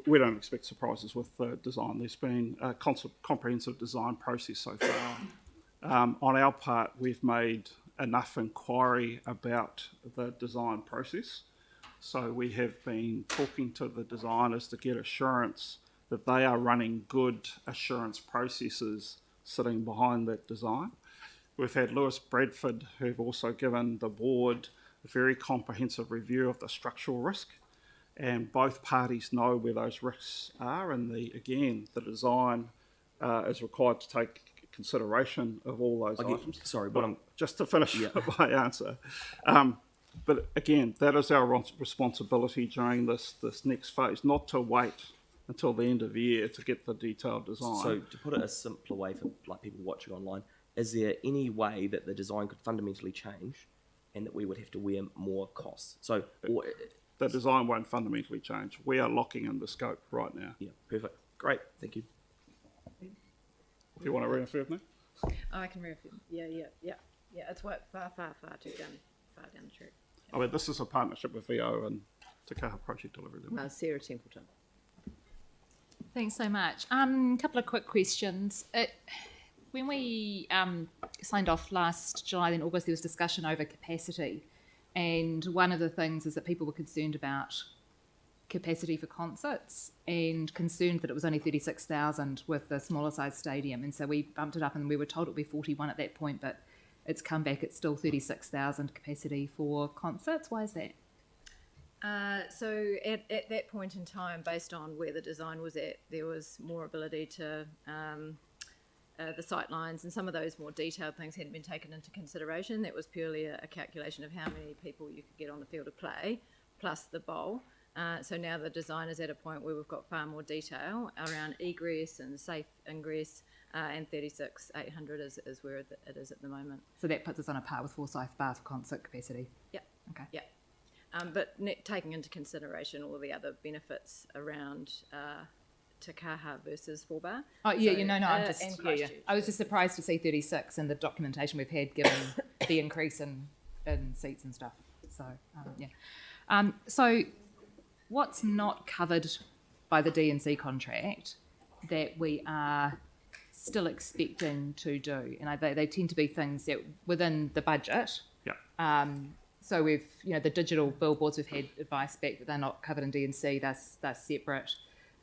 we don't expect surprises with the design. There's been a comprehensive design process so far. On our part, we've made enough inquiry about the design process. So we have been talking to the designers to get assurance that they are running good assurance processes sitting behind that design. We've had Lewis Bradford, who've also given the board a very comprehensive review of the structural risk, and both parties know where those risks are, and the design is required to take consideration of all those items. Sorry, but just to finish my answer. But again, that is our responsibility during this next phase, not to wait until the end of the year to get the detailed design. So to put it a simpler way for people watching online, is there any way that the design could fundamentally change and that we would have to wear more costs? So the design won't fundamentally change. We are locking in the scope right now. Yeah, perfect. Great, thank you. Do you want to reaffirm that? Oh, I can reaffirm. Yeah. It's worked far down the track. I mean, this is a partnership with VO and Te Kaha Project Delivery. Sarah Templeton. Thanks so much. Couple of quick questions. when we signed off last July, then August, there was discussion over capacity. And one of the things is that people were concerned about capacity for concerts and concerned that it was only 36,000 with the smaller size stadium. And so we bumped it up and we were told it would be 41 at that point, but it's come back, it's still 36,000 capacity for concerts. Why is that? So at that point in time, based on where the design was at, there was more ability to the sight lines and some of those more detailed things hadn't been taken into consideration. That was purely a calculation of how many people you could get on the field of play, plus the bowl. So now the design is at a point where we've got far more detail around egress and safe ingress, and 36,800 is where it is at the moment. So that puts us on a par with Forsyth Bar for concert capacity? Yep. Okay. Yep. But taking into consideration all the other benefits around Te Kaha versus Forbar. Oh, yeah, So, I'm just, and yeah. Christchurch. I was just surprised to see 36 in the documentation we've had given the increase in seats and stuff. So, yeah. So what's not covered by the D&C contract that we are still expecting to do? And they tend to be things that within the budget. Yeah. So we've, the digital billboards, we've had advice back that they're not covered in D&C, they're separate.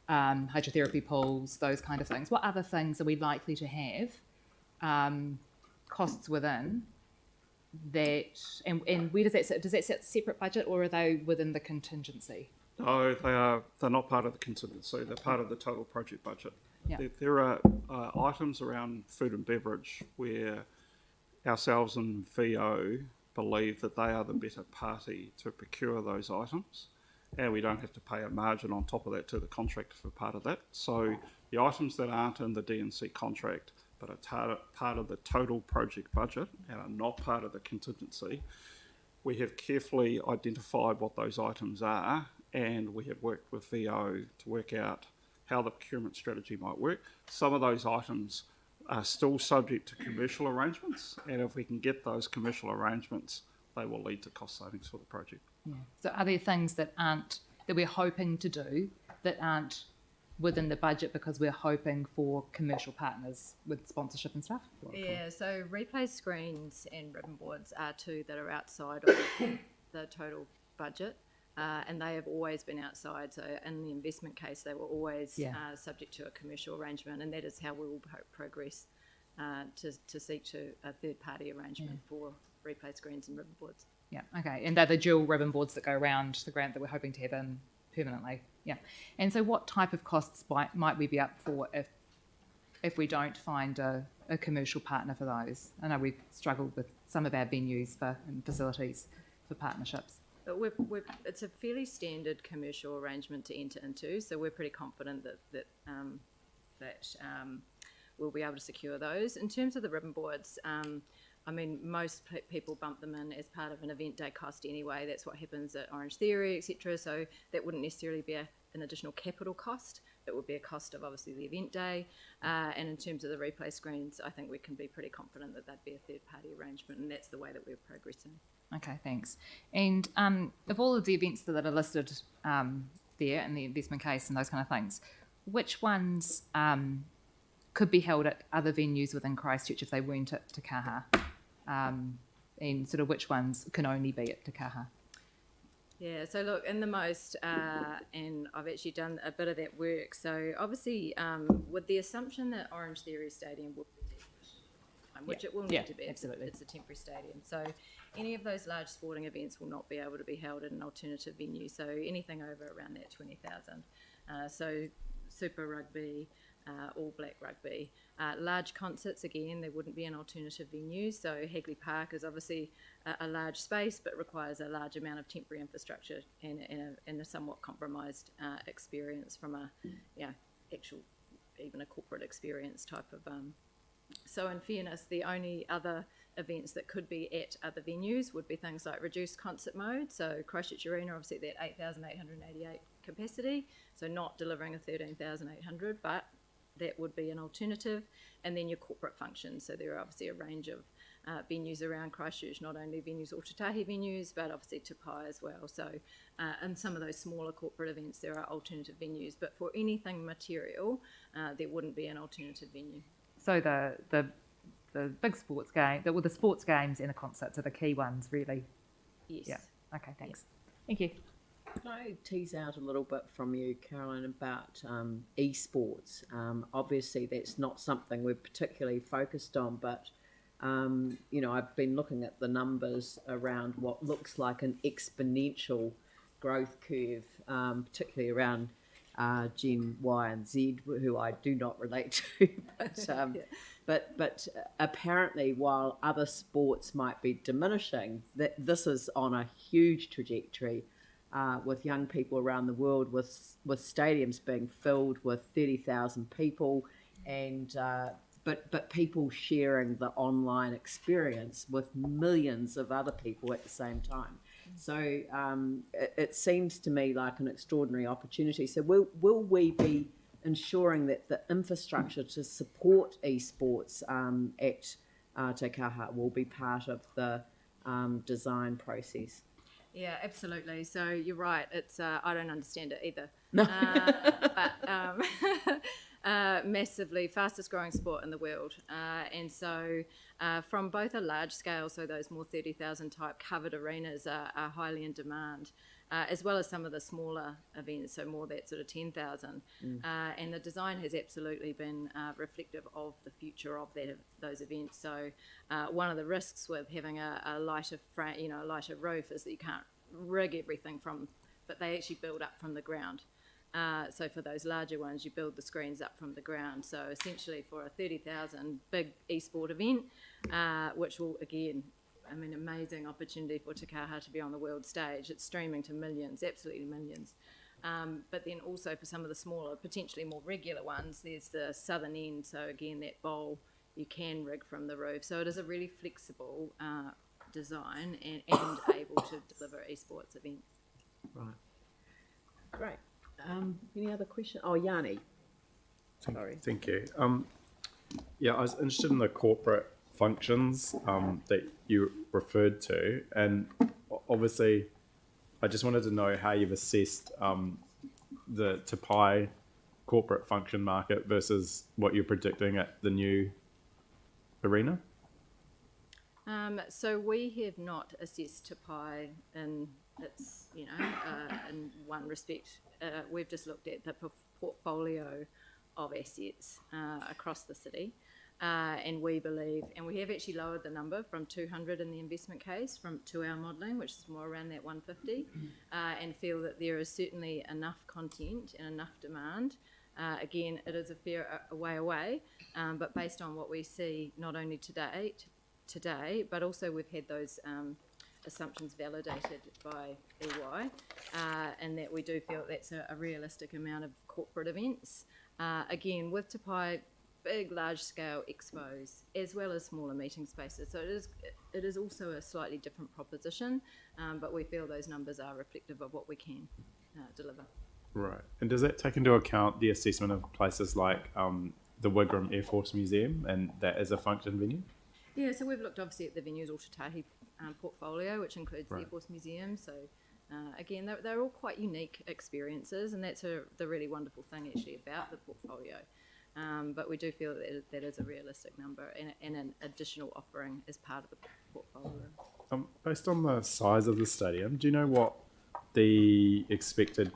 Hydrotherapy pools, those kind of things. What other things are we likely to have costs within that, and where does that sit? Does that sit separate budget or are they within the contingency? No, they're not part of the contingency. They're part of the total project budget. Yeah. There are items around food and beverage where ourselves and VO believe that they are the better party to procure those items, and we don't have to pay a margin on top of that to the contractor for part of that. So the items that aren't in the D&C contract but are part of the total project budget and are not part of the contingency, we have carefully identified what those items are, and we have worked with VO to work out how the procurement strategy might work. Some of those items are still subject to commercial arrangements, and if we can get those commercial arrangements, they will lead to cost savings for the project. Yeah. So are there things that we're hoping to do that aren't within the budget because we're hoping for commercial partners with sponsorship and stuff? Yeah, so replay screens and ribbon boards are two that are outside of the total budget. And they have always been outside. So in the investment case, they were always subject to a commercial arrangement, and that is how we will progress to seek to a third-party arrangement for replay screens and ribbon boards. Yeah, okay. And they're the dual ribbon boards that go around the grant that we're hoping to have in permanently. Yeah. And so what type of costs might we be up for if we don't find a commercial partner for those? I know we've struggled with some of our venues and facilities for partnerships. But it's a fairly standard commercial arrangement to enter into, so we're pretty confident that we'll be able to secure those. In terms of the ribbon boards, I mean, most people bump them in as part of an event day cost anyway. That's what happens at Orange Theory, etc. So that wouldn't necessarily be an additional capital cost. It would be a cost of obviously the event day. And in terms of the replay screens, I think we can be pretty confident that that'd be a third-party arrangement, and that's the way that we're progressing. Okay, thanks. And of all of the events that are listed there in the investment case and those kind of things, which ones could be held at other venues within Christchurch if they weren't at Te Kaha? And sort of which ones can only be at Te Kaha? Yeah, so look, in the most, and I've actually done a bit of that work, so obviously with the assumption that Orange Theory Stadium will be decommissioned, which it will need to be, absolutely. It's a temporary stadium, so any of those large sporting events will not be able to be held at an alternative venue, so anything over around that 20,000. So Super Rugby, All Black Rugby. Large concerts, again, there wouldn't be an alternative venue, so Hagley Park is obviously a large space but requires a large amount of temporary infrastructure and a somewhat compromised experience from actual, even a corporate experience type of. So in fairness, the only other events that could be at other venues would be things like reduced concert mode, so Christchurch Arena obviously at that 8,888 capacity, so not delivering a 13,800, but that would be an alternative. And then your corporate functions, so there are obviously a range of venues around Christchurch, not only venues, Otatahi venues, but obviously Te Pai as well. So in some of those smaller corporate events, there are alternative venues, but for anything material, there wouldn't be an alternative venue. So the big sports game, the sports games and the concerts are the key ones, really. Yes. Yeah. Okay. Thanks. Thank you. Can I tease out a little bit from you, Caroline, about esports? Obviously, that's not something we're particularly focused on, but you know, I've been looking at the numbers around what looks like an exponential growth curve, particularly around Gen Y and Z, who I do not relate to, but apparently, while other sports might be diminishing, that this is on a huge trajectory. With young people around the world, with stadiums being filled with 30,000 people, and but people sharing the online experience with millions of other people at the same time. So it seems to me like an extraordinary opportunity. So will we be ensuring that the infrastructure to support esports at Te Kaha will be part of the design process? Yeah, absolutely. So you're right. It's I don't understand it either. But massively fastest growing sport in the world, and so from both a large scale, so those more 30,000 type covered arenas are highly in demand, as well as some of the smaller events, so more that sort of 10,000. And the design has absolutely been reflective of the future of those events. So one of the risks with having a lighter frame, a lighter roof, is that you can't rig everything but they actually build up from the ground. So for those larger ones, you build the screens up from the ground. So essentially for a 30,000 big esport event, which will, again, amazing opportunity for Te Kaha to be on the world stage. It's streaming to millions, absolutely millions. But then also for some of the smaller, potentially more regular ones, there's the southern end. So again, that bowl you can rig from the roof. So it is a really flexible design and able to deliver esports events. Right. Great. Any other questions? Oh, Yanni. Sorry. Thank you. Yeah, I was interested in the corporate functions that you referred to, and obviously I just wanted to know how you've assessed the Te Pai corporate function market versus what you're predicting at the new arena. So we have not assessed Te Pai in its, in one respect. We've just looked at the portfolio of assets across the city. And we believe, and we have actually lowered the number from 200 in the investment case to our modelling, which is more around that 150, and feel that there is certainly enough content and enough demand. Again, it is a fair way away, but based on what we see not only today, but also we've had those assumptions validated by EY, and that we do feel that's a realistic amount of corporate events. Again, with Te Pai, big, large-scale expos, as well as smaller meeting spaces. So it is also a slightly different proposition, but we feel those numbers are reflective of what we can deliver. Right. And does that take into account the assessment of places like the Wigram Air Force Museum, and that is a function venue? Yeah, so we've looked obviously at the Venues Ōtautahi portfolio, which includes the Air Force Museum. So again, they're all quite unique experiences, and that's the really wonderful thing actually about the portfolio. But we do feel that is a realistic number and an additional offering as part of the portfolio. Based on the size of the stadium, do you know what the expected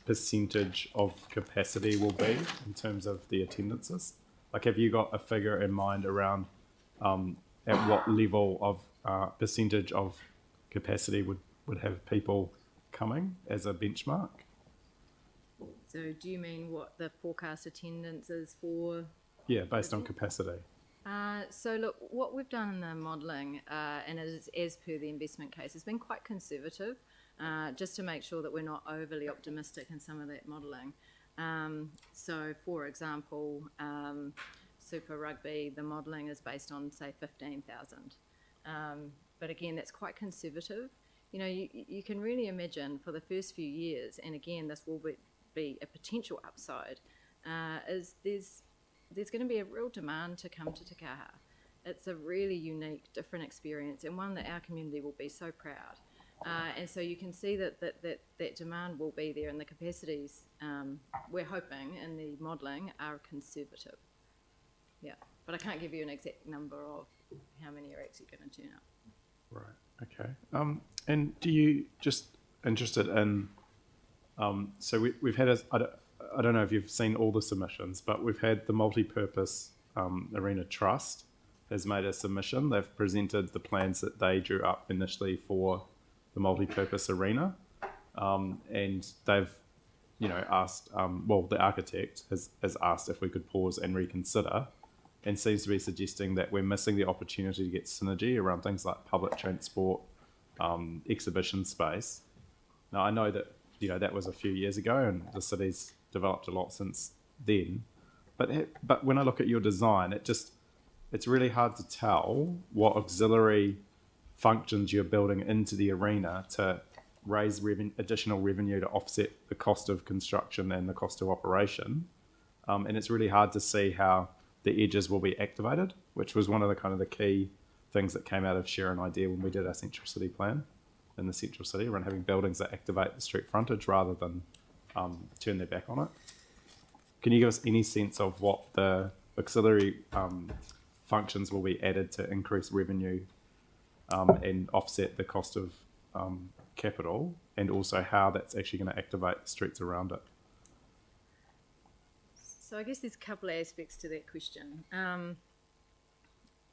percentage of capacity will be in terms of the attendances? Like, have you got a figure in mind around at what level of percentage of capacity would have people coming as a benchmark? So do you mean what the forecast attendance is for? Yeah, based on capacity. So look, what we've done in the modelling, and as per the investment case, has been quite conservative, just to make sure that we're not overly optimistic in some of that modelling. So for example, Super Rugby, the modelling is based on, say, 15,000. But again, that's quite conservative. You can really imagine for the first few years, and again, this will be a potential upside, is there's going to be a real demand to come to Te Kaha. It's a really unique, different experience, and one that our community will be so proud. And so you can see that demand will be there, and the capacities we're hoping in the modelling are conservative. Yeah, but I can't give you an exact number of how many are actually going to turn up. Right. Okay. And do you just interested in? So we've had I don't know if you've seen all the submissions, but we've had the multi-purpose arena trust has made a submission. They've presented the plans that they drew up initially for the multi-purpose arena, and they've, asked. The architect has asked if we could pause and reconsider, and seems to be suggesting that we're missing the opportunity to get synergy around things like public transport, exhibition space. Now I know that that was a few years ago, and the city's developed a lot since then. But when I look at your design, it's really hard to tell what auxiliary functions you're building into the arena to raise additional revenue to offset the cost of construction and the cost of operation. And it's really hard to see how the edges will be activated, which was one of the key things that came out of Share an Idea when we did our Central City plan in the Central City, around having buildings that activate the street frontage rather than turn their back on it. Can you give us any sense of what the auxiliary functions will be added to increase revenue and offset the cost of capital, and also how that's actually going to activate the streets around it? So I guess there's a couple of aspects to that question.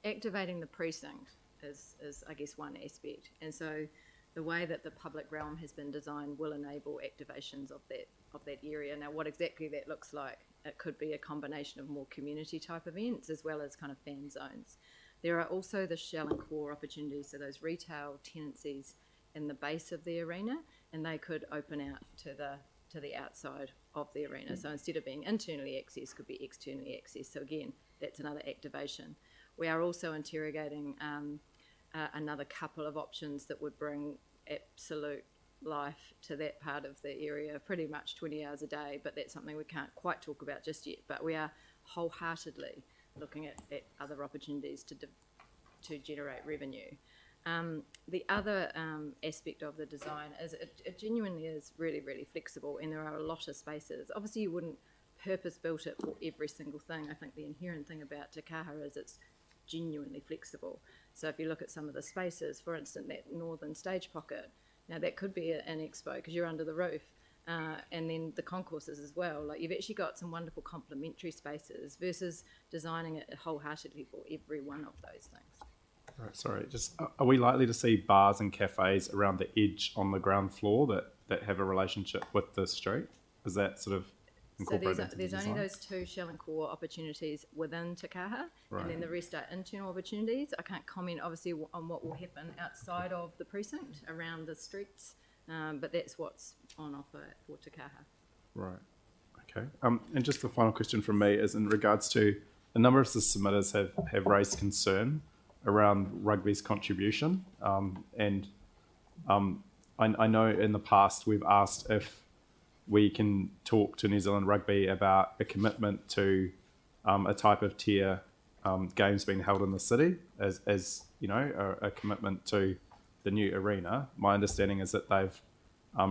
Activating the precinct is I guess one aspect, and so the way that the public realm has been designed will enable activations of that area. Now, what exactly that looks like, it could be a combination of more community type events as well as kind of fan zones. There are also the shell and core opportunities, so those retail tenancies in the base of the arena, and they could open out to the outside of the arena. So instead of being internally accessed, could be externally accessed. So again, that's another activation. We are also interrogating another couple of options that would bring absolute life to that part of the area pretty much 20 hours a day, but that's something we can't quite talk about just yet. But we are wholeheartedly looking at other opportunities to generate revenue. The other aspect of the design is it genuinely is really, really flexible, and there are a lot of spaces. Obviously, you wouldn't purpose-built it for every single thing. I think the inherent thing about Te Kaha is it's genuinely flexible. So if you look at some of the spaces, for instance, that northern stage pocket, now that could be an expo because you're under the roof, and then the concourses as well. Like, you've actually got some wonderful complementary spaces versus designing it wholeheartedly for every one of those things. Right, sorry, just are we likely to see bars and cafes around the edge on the ground floor that have a relationship with the street? Is that sort of incorporated into the There's design? only those two shell and core opportunities within Te Kaha, Right. and then the rest are internal opportunities. I can't comment obviously on what will happen outside of the precinct around the streets, but that's what's on offer for Te Kaha. Right. Okay. And just the final question from me is in regards to a number of the submitters have raised concern around rugby's contribution, and I know in the past we've asked if we can talk to New Zealand Rugby about a commitment to a type of tier games being held in the city as you know, a commitment to the new arena. My understanding is that they've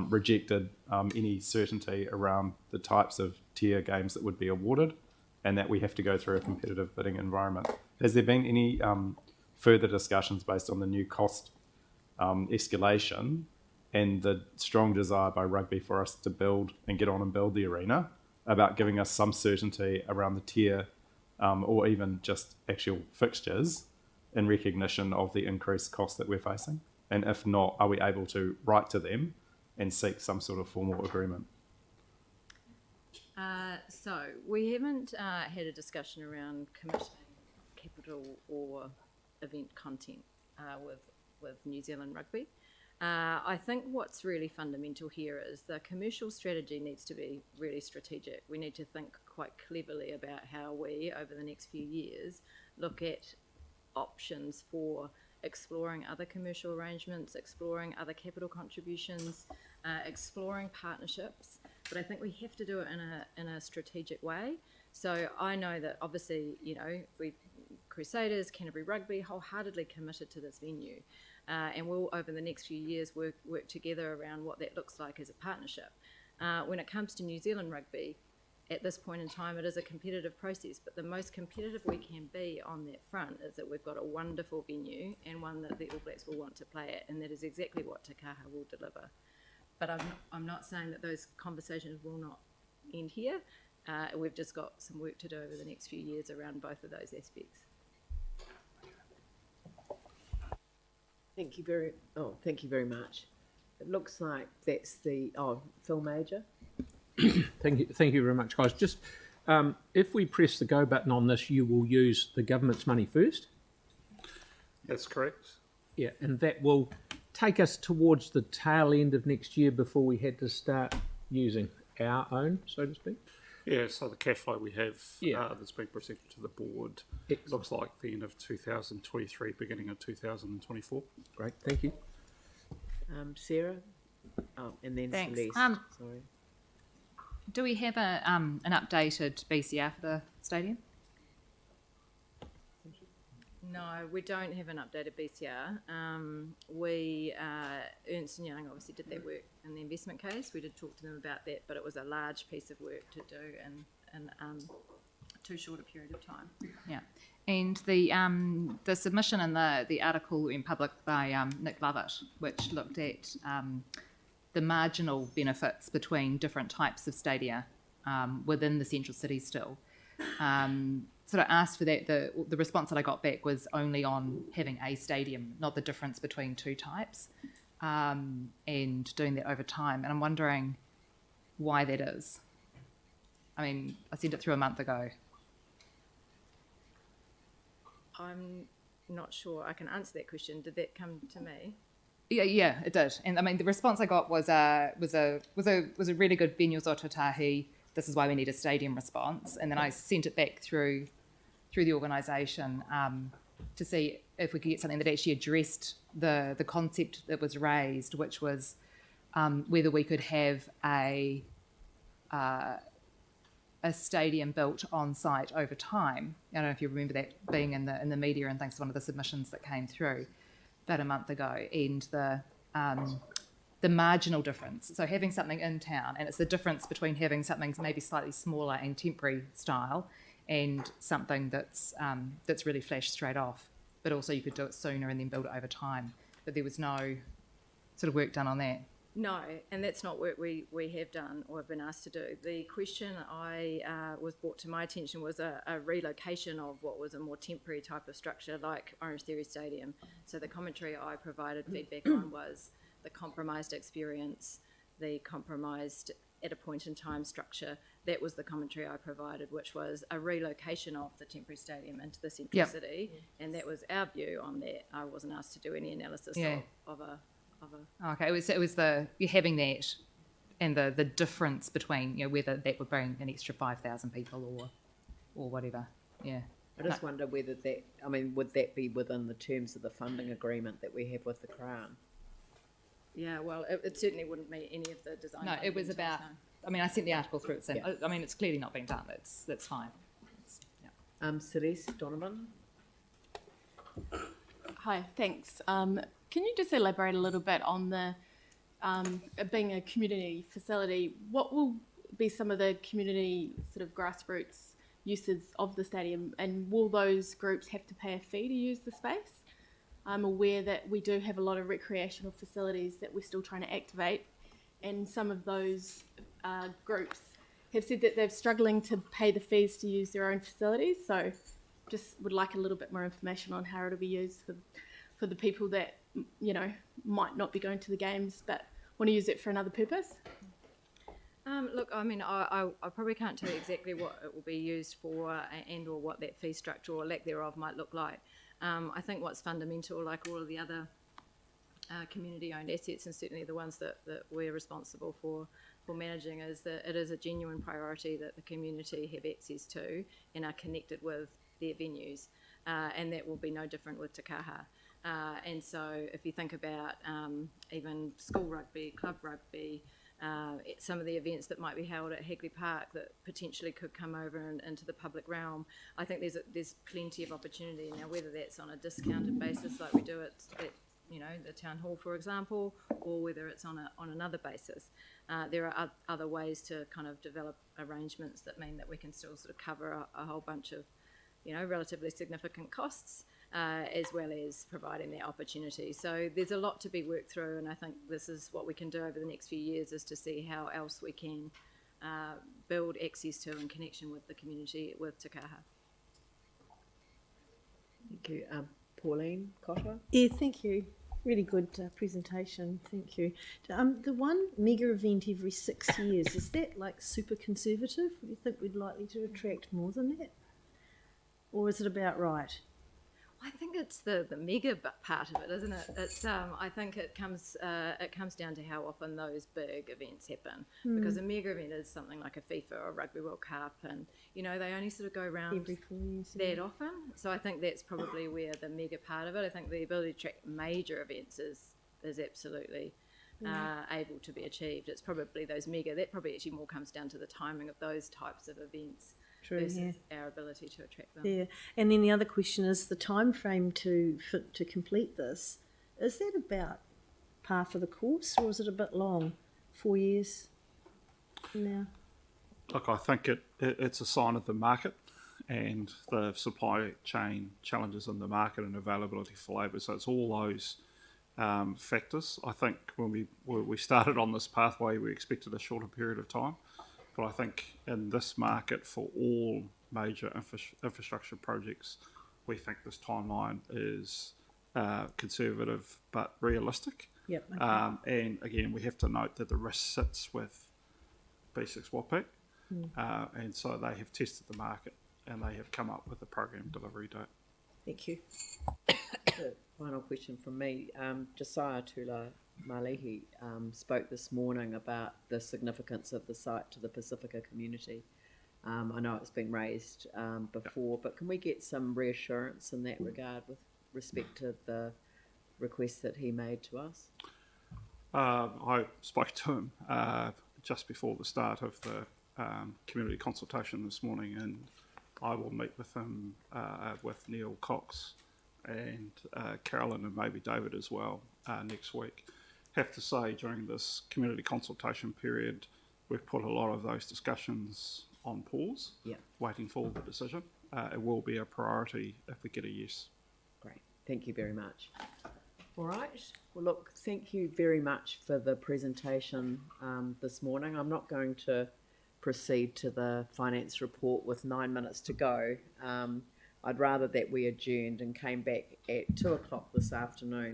rejected any certainty around the types of tier games that would be awarded, and that we have to go through a competitive bidding environment. Has there been any further discussions based on the new cost escalation and the strong desire by rugby for us to build and get on and build the arena about giving us some certainty around the tier or even just actual fixtures in recognition of the increased cost that we're facing? And if not, are we able to write to them and seek some sort of formal agreement? So we haven't had a discussion around committing capital or event content with New Zealand Rugby. I think what's really fundamental here is the commercial strategy needs to be really strategic. We need to think quite cleverly about how we, over the next few years, look at options for exploring other commercial arrangements, exploring other capital contributions, exploring partnerships. But I think we have to do it in a strategic way. So I know that obviously, you know, we Crusaders, Canterbury Rugby, wholeheartedly committed to this venue. And we'll, over the next few years, work together around what that looks like as a partnership. When it comes to New Zealand Rugby, at this point in time, it is a competitive process, but the most competitive we can be on that front is that we've got a wonderful venue and one that the All Blacks will want to play at, and that is exactly what Te Kaha will deliver. But I'm not saying that those conversations will not end here. We've just got some work to do over the next few years around both of those aspects. Thank you very much. It looks like that's the Phil Major. Thank you very much, guys. Just if we press the go button on this, you will use the government's money first. That's correct. Yeah, and that will take us towards the tail end of next year before we had to start using our own, so to speak. Yeah, so the cash flow we have that's been presented to the board looks like the end of 2023, beginning of 2024. Great, thank you. Sarah, and then Thanks. Celeste. Sorry. Do we have an updated BCR for the stadium? No, we don't have an updated BCR. Ernst & Young obviously did their work in the investment case. We did talk to them about that, but it was a large piece of work to do in too short a period of time. Yeah, and the submission and the article in public by Nick Lovett, which looked at the marginal benefits between different types of stadia within the central city still. Sort of asked for that. The response that I got back was only on having a stadium, not the difference between two types, and doing that over time. And I'm wondering why that is. I mean, I sent it through a month ago. I'm not sure I can answer that question. Did that come to me? Yeah, it did. And I mean, the response I got was a really good Venue Zototahi. This is why we need a stadium response. And then I sent it back through the organisation to see if we could get something that actually addressed the concept that was raised, which was whether we could have a stadium built on site over time. I don't know if you remember that being in the media and thanks to one of the submissions that came through about a month ago, and the marginal difference. So having something in town, and it's the difference between having something maybe slightly smaller and temporary style and something that's really flash straight off, but also you could do it sooner and then build it over time. But there was no sort of work done on that. No, and that's not work we have done or have been asked to do. The question was brought to my attention was a relocation of what was a more temporary type of structure like Orange Theory Stadium. So the commentary I provided feedback on was the compromised experience, the compromised at a point in time structure. That was the commentary I provided, which was a relocation of the temporary stadium into the central city, and that was our view on that. I wasn't asked to do any analysis of a. Okay, it was you're having that and the difference between whether that would bring an extra 5,000 people or whatever. Yeah. I just wonder whether would that be within the terms of the funding agreement that we have with the Crown? Yeah, well, it certainly wouldn't meet any of the design. No, it was about. I mean, I sent the article through. I mean, it's clearly not being done. That's fine. Celeste Donovan. Hi, thanks. Can you just elaborate a little bit on the being a community facility? What will be some of the community sort of grassroots uses of the stadium, and will those groups have to pay a fee to use the space? I'm aware that we do have a lot of recreational facilities that we're still trying to activate, and some of those groups have said that they're struggling to pay the fees to use their own facilities. So just would like a little bit more information on how it'll be used for the people that might not be going to the games but want to use it for another purpose. Look, I mean, I probably can't tell you exactly what it will be used for and or what that fee structure or lack thereof might look like. I think what's fundamental, like all of the other community-owned assets, and certainly the ones that we're responsible for managing, is that it is a genuine priority that the community have access to and are connected with their venues, and that will be no different with Te Kaha. And so if you think about even school rugby, club rugby, some of the events that might be held at Hagley Park that potentially could come over and into the public realm, I think there's plenty of opportunity. Now, whether that's on a discounted basis like we do at the town hall, for example, or whether it's on another basis. There are other ways to kind of develop arrangements that mean that we can still sort of cover a whole bunch of, relatively significant costs, as well as providing that opportunity. So there's a lot to be worked through, and I think this is what we can do over the next few years, is to see how else we can build access to and connection with the community with Te Kaha. Thank you. Pauline Cotter? Yeah, thank you. Really good presentation. Thank you. The one mega event every 6 years, is that like super conservative? Do you think we'd likely to attract more than that? Or is it about right? I think it's the mega part of it, isn't it? It's I think it comes down to how often those big events happen, because a mega event is something like a FIFA or Rugby World Cup, and they only sort of go around every 4 years that often. So I think that's probably where the mega part of it. I think the ability to track major events is absolutely able to be achieved. It's probably those mega that probably actually more comes down to the timing of those types of events. True, versus our ability to attract them. Yeah, and then the other question is the time frame to complete this. Is that about par for the course, or is it a bit long? 4 years now? Look, I think it's a sign of the market and the supply chain challenges in the market and availability for labour. So it's all those factors. I think when we started on this pathway, we expected a shorter period of time. But I think in this market, for all major infrastructure projects, we think this timeline is conservative but realistic. Yep. Okay. And again, we have to note that the risk sits with B6 WAPAC, and so they have tested the market and they have come up with a program delivery date. Thank you. The final question from me. Josiah Tula Malihi spoke this morning about the significance of the site to the Pacifica community. I know it's been raised before, but can we get some reassurance in that regard with respect to the request that he made to us? I spoke to him just before the start of the community consultation this morning, and I will meet with him, with Nigel Cox and Carolyn and maybe David as well next week. Have to say, during this community consultation period, we've put a lot of those discussions on pause, waiting for the decision. It will be a priority if we get a yes. Great, thank you very much. All right, well look, thank you very much for the presentation this morning. I'm not going to proceed to the finance report with 9 minutes to go. I'd rather that we adjourned and came back at 2 o'clock this afternoon,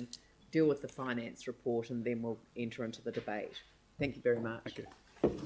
deal with the finance report, and then we'll enter into the debate. Thank you very much. Thank you.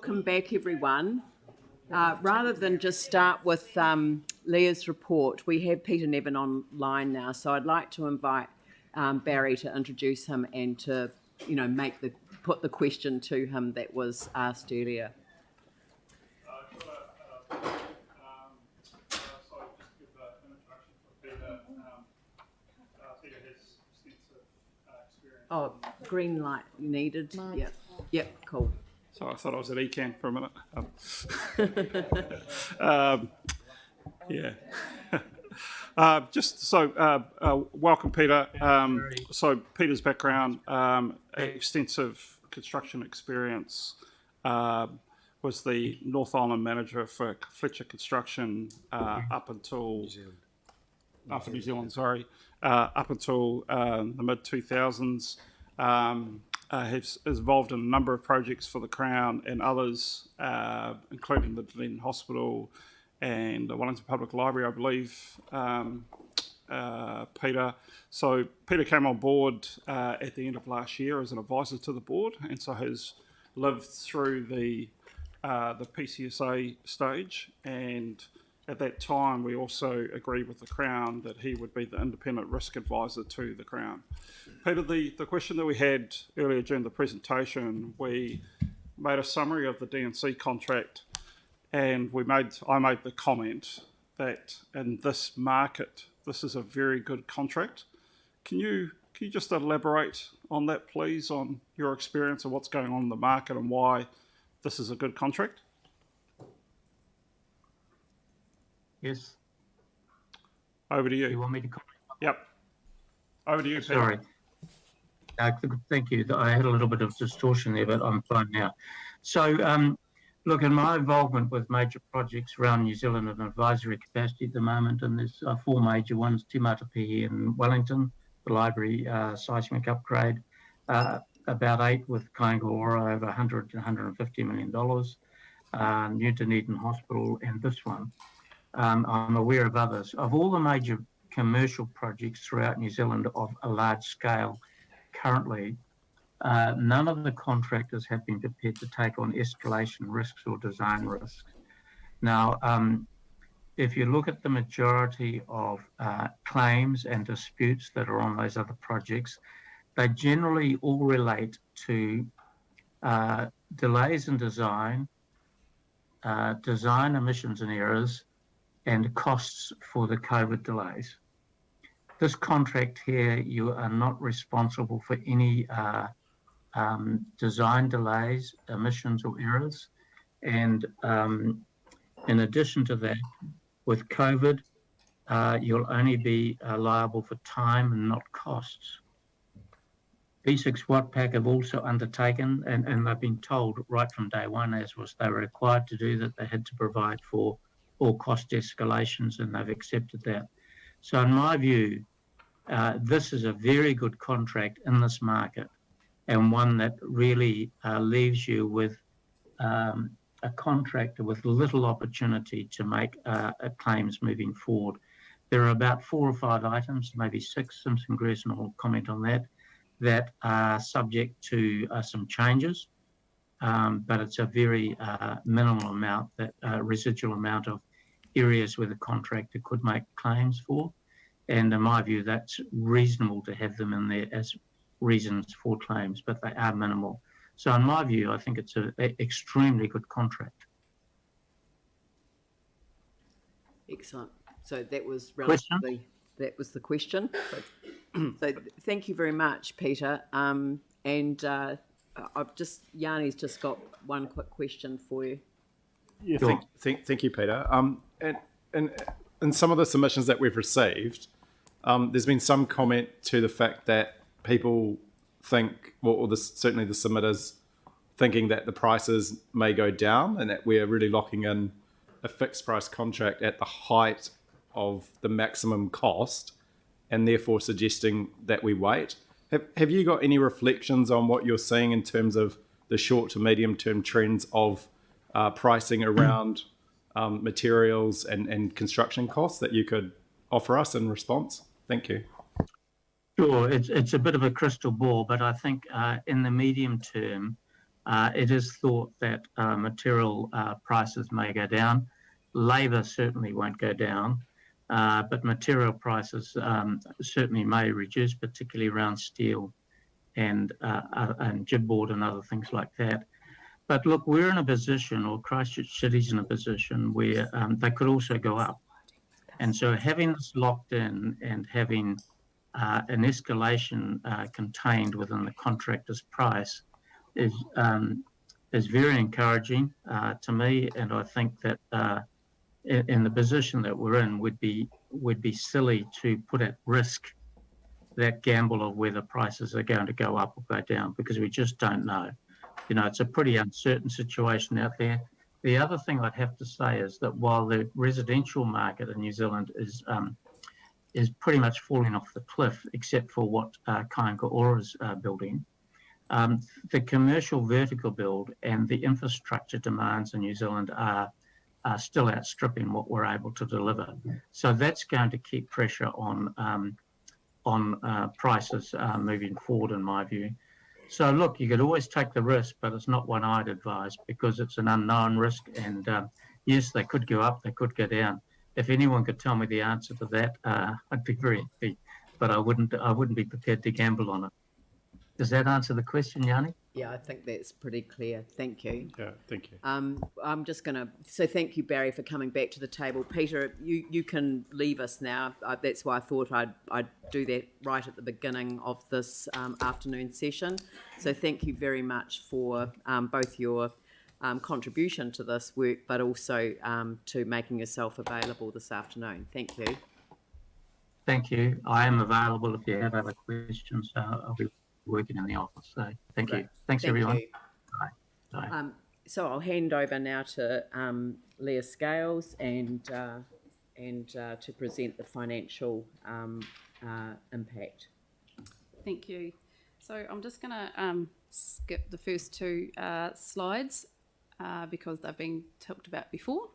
welcome back, everyone. Rather than just start with Leah's report, we have Peter Nevin online now, so I'd like to invite Barry to introduce him and to, put the question to him that was asked earlier. Oh, green light needed. Yep, cool. So I thought I was at ECAN for a minute. Welcome, Peter. So Peter's background, extensive construction experience, was the North Island manager for Fletcher Construction up until New Zealand, up until the mid-2000s. Is involved in a number of projects for the Crown and others, including the Dunedin Hospital and the Wellington Public Library, I believe, Peter. So Peter came on board at the end of last year as an advisor to the board, and so has lived through the PCSA stage. And at that time, we also agreed with the Crown that he would be the independent risk advisor to the Crown. Peter, the question that we had earlier during the presentation, we made a summary of the D&C contract, and I made the comment that in this market, this is a very good contract. Can you just elaborate on that, please, on your experience of what's going on in the market and why this is a good contract? Yes. Over to you. You want me to comment? Yep. Over to you, Peter. Sorry. Thank you. I had a little bit of distortion there, but I'm fine now. So, look, in my involvement with major projects around New Zealand in advisory capacity at the moment, and there's 4 major ones, Te Matapihi in Wellington, the library seismic upgrade, about 8 with Kaingaora, over $100 to $150 million, New Dunedin Hospital, and this one. I'm aware of others. Of all the major commercial projects throughout New Zealand of a large scale currently, none of the contractors have been prepared to take on escalation risks or design risks. Now, if you look at the majority of claims and disputes that are on those other projects, they generally all relate to delays in design, design omissions and errors, and costs for the COVID delays. This contract here, you are not responsible for any design delays, omissions or errors. And in addition to that, with COVID, you'll only be liable for time and not costs. B6 WATPAC have also undertaken, and they've been told right from day one, as was they were required to do, that they had to provide for all cost escalations, and they've accepted that. So in my view, this is a very good contract in this market, and one that really leaves you with a contractor with little opportunity to make claims moving forward. There are about 4 or 5 items, maybe 6, Simpson Grierson will comment on that, that are subject to some changes, but it's a very minimal amount, that residual amount of areas where the contractor could make claims for. And in my view, that's reasonable to have them in there as reasons for claims, but they are minimal. So in my view, I think it's an extremely good contract. Excellent. So that was relatively, that was the question. So thank you very much, Peter. Yanni's just got one quick question for you. Yeah, thank you, Peter. And some of the submissions that we've received, there's been some comment to the fact that people think, certainly the submitters, thinking that the prices may go down and that we're really locking in a fixed price contract at the height of the maximum cost, and therefore suggesting that we wait. Have you got any reflections on what you're seeing in terms of the short to medium term trends of pricing around materials and construction costs that you could offer us in response? Thank you. Sure, it's a bit of a crystal ball, but I think in the medium term, It is thought that material prices may go down. Labour certainly won't go down, but material prices certainly may reduce, particularly around steel and gibboard and other things like that. But look, we're in a position, or Christchurch City's in a position where they could also go up. And so having this locked in and having an escalation contained within the contractor's price is very encouraging to me, and I think that in the position that we're in would be silly to put at risk that gamble of whether prices are going to go up or go down, because we just don't know. You know, it's a pretty uncertain situation out there. The other thing I'd have to say is that while the residential market in New Zealand is pretty much falling off the cliff, except for what Kaingaora's building, the commercial vertical build and the infrastructure demands in New Zealand are still outstripping what we're able to deliver. So that's going to keep pressure on prices moving forward, in my view. So look, you could always take the risk, but it's not one I'd advise, because it's an unknown risk. And yes, they could go up, they could go down. If anyone could tell me the answer to that, I'd be very happy, but I wouldn't be prepared to gamble on it. Does that answer the question, Yanni? Yeah, I think that's pretty clear. Thank you. Yeah, thank you. I'm just going to say thank you, Barry, for coming back to the table. Peter, you can leave us now. That's why I thought I'd do that right at the beginning of this afternoon session. So thank you very much for both your contribution to this work, but also to making yourself available this afternoon. Thank you. Thank you. I am available if you have other questions. I'll be working in the office. So thank you. Thanks, everyone. You. Bye. Bye. So I'll hand over now to Leah Scales and to present the financial impact. Thank you. So I'm just going to skip the first two slides because they've been talked about before,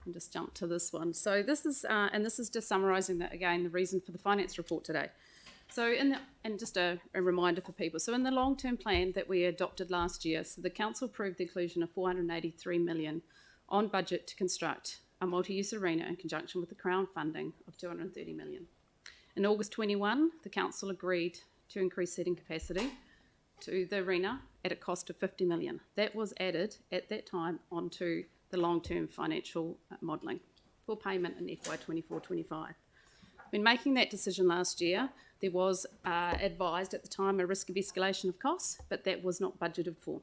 and just jump to this one. So this is just summarising that again, the reason for the finance report today. So and just a reminder for people, so in the long-term plan that we adopted last year, so the council approved the inclusion of 483 million on budget to construct a multi-use arena in conjunction with the Crown funding of 230 million. In August 21, the council agreed to increase seating capacity to the arena at a cost of 50 million. That was added at that time onto the long-term financial modelling for payment in FY 24-25. When making that decision last year, there was advised at the time a risk of escalation of costs, but that was not budgeted for.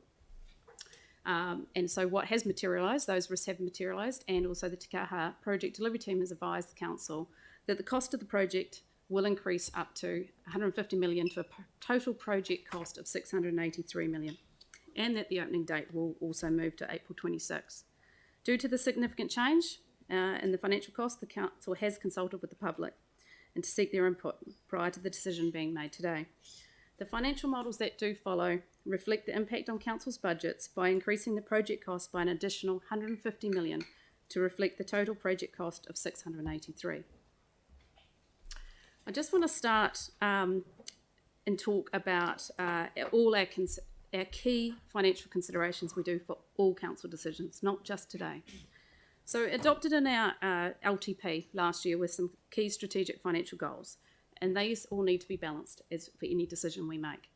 And so what has materialised, those risks have materialised, and also the Te Kaha project delivery team has advised the council that the cost of the project will increase up to 150 million to a total project cost of 683 million, and that the opening date will also move to April 26. Due to the significant change in the financial cost, the council has consulted with the public and to seek their input prior to the decision being made today. The financial models that do follow reflect the impact on council's budgets by increasing the project cost by an additional 150 million to reflect the total project cost of 683. I just want to start and talk about all our key financial considerations we do for all council decisions, not just today. So adopted in our LTP last year with some key strategic financial goals, and these all need to be balanced as for any decision we make.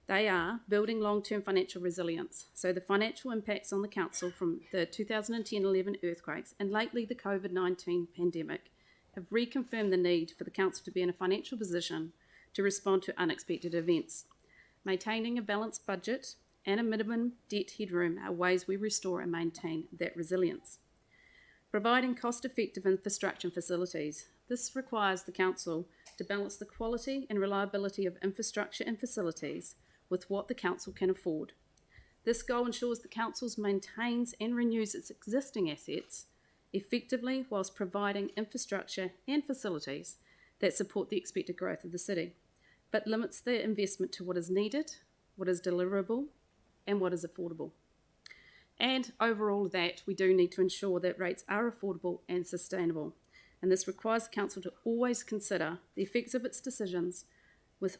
They are building long-term financial resilience, so the financial impacts on the council from the 2010-11 earthquakes and lately the COVID-19 pandemic have reconfirmed the need for the council to be in a financial position to respond to unexpected events. Maintaining a balanced budget and a minimum debt headroom are ways we restore and maintain that resilience. Providing cost-effective infrastructure and facilities. This requires the council to balance the quality and reliability of infrastructure and facilities with what the council can afford. This goal ensures the council maintains and renews its existing assets effectively whilst providing infrastructure and facilities that support the expected growth of the city, but limits the investment to what is needed, what is deliverable, and what is affordable. And overall that, we do need to ensure that rates are affordable and sustainable. And this requires the council to always consider the effects of its decisions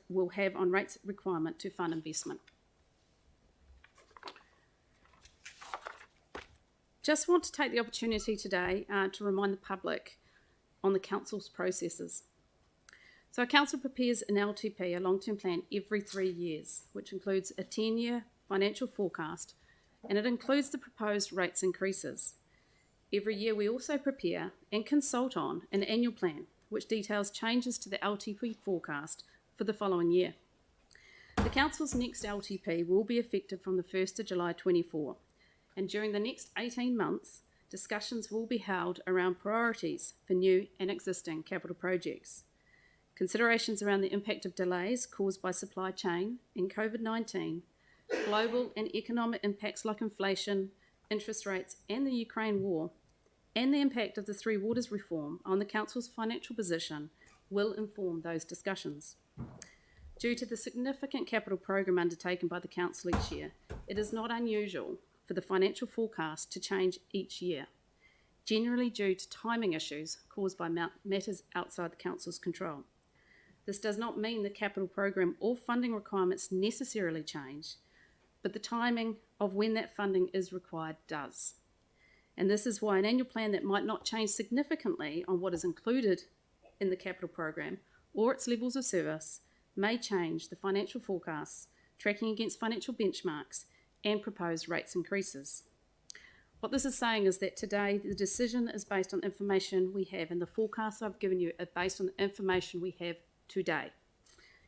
will have on rates requirement to fund investment. Just want to take the opportunity today to remind the public on the council's processes. So a council prepares an LTP, a long-term plan, every 3 years, which includes a 10-year financial forecast, and it includes the proposed rates increases. Every year we also prepare and consult on an annual plan, which details changes to the LTP forecast for the following year. The council's next LTP will be effective from the 1st of July 24, and during the next 18 months, discussions will be held around priorities for new and existing capital projects. Considerations around the impact of delays caused by supply chain and COVID-19, global and economic impacts like inflation, interest rates and the Ukraine war, and the impact of the Three Waters reform on the council's financial position will inform those discussions. Due to the significant capital program undertaken by the council each year, it is not unusual for the financial forecast to change each year, generally due to timing issues caused by matters outside the council's control. This does not mean the capital program or funding requirements necessarily change, but the timing of when that funding is required does. And this is why an annual plan that might not change significantly on what is included in the capital program or its levels of service may change the financial forecasts, tracking against financial benchmarks and proposed rates increases. What this is saying is that today the decision is based on information we have, and the forecasts I've given you are based on the information we have today.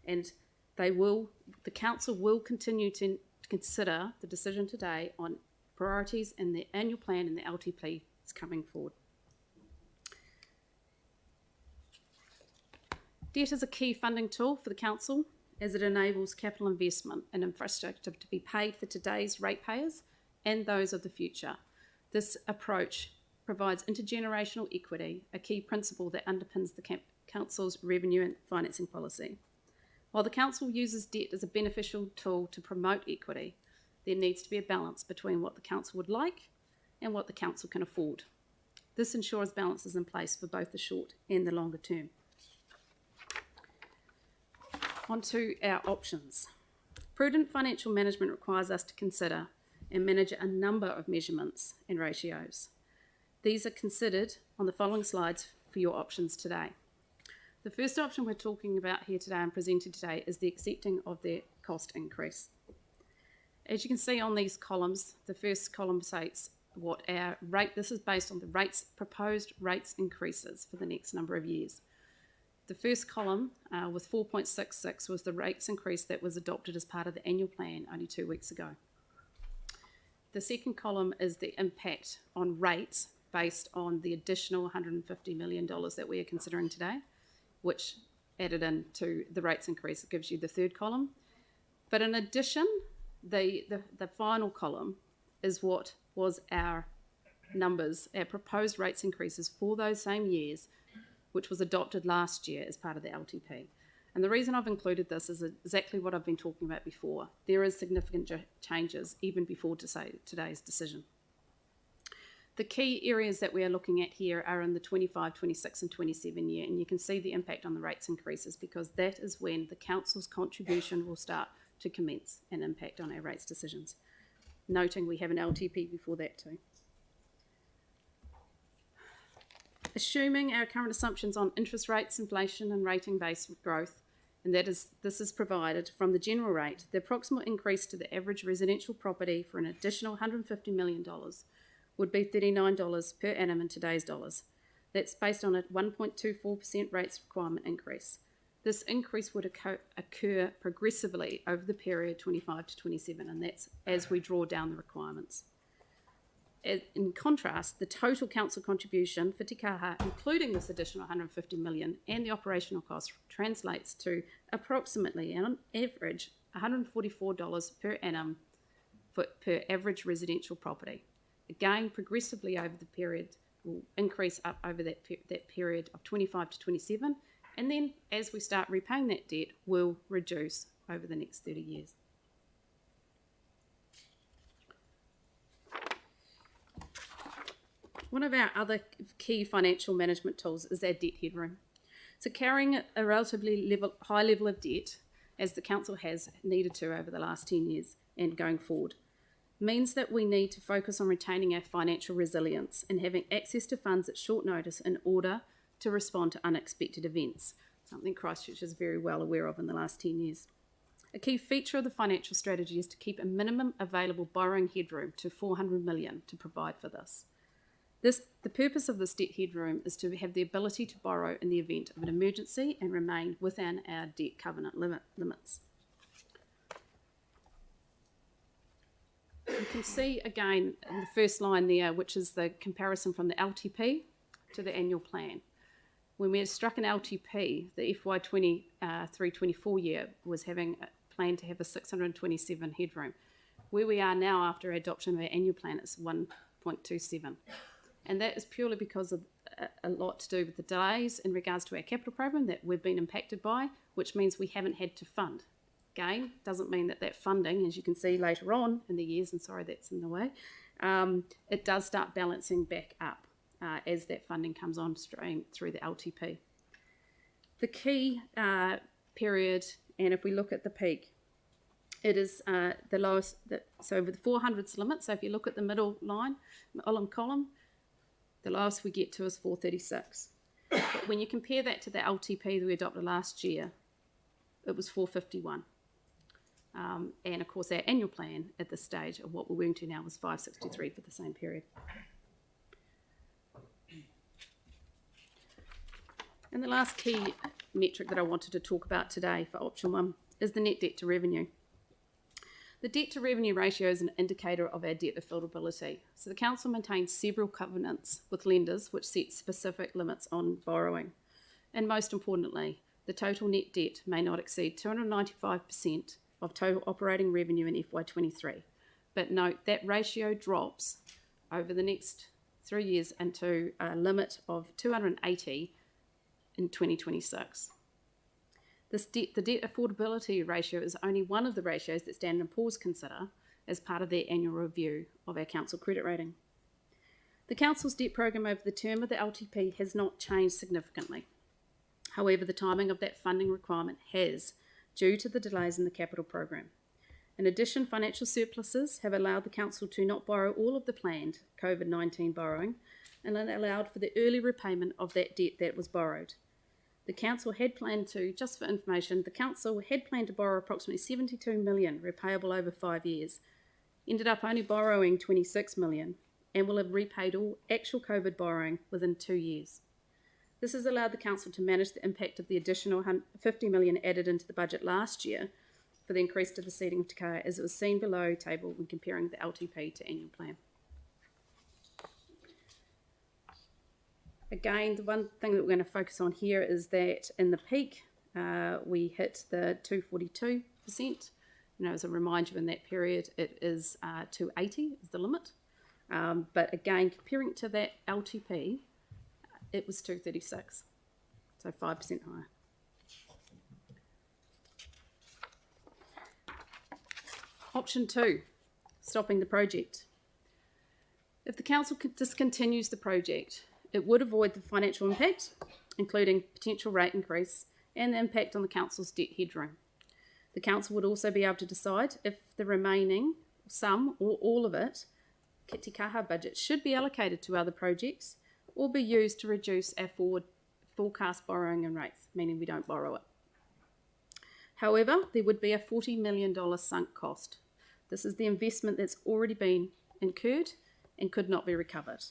And the council will continue to consider the decision today on priorities in the annual plan and the LTP is coming forward. Debt is a key funding tool for the council as it enables capital investment and infrastructure to be paid for today's ratepayers and those of the future. This approach provides intergenerational equity, a key principle that underpins the council's revenue and financing policy. While the council uses debt as a beneficial tool to promote equity, there needs to be a balance between what the council would like and what the council can afford. This ensures balance is in place for both the short and the longer term. On to our options. Prudent financial management requires us to consider and manage a number of measurements and ratios. These are considered on the following slides for your options today. The first option we're talking about here today and presenting today is the accepting of the cost increase. As you can see on these columns, the first column states what our rate, this is based on the rates, proposed rates increases for the next number of years. The first column with 4.66 was the rates increase that was adopted as part of the annual plan only 2 weeks ago. The second column is the impact on rates based on the additional $150 million that we are considering today, which added into the rates increase, it gives you the third column. But in addition, the final column is what was our numbers, our proposed rates increases for those same years, which was adopted last year as part of the LTP. And the reason I've included this is exactly what I've been talking about before. There is significant changes even before today's decision. The key areas that we are looking at here are in the 25, 26 and 27 year, and you can see the impact on the rates increases because that is when the council's contribution will start to commence and impact on our rates decisions. Noting we have an LTP before that too. Assuming our current assumptions on interest rates, inflation and rating-based growth, and this is provided from the general rate, the approximate increase to the average residential property for an additional $150 million would be $39 per annum in today's dollars. That's based on a 1.24% rates requirement increase. This increase would occur progressively over the period 25 to 27, and that's as we draw down the requirements. In contrast, the total council contribution for Te Kaha, including this additional $150 million and the operational cost, translates to approximately, on average, $144 per annum per average residential property. Again, progressively over the period, will increase up over that period of 25 to 27, and then as we start repaying that debt, will reduce over the next 30 years. One of our other key financial management tools is our debt headroom. So carrying a relatively high level of debt, as the council has needed to over the last 10 years and going forward, means that we need to focus on retaining our financial resilience and having access to funds at short notice in order to respond to unexpected events, something Christchurch is very well aware of in the last 10 years. A key feature of the financial strategy is to keep a minimum available borrowing headroom to 400 million to provide for this. The purpose of this debt headroom is to have the ability to borrow in the event of an emergency and remain within our debt covenant limits. You can see again in the first line there, which is the comparison from the LTP to the annual plan. When we had struck an LTP, the FY 23-24 year was having a plan to have a 627 headroom. Where we are now after adoption of our annual plan is 1.27. And that is purely because of a lot to do with the delays in regards to our capital program that we've been impacted by, which means we haven't had to fund. Again, doesn't mean that funding, as you can see later on in the years, and sorry that's in the way, it does start balancing back up as that funding comes on stream through the LTP. The key period, and if we look at the peak, it is the lowest, so with the 400s limit, so if you look at the middle line, column, the lowest we get to is 436. But when you compare that to the LTP that we adopted last year, it was 451. And of course our annual plan at this stage of what we're working to now was 563 for the same period. And the last key metric that I wanted to talk about today for option 1 is the net debt to revenue. The debt to revenue ratio is an indicator of our debt affordability. So the council maintains several covenants with lenders which set specific limits on borrowing. And most importantly, the total net debt may not exceed 295% of total operating revenue in FY23. But note that ratio drops over the next 3 years into a limit of 280 in 2026. The debt affordability ratio is only one of the ratios that Standard & Poor's consider as part of their annual review of our council credit rating. The council's debt program over the term of the LTP has not changed significantly. However, the timing of that funding requirement has, due to the delays in the capital program. In addition, financial surpluses have allowed the council to not borrow all of the planned COVID-19 borrowing and allowed for the early repayment of that debt that was borrowed. The council had planned to, just for information, the council had planned to borrow approximately 72 million repayable over 5 years, ended up only borrowing 26 million and will have repaid all actual COVID borrowing within 2 years. This has allowed the council to manage the impact of the additional 50 million added into the budget last year for the increase to the seating of Te Kaha, as it was seen below table when comparing the LTP to annual plan. Again, the one thing that we're going to focus on here is that in the peak, we hit the 242%. As a reminder, in that period, it is 280 is the limit. But again, comparing to that LTP, it was 236, so 5% higher. Option 2, stopping the project. If the council discontinues the project, it would avoid the financial impact, including potential rate increase and the impact on the council's debt headroom. The council would also be able to decide if the remaining, some or all of it, Te Kaha budget should be allocated to other projects or be used to reduce our forecast borrowing and rates, meaning we don't borrow it. However, there would be a $40 million sunk cost. This is the investment that's already been incurred and could not be recovered.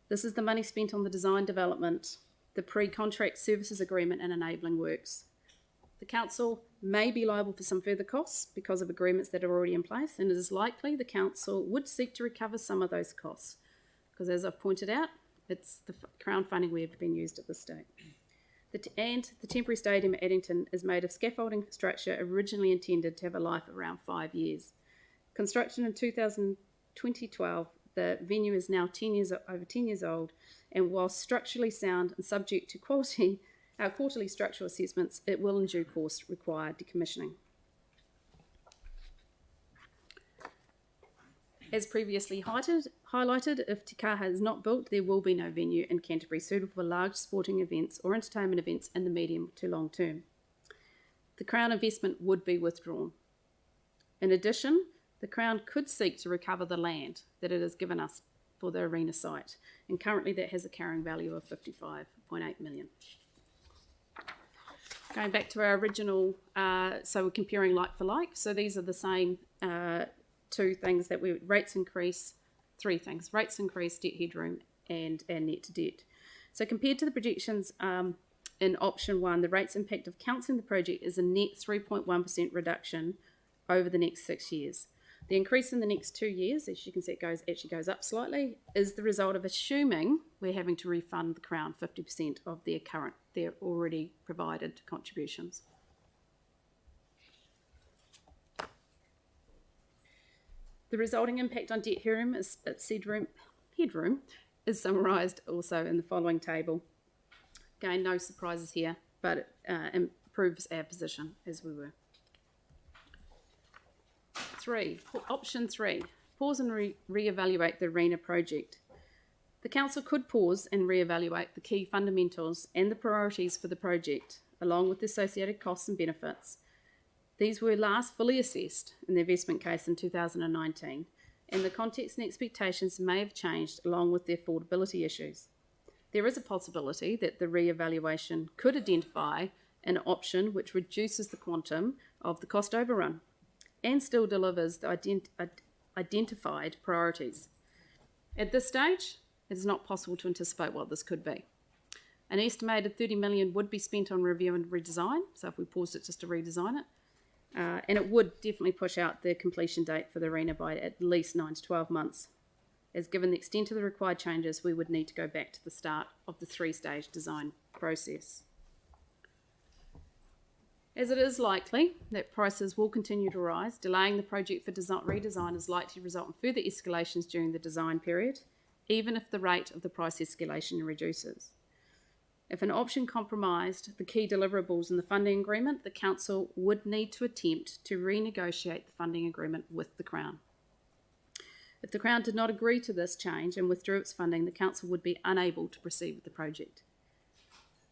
This is the money spent on the design development, the pre-contract services agreement and enabling works. The council may be liable for some further costs because of agreements that are already in place, and it is likely the council would seek to recover some of those costs because, as I've pointed out, it's the Crown funding we have been used at this stage. And the temporary stadium at Addington is made of scaffolding structure originally intended to have a life of around 5 years. Construction in 2012, the venue is now over 10 years old, and while structurally sound and subject to quarterly structural assessments, it will in due course require decommissioning. As previously highlighted, if Te Kaha is not built, there will be no venue in Canterbury suitable for large sporting events or entertainment events in the medium to long term. The Crown investment would be withdrawn. In addition, the Crown could seek to recover the land that it has given us for the arena site, and currently that has a carrying value of 55.8 million. Going back to our original, so we're comparing like for like, so these are the same two things that three things, rates increase, debt headroom, and net to debt. So compared to the projections in option 1, the rates impact of cancelling the project is a net 3.1% reduction over the next 6 years. The increase in the next 2 years, as you can see, it actually goes up slightly, is the result of assuming we're having to refund the Crown 50% of their already provided contributions. The resulting impact on debt headroom is summarised also in the following table. Again, no surprises here, but it improves our position as we were. Option 3, pause and re-evaluate the arena project. The Council could pause and re-evaluate the key fundamentals and the priorities for the project, along with the associated costs and benefits. These were last fully assessed in the investment case in 2019, and the context and expectations may have changed along with the affordability issues. There is a possibility that the re-evaluation could identify an option which reduces the quantum of the cost overrun and still delivers the identified priorities. At this stage, it is not possible to anticipate what this could be. An estimated 30 million would be spent on review and redesign, so if we paused it just to redesign it, and it would definitely push out the completion date for the arena by at least 9 to 12 months, as given the extent of the required changes, we would need to go back to the start of the 3-stage design process. As it is likely that prices will continue to rise, delaying the project for redesign is likely to result in further escalations during the design period, even if the rate of the price escalation reduces. If an option compromised the key deliverables in the funding agreement, the Council would need to attempt to renegotiate the funding agreement with the Crown. If the Crown did not agree to this change and withdrew its funding, the Council would be unable to proceed with the project.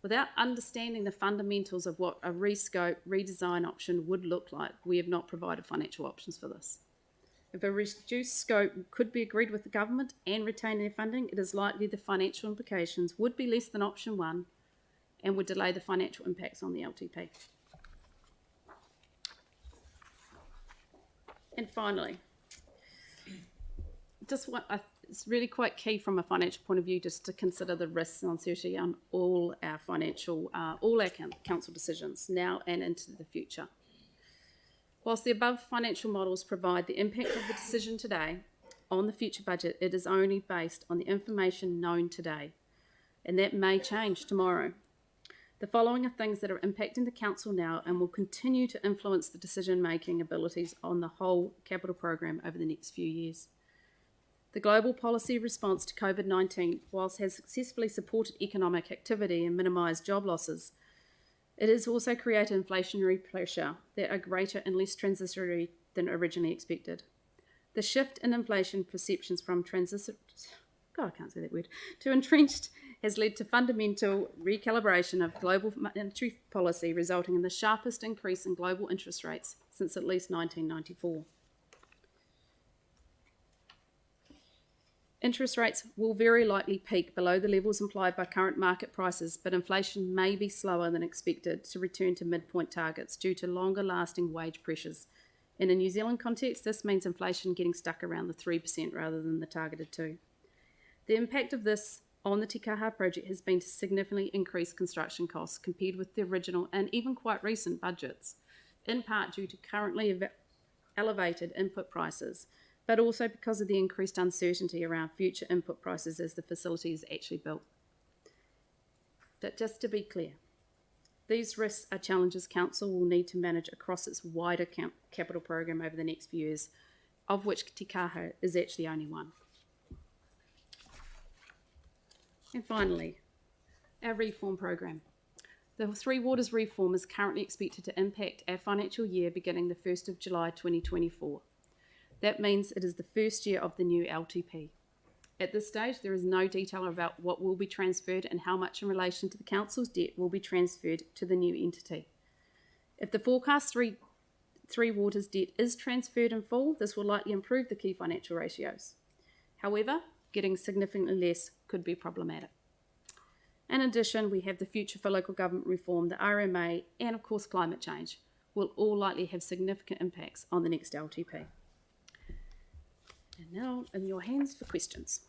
Without understanding the fundamentals of what a rescope, redesign option would look like, we have not provided financial options for this. If a reduced scope could be agreed with the government and retain their funding, it is likely the financial implications would be less than option 1 and would delay the financial impacts on the LTP. And finally, it's really quite key from a financial point of view just to consider the risks and uncertainty on all our council decisions now and into the future. Whilst the above financial models provide the impact of the decision today on the future budget, it is only based on the information known today, and that may change tomorrow. The following are things that are impacting the Council now and will continue to influence the decision-making abilities on the whole capital program over the next few years. The global policy response to COVID-19, whilst has successfully supported economic activity and minimised job losses, it has also created inflationary pressure that are greater and less transitory than originally expected. The shift in inflation perceptions from to entrenched has led to fundamental recalibration of global monetary policy, resulting in the sharpest increase in global interest rates since at least 1994. Interest rates will very likely peak below the levels implied by current market prices, but inflation may be slower than expected to return to midpoint targets due to longer-lasting wage pressures. In a New Zealand context, this means inflation getting stuck around the 3% rather than the targeted 2%. The impact of this on the Te Kaha project has been to significantly increase construction costs compared with the original and even quite recent budgets, in part due to currently elevated input prices, but also because of the increased uncertainty around future input prices as the facility is actually built. But just to be clear, these risks are challenges Council will need to manage across its wider capital program over the next few years, of which Te Kaha is actually only one. And finally, our reform program. The Three Waters reform is currently expected to impact our financial year beginning the 1st of July 2024. That means it is the first year of the new LTP. At this stage, there is no detail about what will be transferred and how much in relation to the Council's debt will be transferred to the new entity. If the forecast Three Waters debt is transferred in full, this will likely improve the key financial ratios. However, getting significantly less could be problematic. In addition, we have the future for local government reform, the RMA, and of course climate change will all likely have significant impacts on the next LTP. And now in your hands for questions.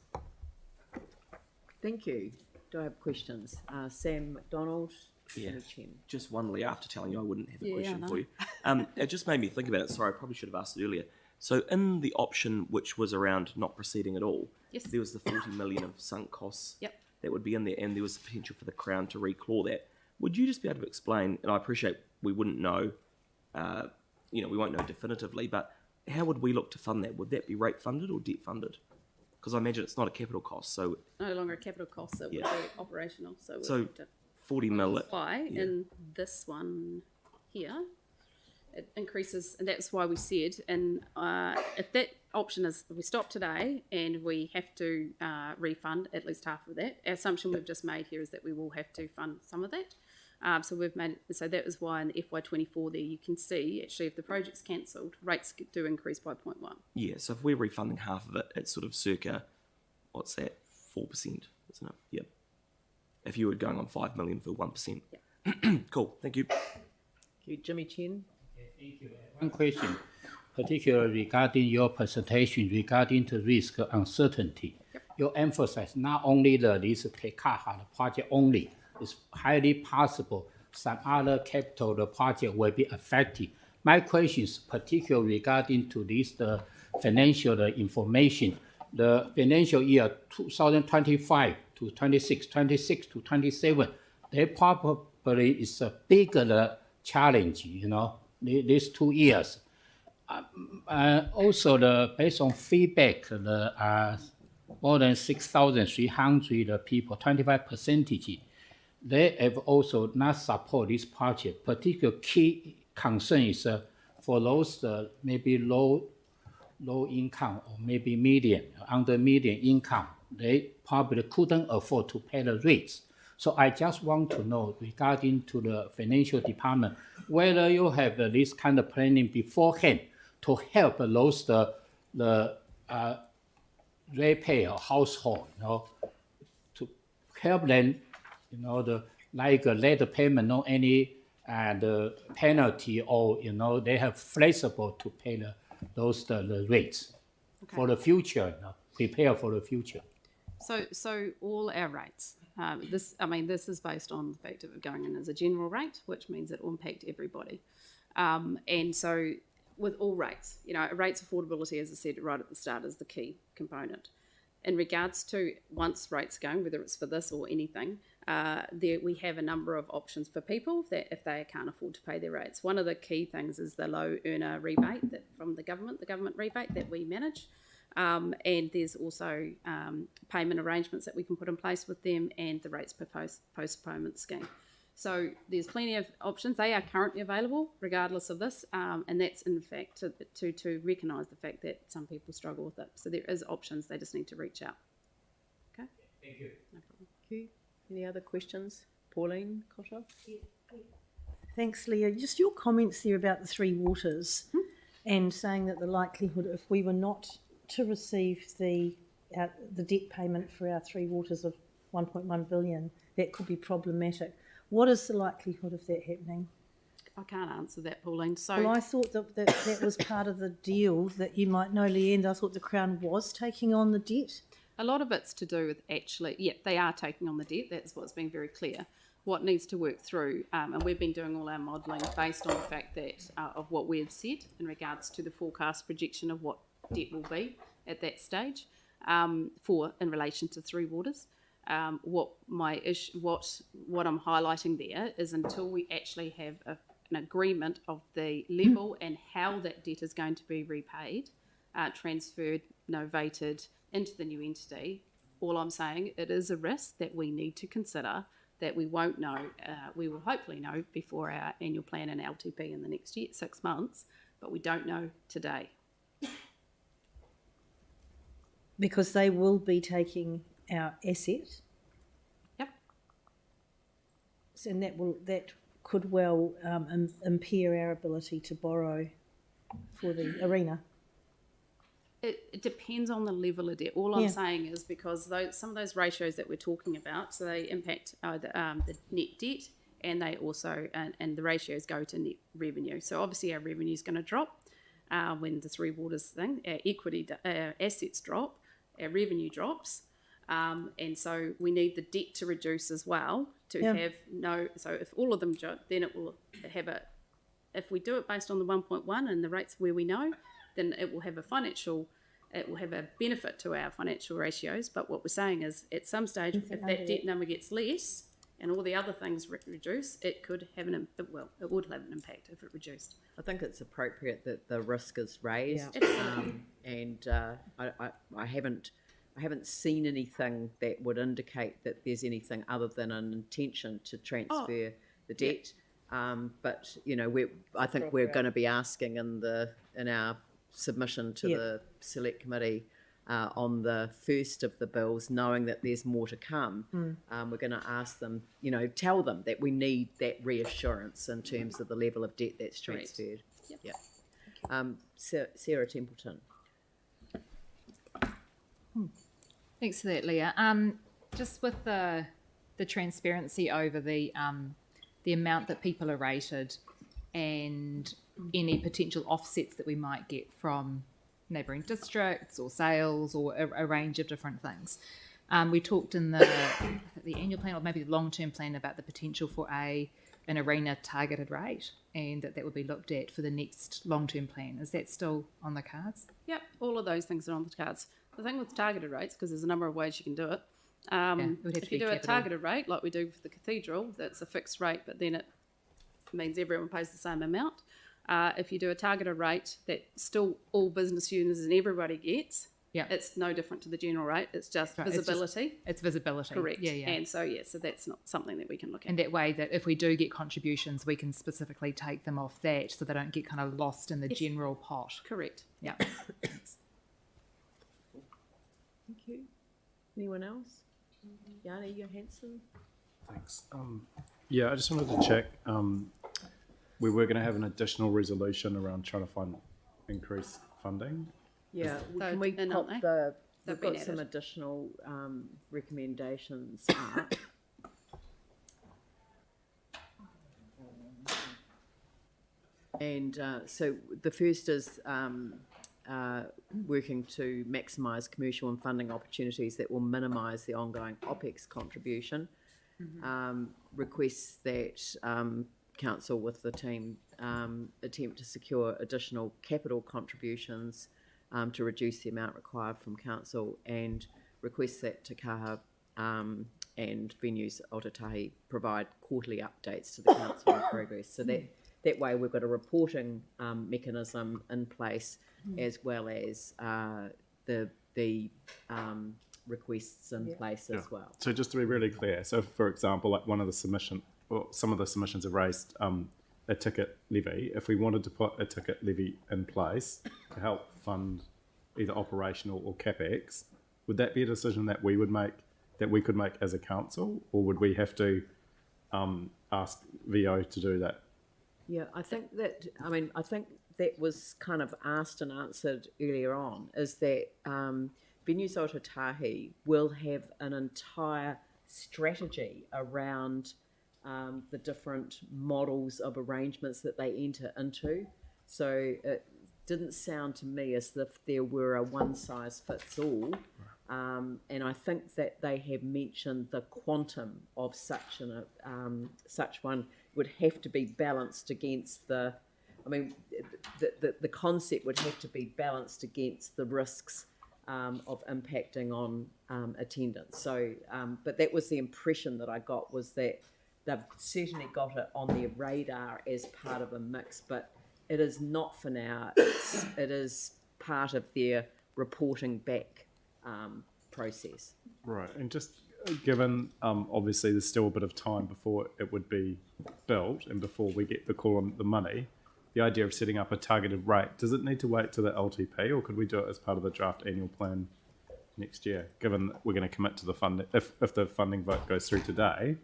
Thank you. Do I have questions? Sam McDonald. Yeah, Chen. just one, Lee, after telling you I wouldn't have a Yeah, question I for know. you. It just made me think about it. Sorry, I probably should have asked it earlier. So in the option which was around not proceeding at all, Yes. there was the 40 million of sunk costs Yep. that would be in there, and there was the potential for the Crown to reclaw that. Would you just be able to explain, and I appreciate we wouldn't know, we won't know definitively, but how would we look to fund that? Would that be rate funded or debt funded? Because I imagine it's not a capital cost, so... No longer a capital cost, so it Yeah. would be operational. So, So, we'll have to 40 mil... That's why yeah. in this one here, it increases, and that's why we said, and if that option is, we stop today and we have to refund at least half of that, our assumption we've just made here is that we will have to fund some of that. So we've made it, so that is why in the FY24 there you can see actually if the project's cancelled, rates do increase by 0.1. Yeah, so if we're refunding half of it, it's sort of circa, what's that, 4%, isn't it? Yep. If you were going on 5 million for 1%. Yep. Cool, thank you. Thank you. Jimmy Chen. Thank you. One question, particularly regarding your presentation regarding the risk uncertainty. Yep. You emphasize not only the this Tekaha project only, it's highly possible some other capital project will be affected. My question is particularly regarding to this the financial information. The financial year 2025 to 26, 26 to 27, they probably is a bigger challenge, these 2 years. Also, based on feedback, more than 6,300 people, 25%, they have also not support this project. Particular key concern is for those maybe low income or maybe median, under median income, they probably couldn't afford to pay the rates. So I just want to know regarding to the financial department, whether you have this kind of planning beforehand to help those the ratepayer household, to help them, like late payment, no any the penalty, or they have flexible to pay the rates for the future, prepare for the future. So all our rates, this is based on the fact of it going in as a general rate, which means it will impact everybody. And so with all rates, rates affordability, as I said right at the start, is the key component. In regards to once rates are going, whether it's for this or anything, there we have a number of options for people that if they can't afford to pay their rates. One of the key things is the low earner rebate that from the government rebate that we manage. And there's also payment arrangements that we can put in place with them and the rates per postponement scheme. So there's plenty of options. They are currently available regardless of this, and that's in fact to recognise the fact that some people struggle with it. So there is options, they just need to reach out. Okay? Thank you. No problem. Thank you. Any other questions? Pauline Cotter? Thanks, Leah. Just your comments there about the Three Waters and saying that the likelihood if we were not to receive the debt payment for our Three Waters of 1.1 billion, that could be problematic. What is the likelihood of that happening? I can't answer that, Pauline. So Well, I thought that was part of the deal that you might know, Leanne. I thought the Crown was taking on the debt. a lot of it's to do with they are taking on the debt. That's what's been very clear. What needs to work through, and we've been doing all our modelling based on the fact that of what we've said in regards to the forecast projection of what debt will be at that stage in relation to Three Waters. What I'm highlighting there is until we actually have an agreement of the level and how that debt is going to be repaid, transferred, novated into the new entity, all I'm saying, it is a risk that we need to consider that we won't know, we will hopefully know before our annual plan and LTP in the next year, 6 months, but we don't know today. Because they will be taking our asset. Yep. So, and that could well impair our ability to borrow for the arena? It depends on the level of debt. All I'm saying is because some of those ratios that we're talking about, so they impact the net debt, and they also and the ratios go to net revenue. So obviously our revenue is going to drop when the Three Waters thing, our equity assets drop, our revenue drops, and so we need the debt to reduce as well to have no. So if all of them drop, then it will have a. If we do it based on the 1.1 and the rates where we know, then it will have a benefit to our financial ratios. But what we're saying is at some stage, if that debt number gets less and all the other things reduce, it could have it would have an impact if it reduced. I think it's appropriate that the risk is raised, and I haven't seen anything that would indicate that there's anything other than an intention to transfer the debt. But I think we're going to be asking in our submission to the select committee on the first of the bills, knowing that there's more to come. We're going to ask them, tell them that we need that reassurance in terms of the level of debt that's transferred. Sarah Templeton. Thanks for that, Leah. Just with the transparency over the amount that people are rated and any potential offsets that we might get from neighbouring districts or sales or a range of different things. We talked in the annual plan or maybe the long-term plan about the potential for an arena targeted rate, and that would be looked at for the next long-term plan. Is that still on the cards? Yep, all of those things are on the cards. The thing with targeted rates, because there's a number of ways you can do it. If you do a targeted rate, like we do for the cathedral, that's a fixed rate, but then it means everyone pays the same amount. If you do a targeted rate that still all business units and everybody gets, it's no different to the general rate. It's just visibility. It's visibility. Correct. Yeah. And so, so that's not something that we can look at. And that way that if we do get contributions, we can specifically take them off that so they don't get kind of lost in the general pot. Correct. Yeah. Thank you. Anyone else? Jana Johansson? Thanks. I just wanted to check. We were going to have an additional resolution around trying to find increased funding. Yeah, can we pop we've got some additional recommendations up. And so the first is working to maximise commercial and funding opportunities that will minimise the ongoing OPEX contribution. Requests that Council with the team attempt to secure additional capital contributions to reduce the amount required from Council, and requests that Te Kaha and Venues Aotearoa provide quarterly updates to the Council on progress. So that way we've got a reporting mechanism in place, as well as the requests in place as well. So just to be really clear, so for example, like some of the submissions have raised a ticket levy. If we wanted to put a ticket levy in place to help fund either operational or CapEx, would that be a decision that we would make, that we could make as a council, or would we have to ask VO to do that? Yeah, I think that was kind of asked and answered earlier on, is that Venues Aotearoa will have an entire strategy around the different models of arrangements that they enter into. So it didn't sound to me as if there were a one-size-fits-all. And I think that they have mentioned the quantum of such one would have to be balanced against the concept would have to be balanced against the risks of impacting on attendance. So, but that was the impression that I got, was that they've certainly got it on their radar as part of a mix, but it is not for now. It is part of their reporting back process. Right, and just given obviously there's still a bit of time before it would be built and before we get the call on the money, the idea of setting up a targeted rate, does it need to wait to the LTP, or could we do it as part of the draft annual plan next year? Given that we're going to commit to the funding, if the funding vote goes through today,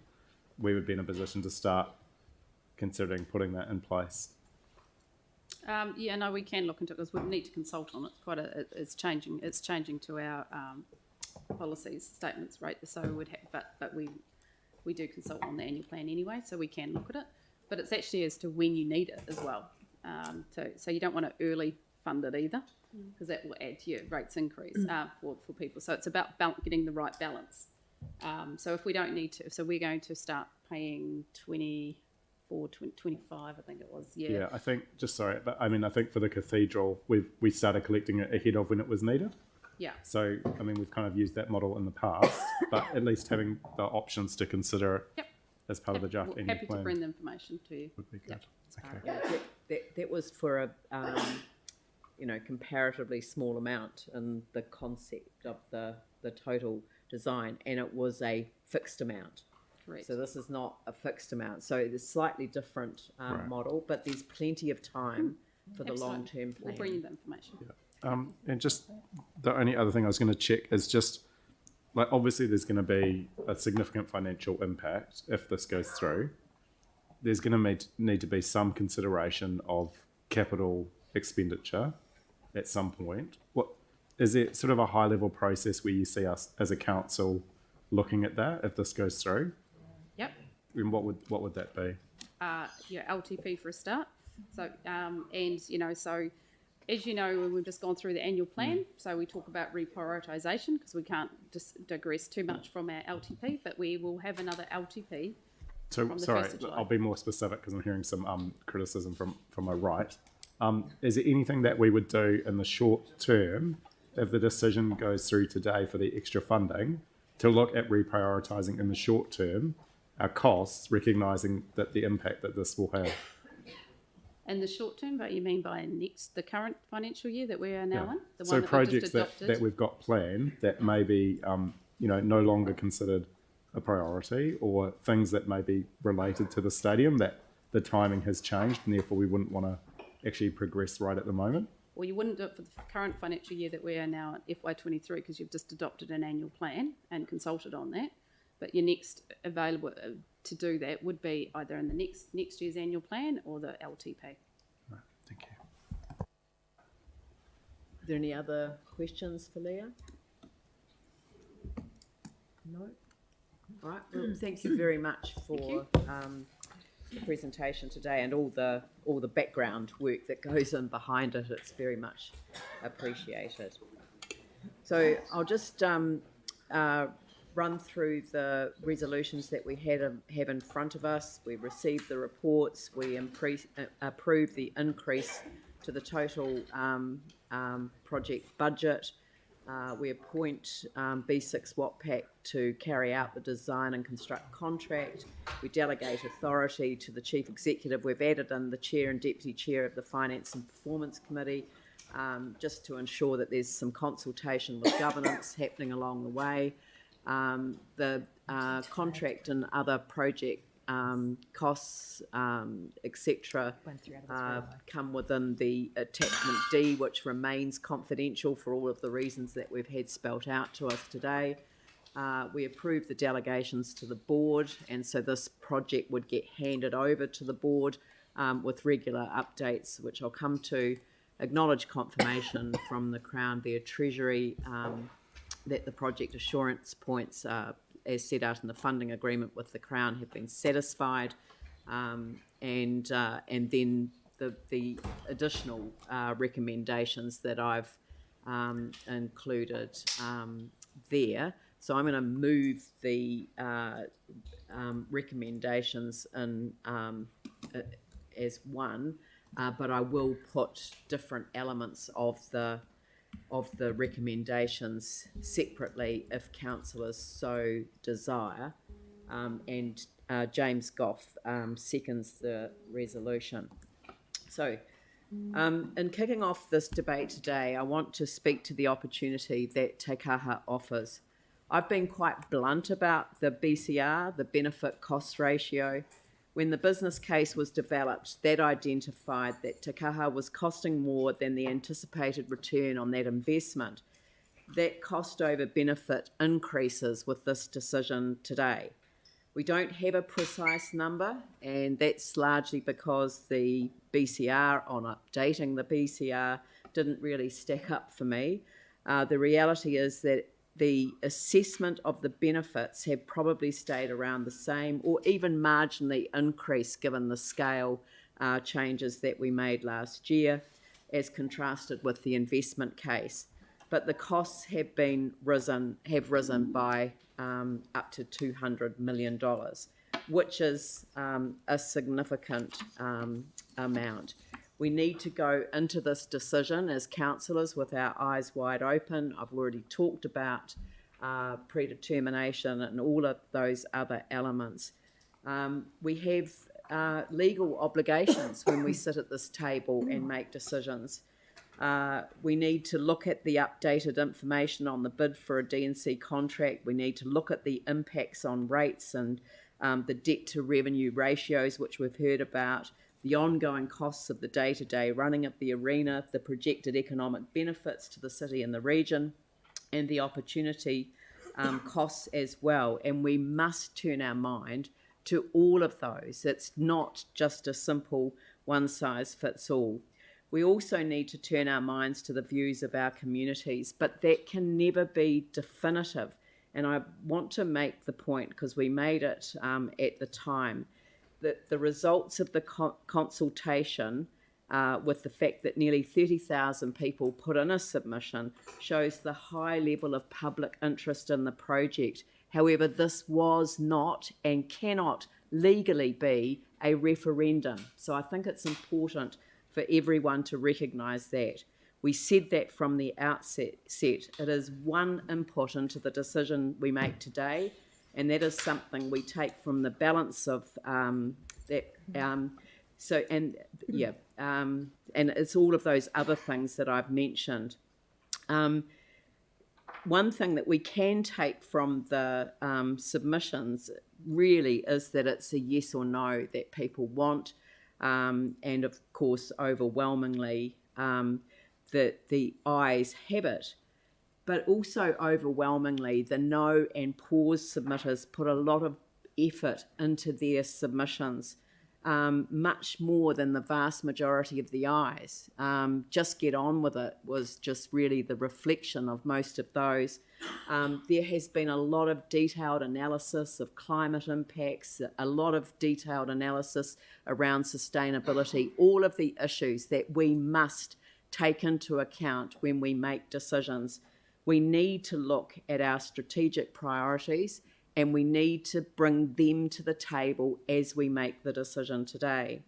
we would be in a position to start considering putting that in place. Yeah, no, we can look into it because we need to consult on it. It's changing to our policies, statements, right? So we would have, but we do consult on the annual plan anyway, so we can look at it. But it's actually as to when you need it as well. So you don't want to early fund it either, because that will add to your rates increase for people. So it's about getting the right balance. So if we don't need to, so we're going to start paying 24, 25, I think it was. Yeah, I think, just sorry, but I mean, I think for the cathedral, we started collecting it ahead of when it was needed. Yeah. So, I mean, we've kind of used that model in the past, but at least having the options to consider it as part of the draft annual Happy plan to bring the information to you. would be good. Yeah, that was for a comparatively small amount in the concept of the total design, and it was a fixed amount. Correct. So this is not a fixed amount. So it's a slightly different Right. model, but there's plenty of time for the Absolutely. long-term plan. We'll bring you the information. And just the only other thing I was going to check is just, like, obviously there's going to be a significant financial impact if this goes through. There's going to need to be some consideration of capital expenditure at some point. What is it, sort of a high-level process where you see us as a council looking at that if this goes through? Yep. And what would that be? LTP for a start. So so as you know, we've just gone through the annual plan, so we talk about reprioritisation because we can't just digress too much from our LTP, but we will have another LTP. So, from the sorry, 1st of July. I'll be more specific because I'm hearing some criticism from my right. Is there anything that we would do in the short term if the decision goes through today for the extra funding to look at reprioritising in the short term our costs, recognising that the impact that this will have? In the short term, but you mean by the current financial year that we are now in? The So one that projects we just that we've got planned that may be no longer considered a priority, or things that may be related to the stadium that the timing has changed and therefore we wouldn't want to actually progress right at the moment? Well, you wouldn't do it for the current financial year that we are now at FY23 because you've just adopted an annual plan and consulted on that. But your next available to do that would be either in the next year's annual plan or the LTP. Right, thank you. Are there any other questions for Leah? No? All right. Well, thank you very much for the presentation today and all the background work that goes in behind it. It's very much appreciated. So I'll just run through the resolutions that we have in front of us. We received the reports. We approved the increase to the total project budget. We appoint B6 WAPAC to carry out the design and construct contract. We delegate authority to the Chief Executive. We've added in the Chair and Deputy Chair of the Finance and Performance Committee just to ensure that there's some consultation with governance happening along the way. The contract and other project costs, etc., come within the attachment D, which remains confidential for all of the reasons that we've had spelt out to us today. We approve the delegations to the board, and so this project would get handed over to the board with regular updates, which I'll come to. Acknowledge confirmation from the Crown, their Treasury, that the project assurance points as set out in the funding agreement with the Crown have been satisfied, and then the additional recommendations that I've included there. So I'm going to move the recommendations in as one, but I will put different elements of the recommendations separately if councillors so desire, and James Goff seconds the resolution. So in kicking off this debate today, I want to speak to the opportunity that Te Kaha offers. I've been quite blunt about the BCR, the benefit cost ratio. When the business case was developed, that identified that Te Kaha was costing more than the anticipated return on that investment. That cost over benefit increases with this decision today. We don't have a precise number, and that's largely because the BCR, on updating the BCR, didn't really stack up for me. The reality is that the assessment of the benefits have probably stayed around the same or even marginally increased given the scale changes that we made last year as contrasted with the investment case. But the costs have risen by up to $200 million, which is a significant amount. We need to go into this decision as councillors with our eyes wide open. I've already talked about predetermination and all of those other elements. We have legal obligations when we sit at this table and make decisions. We need to look at the updated information on the bid for a D&C contract. We need to look at the impacts on rates and the debt to revenue ratios, which we've heard about, the ongoing costs of the day-to-day running of the arena, the projected economic benefits to the city and the region, and the opportunity costs as well. And we must turn our mind to all of those. It's not just a simple one-size-fits-all. We also need to turn our minds to the views of our communities, but that can never be definitive. And I want to make the point, because we made it at the time, that the results of the consultation with the fact that nearly 30,000 people put in a submission shows the high level of public interest in the project. However, this was not and cannot legally be a referendum. So I think it's important for everyone to recognise that. We said that from the outset. It is one input into the decision we make today, and that is something we take from the balance of that. And it's all of those other things that I've mentioned. One thing that we can take from the submissions really is that it's a yes or no that people want, and of course overwhelmingly that the ayes have it. But also overwhelmingly, the no and pause submitters put a lot of effort into their submissions, much more than the vast majority of the ayes. Just get on with it was just really the reflection of most of those. There has been a lot of detailed analysis of climate impacts, a lot of detailed analysis around sustainability, all of the issues that we must take into account when we make decisions. We need to look at our strategic priorities, and we need to bring them to the table as we make the decision today.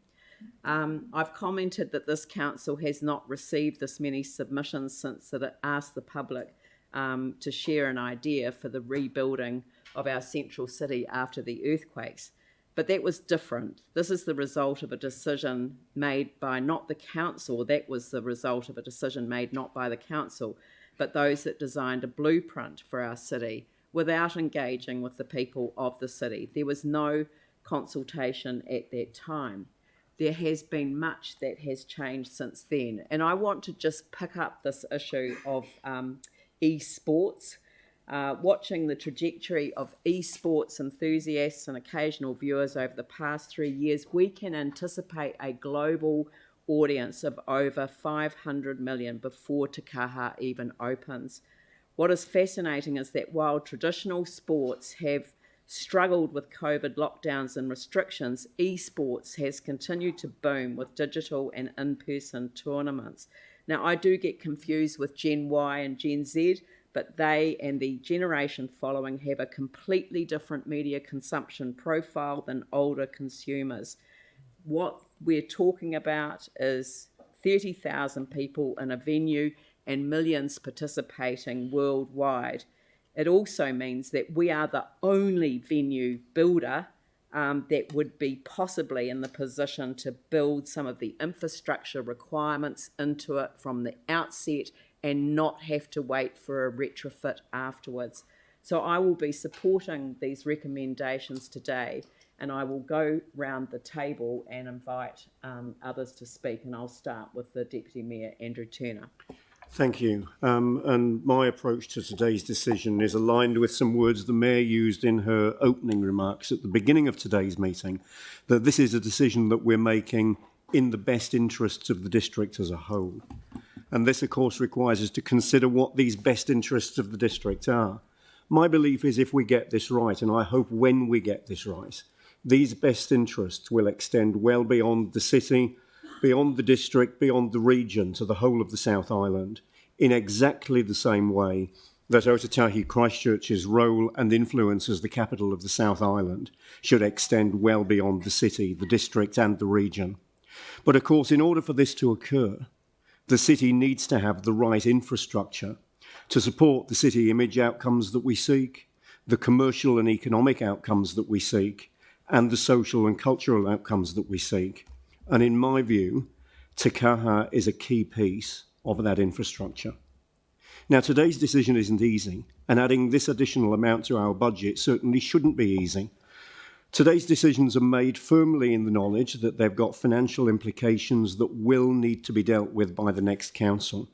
I've commented that this council has not received this many submissions since it asked the public to share an idea for the rebuilding of our central city after the earthquakes. But that was different. This is the result of a decision made by not the council. That was the result of a decision made not by the council, but those that designed a blueprint for our city without engaging with the people of the city. There was no consultation at that time. There has been much that has changed since then. And I want to just pick up this issue of esports. Watching the trajectory of esports enthusiasts and occasional viewers over the past 3 years, we can anticipate a global audience of over 500 million before Te Kaha even opens. What is fascinating is that while traditional sports have struggled with COVID lockdowns and restrictions, esports has continued to boom with digital and in-person tournaments. Now, I do get confused with Gen Y and Gen Z, but they and the generation following have a completely different media consumption profile than older consumers. What we're talking about is 30,000 people in a venue and millions participating worldwide. It also means that we are the only venue builder that would be possibly in the position to build some of the infrastructure requirements into it from the outset and not have to wait for a retrofit afterwards. So I will be supporting these recommendations today, and I will go round the table and invite others to speak, and I'll start with the Deputy Mayor, Andrew Turner. Thank you. And my approach to today's decision is aligned with some words the Mayor used in her opening remarks at the beginning of today's meeting, that this is a decision that we're making in the best interests of the district as a whole. And this, of course, requires us to consider what these best interests of the district are. My belief is if we get this right, and I hope when we get this right, these best interests will extend well beyond the city, beyond the district, beyond the region, to the whole of the South Island, in exactly the same way that Ōtautahi Christchurch's role and influence as the capital of the South Island should extend well beyond the city, the district and the region. But of course, in order for this to occur, the city needs to have the right infrastructure to support the city image outcomes that we seek, the commercial and economic outcomes that we seek, and the social and cultural outcomes that we seek. And in my view, Te Kaha is a key piece of that infrastructure. Now, today's decision isn't easy, and adding this additional amount to our budget certainly shouldn't be easy. Today's decisions are made firmly in the knowledge that they've got financial implications that will need to be dealt with by the next council.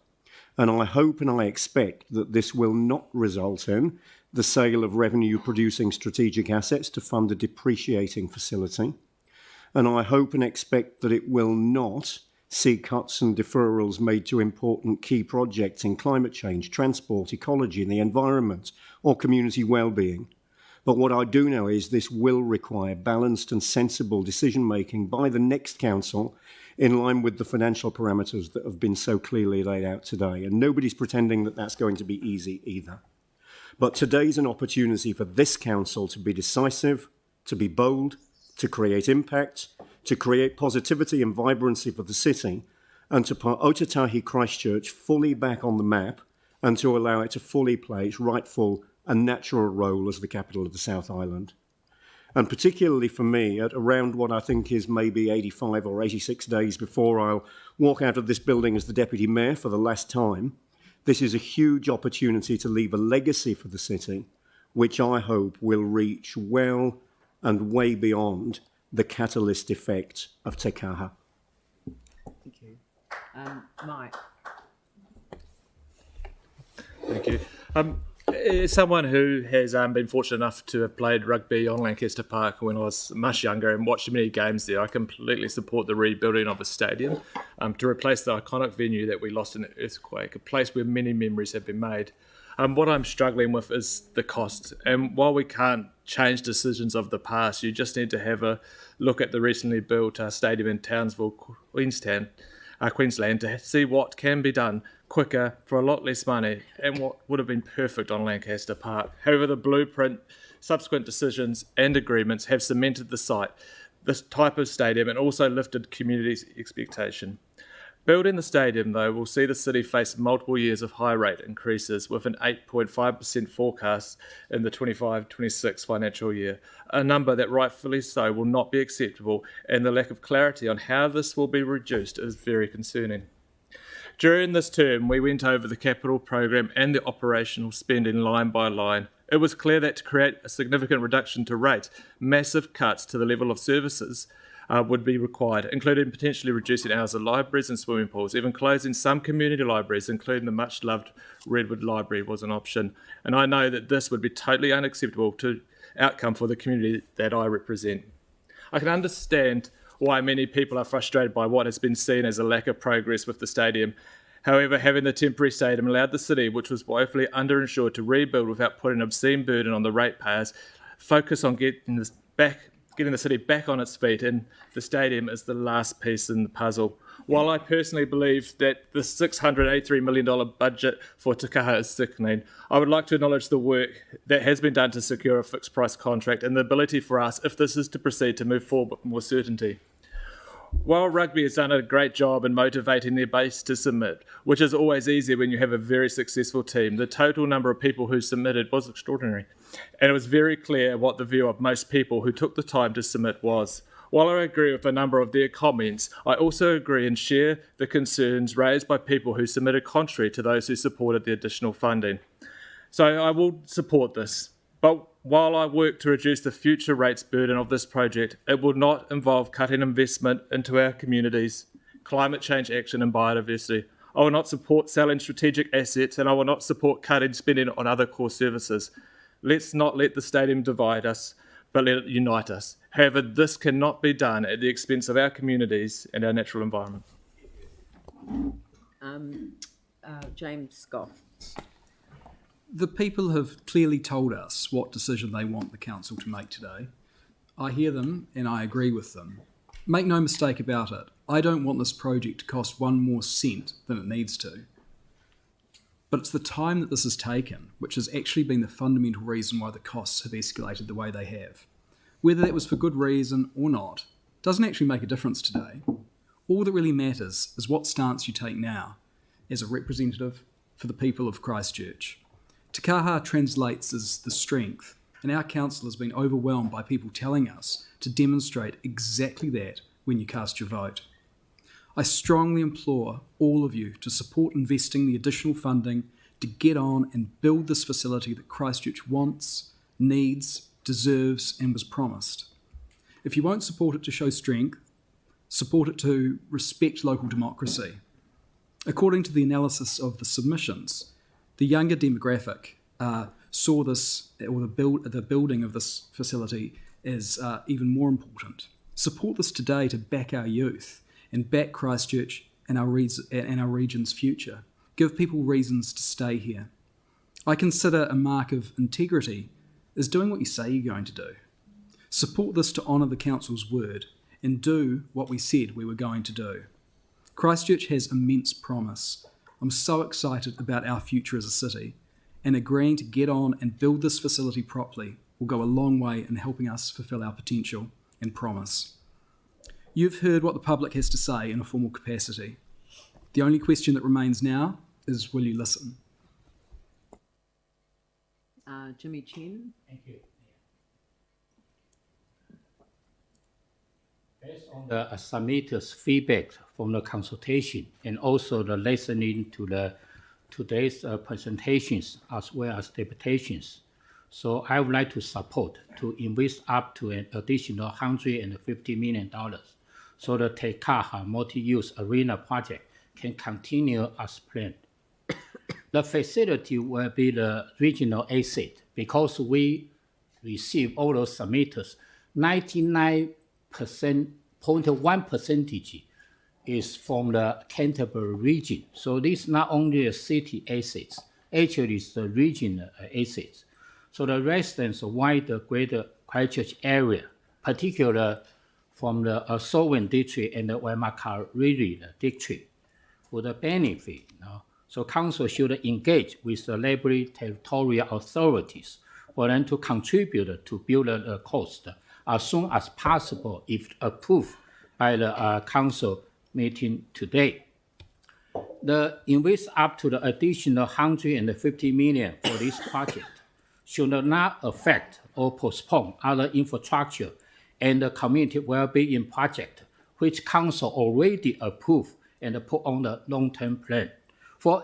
And I hope and I expect that this will not result in the sale of revenue-producing strategic assets to fund a depreciating facility. And I hope and expect that it will not see cuts and deferrals made to important key projects in climate change, transport, ecology, and the environment, or community well-being. But what I do know is this will require balanced and sensible decision-making by the next council in line with the financial parameters that have been so clearly laid out today. And nobody's pretending that that's going to be easy either. But today's an opportunity for this council to be decisive, to be bold, to create impact, to create positivity and vibrancy for the city, and to put Ōtautahi Christchurch fully back on the map and to allow it to fully play its rightful and natural role as the capital of the South Island. And particularly for me, at around what I think is maybe 85 or 86 days before I'll walk out of this building as the Deputy Mayor for the last time, this is a huge opportunity to leave a legacy for the city, which I hope will reach well and way beyond the catalyst effect of Te Kaha. Thank you. Mike. Thank you. As someone who has been fortunate enough to have played rugby on Lancaster Park when I was much younger and watched many games there, I completely support the rebuilding of a stadium to replace the iconic venue that we lost in the earthquake, a place where many memories have been made. What I'm struggling with is the cost. And while we can't change decisions of the past, you just need to have a look at the recently built stadium in Townsville, Queensland, to see what can be done quicker for a lot less money and what would have been perfect on Lancaster Park. However, the blueprint, subsequent decisions and agreements have cemented the site, this type of stadium, and also lifted community's expectation. Building the stadium, though, will see the city face multiple years of high rate increases with an 8.5% forecast in the 25-26 financial year, a number that rightfully so will not be acceptable, and the lack of clarity on how this will be reduced is very concerning. During this term, we went over the capital program and the operational spending line by line. It was clear that to create a significant reduction to rates, massive cuts to the level of services would be required, including potentially reducing hours of libraries and swimming pools. Even closing some community libraries, including the much-loved Redwood Library, was an option. And I know that this would be totally unacceptable to outcome for the community that I represent. I can understand why many people are frustrated by what has been seen as a lack of progress with the stadium. However, having the temporary stadium allowed the city, which was woefully underinsured, to rebuild without putting an obscene burden on the ratepayers, focus on getting the city back on its feet, and the stadium is the last piece in the puzzle. While I personally believe that the $683 million budget for Te Kaha is sickening, I would like to acknowledge the work that has been done to secure a fixed price contract and the ability for us, if this is to proceed, to move forward with more certainty. While rugby has done a great job in motivating their base to submit, which is always easier when you have a very successful team, the total number of people who submitted was extraordinary. And it was very clear what the view of most people who took the time to submit was. While I agree with a number of their comments, I also agree and share the concerns raised by people who submitted contrary to those who supported the additional funding. So I will support this. But while I work to reduce the future rates burden of this project, it will not involve cutting investment into our communities, climate change action and biodiversity. I will not support selling strategic assets, and I will not support cutting spending on other core services. Let's not let the stadium divide us, but let it unite us. However, this cannot be done at the expense of our communities and our natural environment. James Scott. The people have clearly told us what decision they want the council to make today. I hear them and I agree with them. Make no mistake about it, I don't want this project to cost one more cent than it needs to. But it's the time that this has taken which has actually been the fundamental reason why the costs have escalated the way they have. Whether that was for good reason or not doesn't actually make a difference today. All that really matters is what stance you take now as a representative for the people of Christchurch. Te kaha translates as the strength, and our council has been overwhelmed by people telling us to demonstrate exactly that when you cast your vote. I strongly implore all of you to support investing the additional funding to get on and build this facility that Christchurch wants, needs, deserves, and was promised. If you won't support it to show strength, support it to respect local democracy. According to the analysis of the submissions, the younger demographic saw this, or the building of this facility, as even more important. Support this today to back our youth and back Christchurch and our region's future. Give people reasons to stay here. I consider a mark of integrity is doing what you say you're going to do. Support this to honour the council's word and do what we said we were going to do. Christchurch has immense promise. I'm so excited about our future as a city, and agreeing to get on and build this facility properly will go a long way in helping us fulfil our potential and promise. You've heard what the public has to say in a formal capacity. The only question that remains now is, will you listen? Jimmy Chen. Thank you. Based on the submitters' feedback from the consultation and also the listening to today's presentations as well as deputations, so I would like to support to invest up to an additional $150 million so the Te Kaha multi-use arena project can continue as planned. The facility will be the regional asset because we receive all those submitters. 99.1% is from the Canterbury region. So this is not only a city assets, actually it's the regional assets. So the residents wide the greater Christchurch area, particularly from the Solwyn district and the Waimakariri district, would benefit. So council should engage with the neighbouring territorial authorities for them to contribute to build the cost as soon as possible if approved by the council meeting today. The invest up to the additional $150 million for this project should not affect or postpone other infrastructure and the community well-being project, which council already approved and put on the long-term plan. For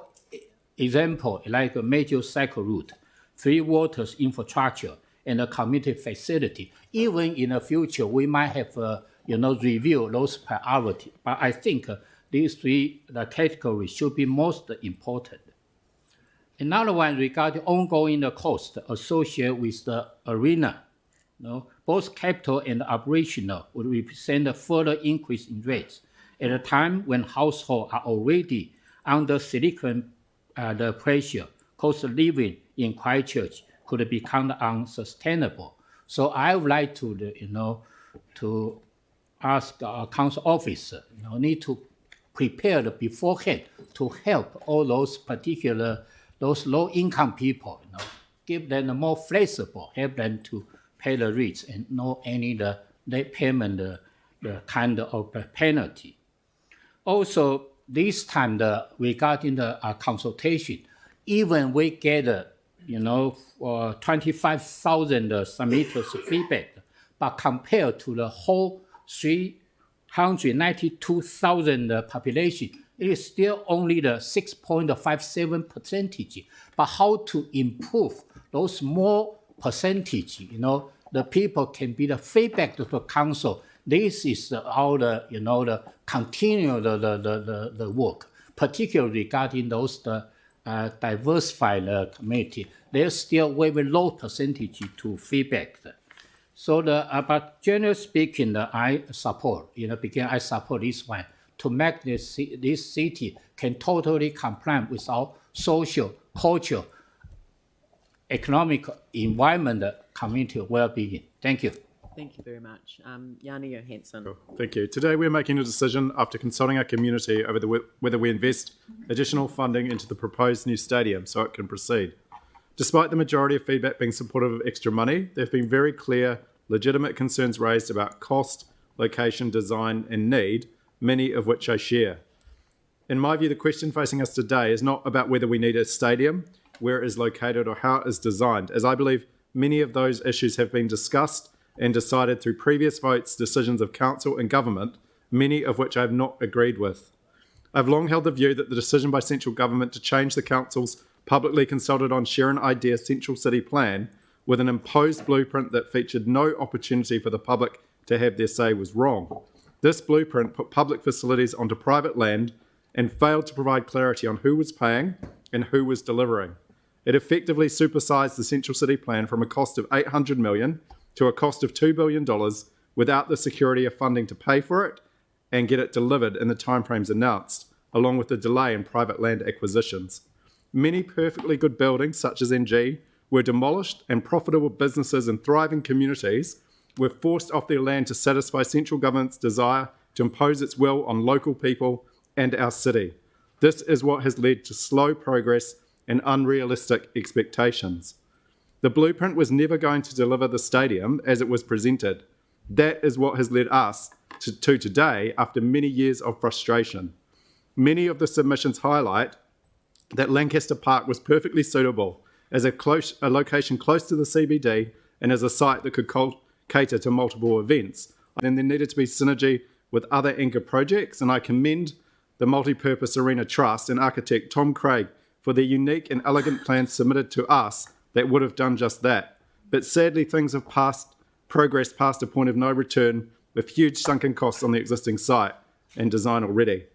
example, like a major cycle route, free waters infrastructure, and a community facility. Even in the future, we might have review those priorities. But I think these three categories should be most important. Another one regarding ongoing cost associated with the arena. Both capital and operational would represent a further increase in rates at a time when households are already under significant pressure. Cost of living in Christchurch could become unsustainable. So I would like to, to ask our council officer, need to prepare beforehand to help all those those low-income people, give them a more flexible, help them to pay the rates and not any late payment, the kind of penalty. Also, this time regarding the consultation, even we get 25,000 submitters feedback, but compared to the whole 392,000 population, it is still only the 6.57%. But how to improve those more percentage? The people can be the feedback to the council. This is all the continue the work. particularly regarding those diversified community, there's still very low percentage to feedback. So but generally speaking, I support, I support this one to make this city can totally comply with our social, cultural, economic, environment, community well-being. Thank you. Thank you very much. Jana Johansson. Thank you. Today we're making a decision after consulting our community over whether we invest additional funding into the proposed new stadium so it can proceed. Despite the majority of feedback being supportive of extra money, there have been very clear, legitimate concerns raised about cost, location, design and need, many of which I share. In my view, the question facing us today is not about whether we need a stadium, where it is located or how it is designed, as I believe many of those issues have been discussed and decided through previous votes, decisions of council and government, many of which I have not agreed with. I've long held the view that the decision by central government to change the council's publicly consulted on Share an Idea Central City Plan with an imposed blueprint that featured no opportunity for the public to have their say was wrong. This blueprint put public facilities onto private land and failed to provide clarity on who was paying and who was delivering. It effectively supersized the Central City Plan from a cost of $800 million to a cost of $2 billion without the security of funding to pay for it and get it delivered in the timeframes announced, along with the delay in private land acquisitions. Many perfectly good buildings, such as NG, were demolished and profitable businesses and thriving communities were forced off their land to satisfy central government's desire to impose its will on local people and our city. This is what has led to slow progress and unrealistic expectations. The blueprint was never going to deliver the stadium as it was presented. That is what has led us to today after many years of frustration. Many of the submissions highlight that Lancaster Park was perfectly suitable as a location close to the CBD and as a site that could cater to multiple events. Then there needed to be synergy with other anchor projects, and I commend the Multi-Purpose Arena Trust and architect Tom Craig for their unique and elegant plans submitted to us that would have done just that. But sadly, things have progressed past a point of no return with huge sunken costs on the existing site and design already.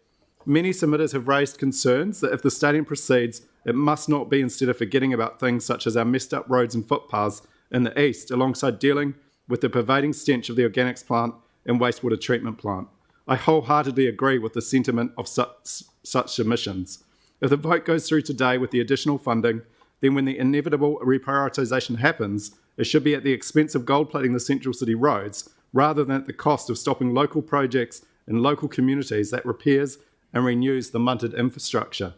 Many submitters have raised concerns that if the stadium proceeds, it must not be instead of forgetting about things such as our messed up roads and footpaths in the east, alongside dealing with the pervading stench of the organics plant and wastewater treatment plant. I wholeheartedly agree with the sentiment of such submissions. If the vote goes through today with the additional funding, then when the inevitable reprioritisation happens, it should be at the expense of gold-plating the central city roads, rather than at the cost of stopping local projects in local communities that repairs and renews the munted infrastructure.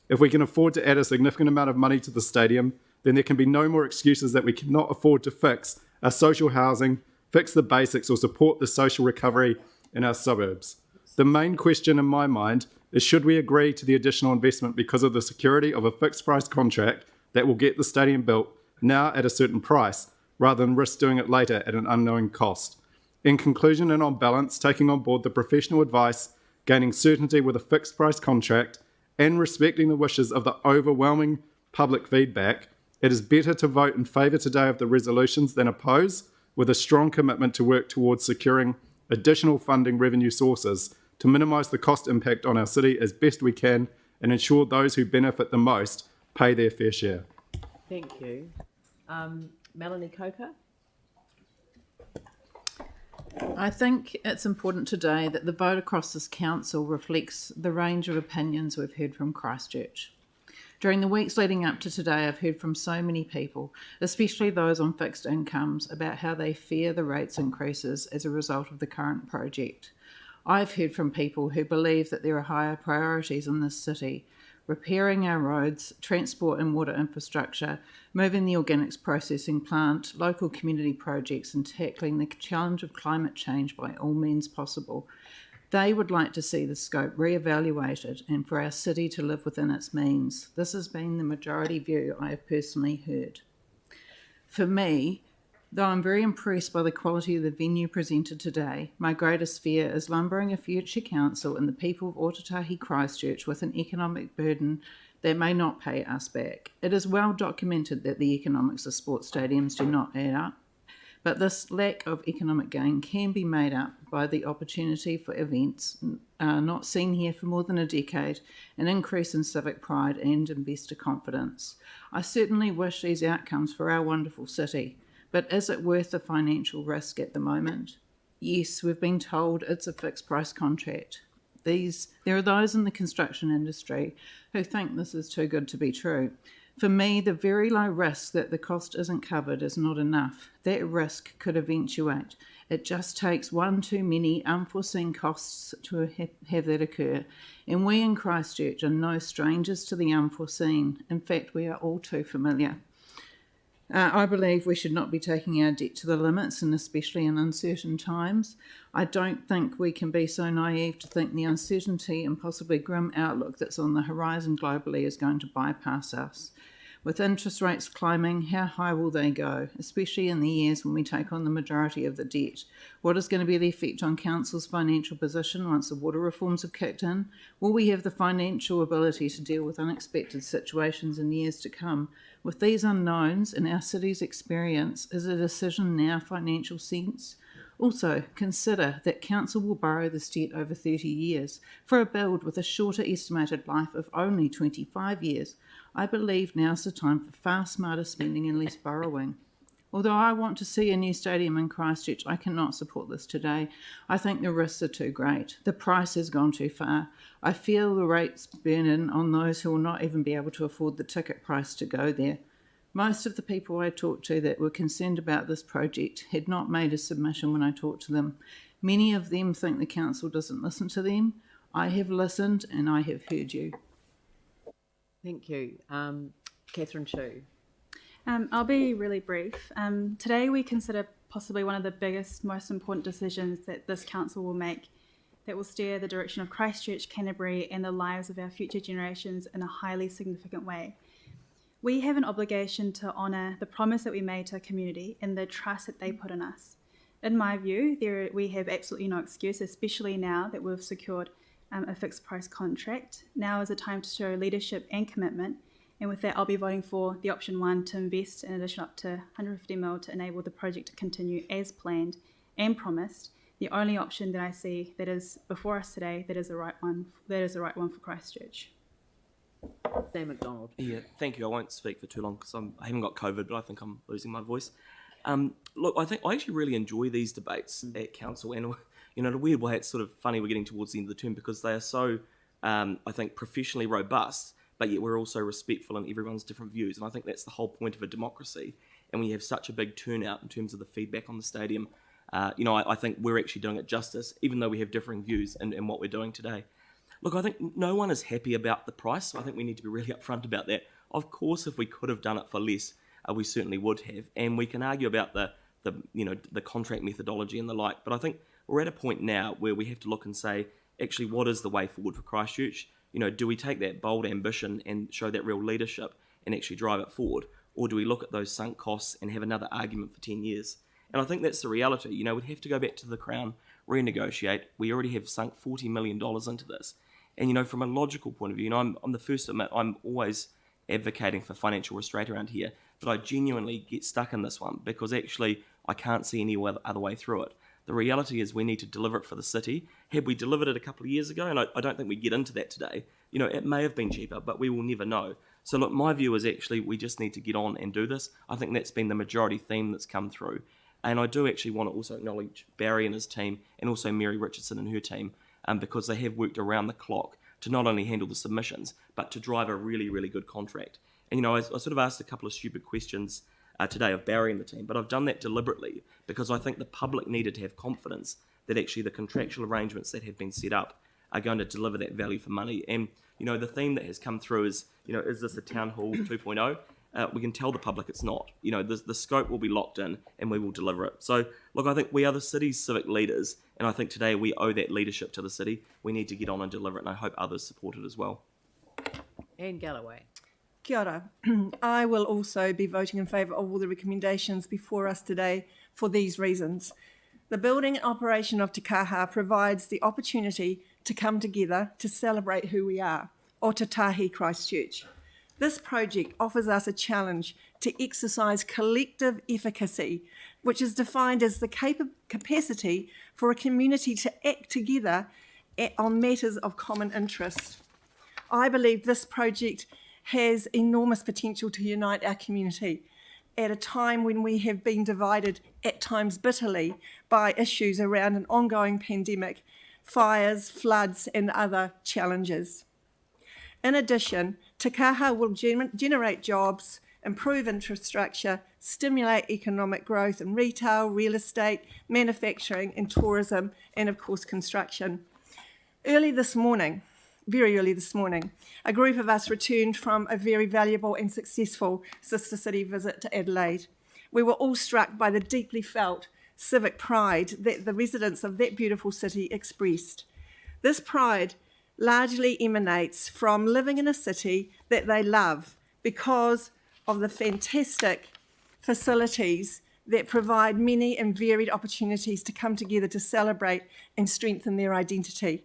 If we can afford to add a significant amount of money to the stadium, then there can be no more excuses that we cannot afford to fix our social housing, fix the basics, or support the social recovery in our suburbs. The main question in my mind is, should we agree to the additional investment because of the security of a fixed price contract that will get the stadium built now at a certain price, rather than risk doing it later at an unknown cost? In conclusion and on balance, taking on board the professional advice, gaining certainty with a fixed price contract, and respecting the wishes of the overwhelming public feedback, it is better to vote in favour today of the resolutions than oppose, with a strong commitment to work towards securing additional funding revenue sources to minimise the cost impact on our city as best we can and ensure those who benefit the most pay their fair share. Thank you. Melanie Coker? I think it's important today that the vote across this council reflects the range of opinions we've heard from Christchurch. During the weeks leading up to today, I've heard from so many people, especially those on fixed incomes, about how they fear the rates increases as a result of the current project. I've heard from people who believe that there are higher priorities in this city: repairing our roads, transport and water infrastructure, moving the organics processing plant, local community projects, and tackling the challenge of climate change by all means possible. They would like to see the scope re-evaluated and for our city to live within its means. This has been the majority view I have personally heard. For me, though I'm very impressed by the quality of the venue presented today, my greatest fear is lumbering a future council and the people of Otatahi Christchurch with an economic burden that may not pay us back. It is well documented that the economics of sports stadiums do not add up, But this lack of economic gain can be made up by the opportunity for events not seen here for more than a decade, an increase in civic pride and investor confidence. I certainly wish these outcomes for our wonderful city, but is it worth the financial risk at the moment? Yes, we've been told it's a fixed price contract. There are those in the construction industry who think this is too good to be true. For me, the very low risk that the cost isn't covered is not enough. That risk could eventuate. It just takes one too many unforeseen costs to have that occur. And we in Christchurch are no strangers to the unforeseen. In fact, we are all too familiar. I believe we should not be taking our debt to the limits, and especially in uncertain times. I don't think we can be so naive to think the uncertainty and possibly grim outlook that's on the horizon globally is going to bypass us. With interest rates climbing, how high will they go, especially in the years when we take on the majority of the debt? What is going to be the effect on Council's financial position once the water reforms have kicked in? Will we have the financial ability to deal with unexpected situations in years to come? With these unknowns and our city's experience, is a decision now financial sense? Also, consider that Council will borrow this debt over 30 years for a build with a shorter estimated life of only 25 years. I believe now's the time for far smarter spending and less borrowing. Although I want to see a new stadium in Christchurch, I cannot support this today. I think the risks are too great. The price has gone too far. I feel the rates burn in on those who will not even be able to afford the ticket price to go there. Most of the people I talked to that were concerned about this project had not made a submission when I talked to them. Many of them think the council doesn't listen to them. I have listened and I have heard you. Thank you. Catherine Chu. I'll be really brief. Today we consider possibly one of the biggest, most important decisions that this council will make that will steer the direction of Christchurch, Canterbury and the lives of our future generations in a highly significant way. We have an obligation to honour the promise that we made to our community and the trust that they put in us. In my view, we have absolutely no excuse, especially now that we've secured a fixed price contract. Now is the time to show leadership and commitment. And with that, I'll be voting for the option 1 to invest an additional up to 150 mil to enable the project to continue as planned and promised. The only option that I see that is before us today that is the right one. That is the right one for Christchurch. Dan McDonald. Yeah, thank you. I won't speak for too long because I haven't got COVID, but I think I'm losing my voice. Look, I actually really enjoy these debates at council, and in a weird way, it's sort of funny we're getting towards the end of the term because they are so, I think, professionally robust, but yet we're also respectful in everyone's different views, and I think that's the whole point of a democracy. And when you have such a big turnout in terms of the feedback on the stadium, I think we're actually doing it justice, even though we have differing views in what we're doing today. Look, I think no one is happy about the price, so I think we need to be really upfront about that. Of course, if we could have done it for less, we certainly would have, and we can argue about the contract methodology and the like, but I think we're at a point now where we have to look and say, actually, what is the way forward for Christchurch? Do we take that bold ambition and show that real leadership and actually drive it forward, or do we look at those sunk costs and have another argument for 10 years? And I think that's the reality. We'd have to go back to the Crown, renegotiate. We already have sunk $40 million into this. And, from a logical point of view, I'm the first to admit I'm always advocating for financial restraint around here, but I genuinely get stuck in this one because actually I can't see any other way through it. The reality is we need to deliver it for the city. Had we delivered it a couple of years ago, and I don't think we get into that today, it may have been cheaper, but we will never know. So look, my view is actually we just need to get on and do this. I think that's been the majority theme that's come through. And I do actually want to also acknowledge Barry and his team and also Mary Richardson and her team because they have worked around the clock to not only handle the submissions, but to drive a really, really good contract. And, I sort of asked a couple of stupid questions today of Barry and the team, but I've done that deliberately because I think the public needed to have confidence that actually the contractual arrangements that have been set up are going to deliver that value for money. And, the theme that has come through is, is this a town hall 2.0? We can tell the public it's not. The scope will be locked in and we will deliver it. So, look, I think we are the city's civic leaders, and I think today we owe that leadership to the city. We need to get on and deliver it, and I hope others support it as well. Anne Galloway. Kia ora. I will also be voting in favour of all the recommendations before us today for these reasons. The building and operation of Te Kaha provides the opportunity to come together to celebrate who we are, o Te Tahi Christchurch. This project offers us a challenge to exercise collective efficacy which is defined as the capacity for a community to act together on matters of common interest. I believe this project has enormous potential to unite our community at a time when we have been divided, at times bitterly, by issues around an ongoing pandemic, fires, floods, and other challenges. In addition, Te Kaha will generate jobs, improve infrastructure, stimulate economic growth in retail, real estate, manufacturing and tourism, and of course construction. Very early this morning, a group of us returned from a very valuable and successful sister city visit to Adelaide. We were all struck by the deeply felt civic pride that the residents of that beautiful city expressed. This pride largely emanates from living in a city that they love because of the fantastic facilities that provide many and varied opportunities to come together to celebrate and strengthen their identity.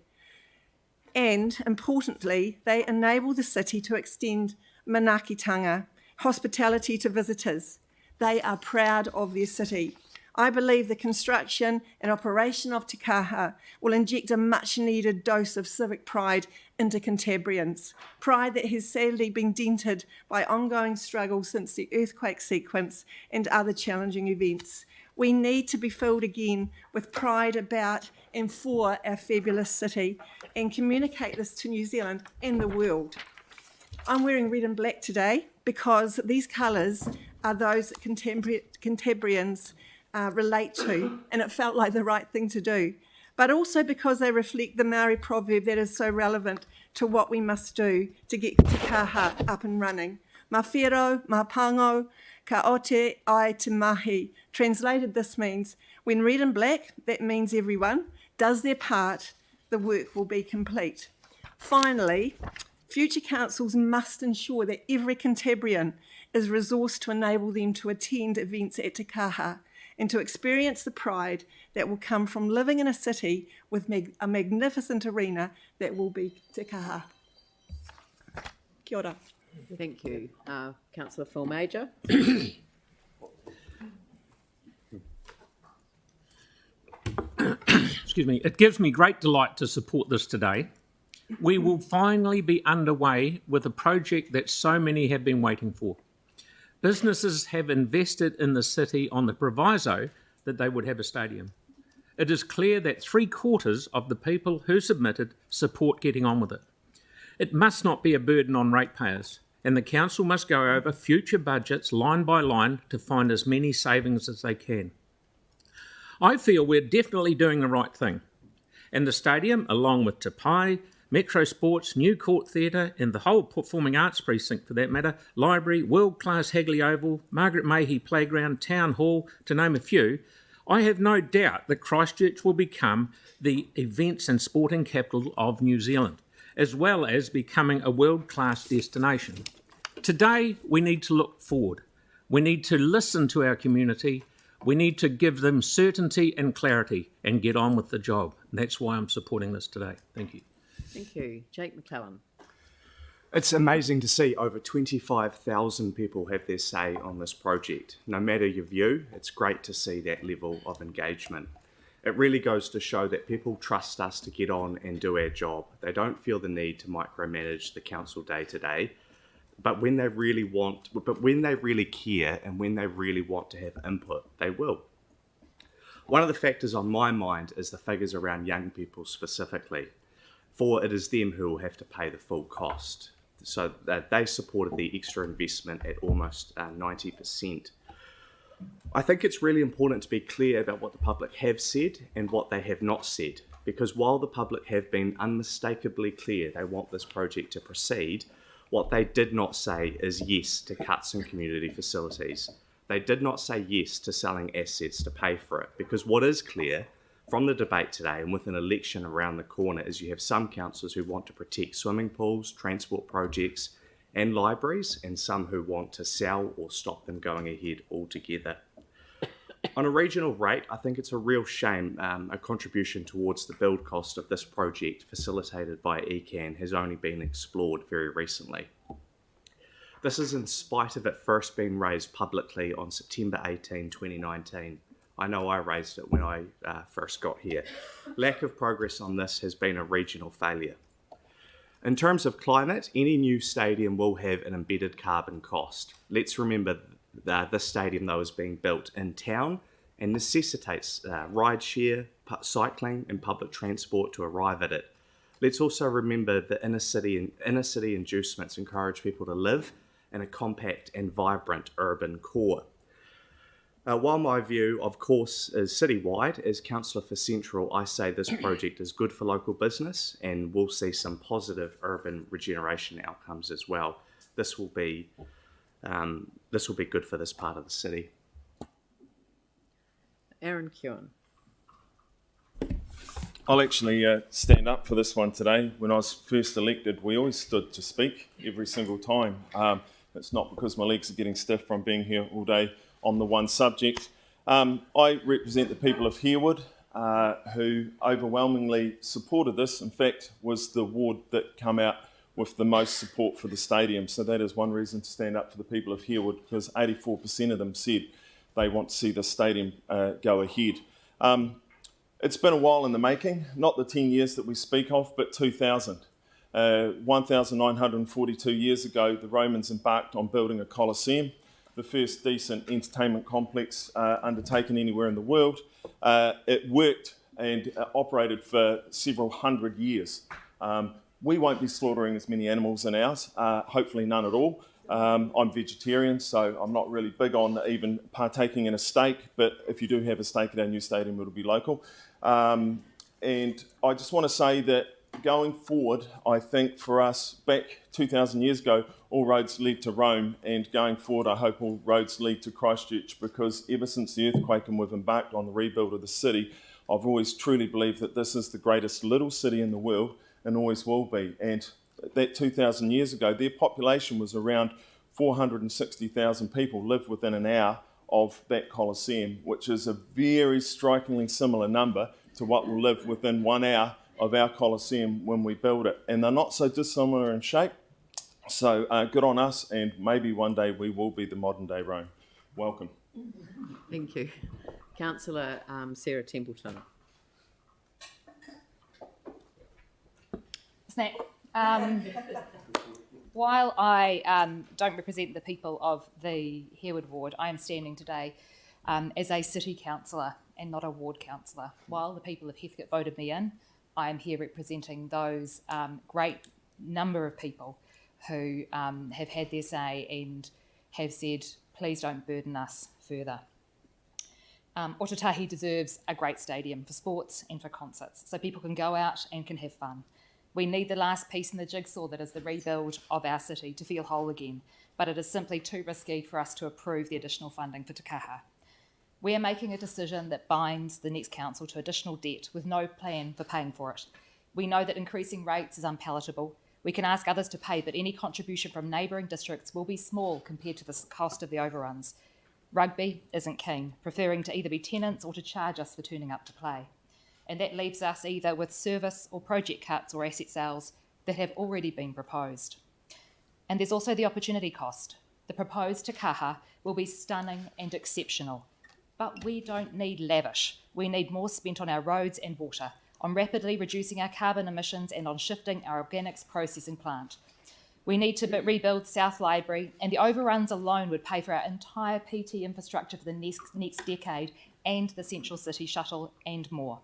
And importantly, they enable the city to extend manaakitanga, hospitality to visitors. They are proud of their city. I believe the construction and operation of Te Kaha will inject a much needed dose of civic pride into Cantabrians, pride that has sadly been dented by ongoing struggle since the earthquake sequence and other challenging events. We need to be filled again with pride about and for our fabulous city and communicate this to New Zealand and the world. I'm wearing red and black today because these colours are those that Cantabrians relate to, and it felt like the right thing to do, but also because they reflect the Maori proverb that is so relevant to what we must do to get Te Kaha up and running. Ma whiro, ma pango, ka ote ai te mahi. Translated, this means, when red and black, that means everyone, does their part, the work will be complete. Finally, future councils must ensure that every Cantabrian is resourced to enable them to attend events at Te Kaha and to experience the pride that will come from living in a city with a magnificent arena that will be Te Kaha. Kia ora. Thank you. Councillor Phil Major. Excuse me. It gives me great delight to support this today. We will finally be underway with a project that so many have been waiting for. Businesses have invested in the city on the proviso that they would have a stadium. It is clear that 3/4 of the people who submitted support getting on with it. It must not be a burden on ratepayers, and the council must go over future budgets line by line to find as many savings as they can. I feel we're definitely doing the right thing, and the stadium, along with Te Pai, Metro Sports, New Court Theatre and the whole Performing Arts Precinct for that matter, library, world-class Hagley Oval, Margaret Mayhew Playground, Town Hall, to name a few, I have no doubt that Christchurch will become the events and sporting capital of New Zealand, as well as becoming a world-class destination. Today, we need to look forward. We need to listen to our community. We need to give them certainty and clarity and get on with the job. And that's why I'm supporting this today. Thank you. Thank you. Jake McClellan. It's amazing to see over 25,000 people have their say on this project. No matter your view, it's great to see that level of engagement. It really goes to show that people trust us to get on and do our job. They don't feel the need to micromanage the council day to day, but when they really care and when they really want to have input, they will. One of the factors on my mind is the figures around young people specifically, for it is them who will have to pay the full cost. So they supported the extra investment at almost 90%. I think it's really important to be clear about what the public have said and what they have not said, because while the public have been unmistakably clear they want this project to proceed, what they did not say is yes to cuts in community facilities. They did not say yes to selling assets to pay for it, because what is clear from the debate today and with an election around the corner is you have some councillors who want to protect swimming pools, transport projects and libraries, and some who want to sell or stop them going ahead altogether. On a regional rate, I think it's a real shame a contribution towards the build cost of this project facilitated by ECAN has only been explored very recently. This is in spite of it first being raised publicly on September 18, 2019. I know I raised it when I first got here. Lack of progress on this has been a regional failure. In terms of climate, any new stadium will have an embedded carbon cost. Let's remember this stadium, though, is being built in town and necessitates rideshare, cycling and public transport to arrive at it. Let's also remember that inner city inducements encourage people to live in a compact and vibrant urban core. While my view, of course, is citywide, as Councillor for Central, I say this project is good for local business and we'll see some positive urban regeneration outcomes as well. This will be good for this part of the city. Aaron Kewen. I'll actually stand up for this one today. When I was first elected, we always stood to speak every single time. It's not because my legs are getting stiff from being here all day on the one subject. I represent the people of Harewood, who overwhelmingly supported this. In fact, was the ward that came out with the most support for the stadium. So that is one reason to stand up for the people of Harewood, because 84% of them said they want to see the stadium go ahead. It's been a while in the making, not the 10 years that we speak of, but 2000. 1,942 years ago, the Romans embarked on building a Colosseum, the first decent entertainment complex undertaken anywhere in the world. It worked and operated for several hundred years. We won't be slaughtering as many animals in ours, hopefully none at all. I'm vegetarian, so I'm not really big on even partaking in a steak, but if you do have a steak at our new stadium, it'll be local. And I just want to say that going forward, I think for us, back 2,000 years ago, all roads lead to Rome, and going forward, I hope all roads lead to Christchurch, because ever since the earthquake and we've embarked on the rebuild of the city, I've always truly believed that this is the greatest little city in the world and always will be. And that 2,000 years ago, their population was around 460,000 people lived within an hour of that Colosseum, which is a very strikingly similar number to what will live within 1 hour of our Colosseum when we build it. And they're not so dissimilar in shape. So good on us, and maybe one day we will be the modern day Rome. Welcome. Thank you. Councillor Sarah Templeton. Snap. While I don't represent the people of the Harewood ward, I am standing today as a city councillor and not a ward councillor. While the people of Heathcote voted me in, I am here representing those great number of people who have had their say and have said, please don't burden us further. Otatahi deserves a great stadium for sports and for concerts, so people can go out and can have fun. We need the last piece in the jigsaw that is the rebuild of our city to feel whole again, but it is simply too risky for us to approve the additional funding for Te Kaha. We are making a decision that binds the next council to additional debt with no plan for paying for it. We know that increasing rates is unpalatable. We can ask others to pay, but any contribution from neighbouring districts will be small compared to the cost of the overruns. Rugby isn't keen, preferring to either be tenants or to charge us for turning up to play. And that leaves us either with service or project cuts or asset sales that have already been proposed. And there's also the opportunity cost. The proposed Te Kaha will be stunning and exceptional. But we don't need lavish. We need more spent on our roads and water, on rapidly reducing our carbon emissions and on shifting our organics processing plant. We need to rebuild South Library, and the overruns alone would pay for our entire PT infrastructure for the next decade and the Central City Shuttle and more.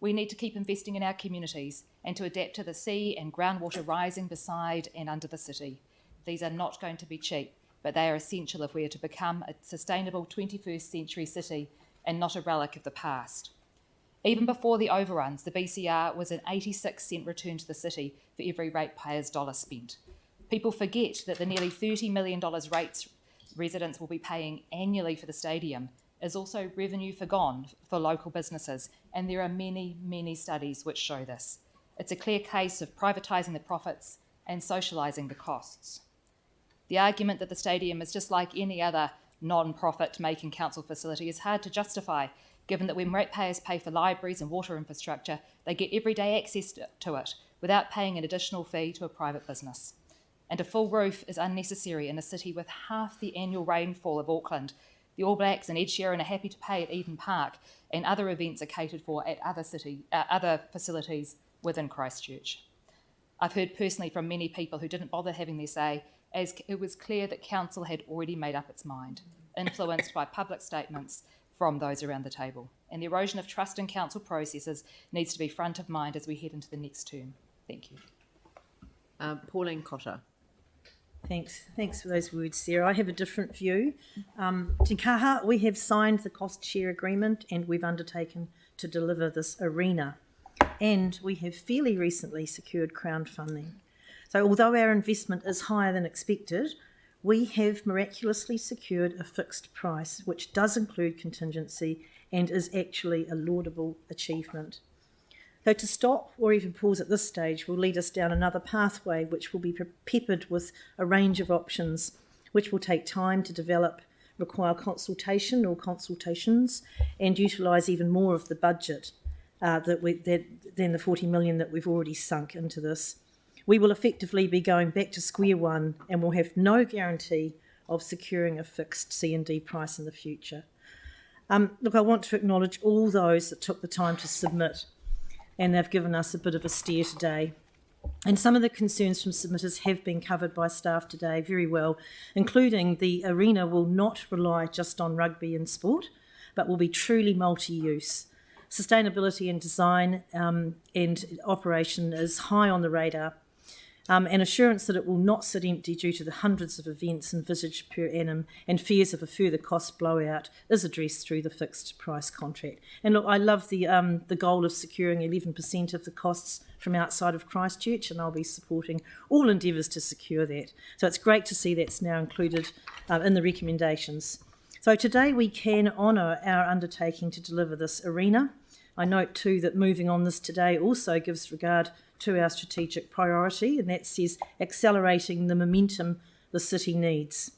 We need to keep investing in our communities and to adapt to the sea and groundwater rising beside and under the city. These are not going to be cheap, but they are essential if we are to become a sustainable 21st century city and not a relic of the past. Even before the overruns, the BCR was an 86-cent return to the city for every ratepayer's dollar spent. People forget that the nearly $30 million rates residents will be paying annually for the stadium is also revenue forgone for local businesses, and there are many, many studies which show this. It's a clear case of privatising the profits and socialising the costs. The argument that the stadium is just like any other non-profit making council facility is hard to justify, given that when ratepayers pay for libraries and water infrastructure, they get everyday access to it without paying an additional fee to a private business. And a full roof is unnecessary in a city with half the annual rainfall of Auckland. The All Blacks and Ed Sheeran are happy to pay at Eden Park, and other events are catered for at other facilities within Christchurch. I've heard personally from many people who didn't bother having their say, as it was clear that council had already made up its mind, influenced by public statements from those around the table. And the erosion of trust in council processes needs to be front of mind as we head into the next term. Thank you. Pauline Cotter. Thanks for those words, Sarah. I have a different view. Te Kaha, we have signed the cost share agreement and we've undertaken to deliver this arena. And we have fairly recently secured Crown funding. So although our investment is higher than expected, we have miraculously secured a fixed price, which does include contingency and is actually a laudable achievement. So to stop or even pause at this stage will lead us down another pathway which will be peppered with a range of options, which will take time to develop, require consultation or consultations, and utilise even more of the budget than the 40 million that we've already sunk into this. We will effectively be going back to square one and will have no guarantee of securing a fixed C&D price in the future. Look, I want to acknowledge all those that took the time to submit, and they've given us a bit of a steer today. And some of the concerns from submitters have been covered by staff today very well, including the arena will not rely just on rugby and sport, but will be truly multi-use. Sustainability and design and operation is high on the radar, and assurance that it will not sit empty due to the hundreds of events envisaged per annum and fears of a further cost blowout is addressed through the fixed price contract. And look, I love the goal of securing 11% of the costs from outside of Christchurch, and I'll be supporting all endeavours to secure that. So it's great to see that's now included in the recommendations. So today we can honour our undertaking to deliver this arena. I note too that moving on this today also gives regard to our strategic priority, and that says accelerating the momentum the city needs.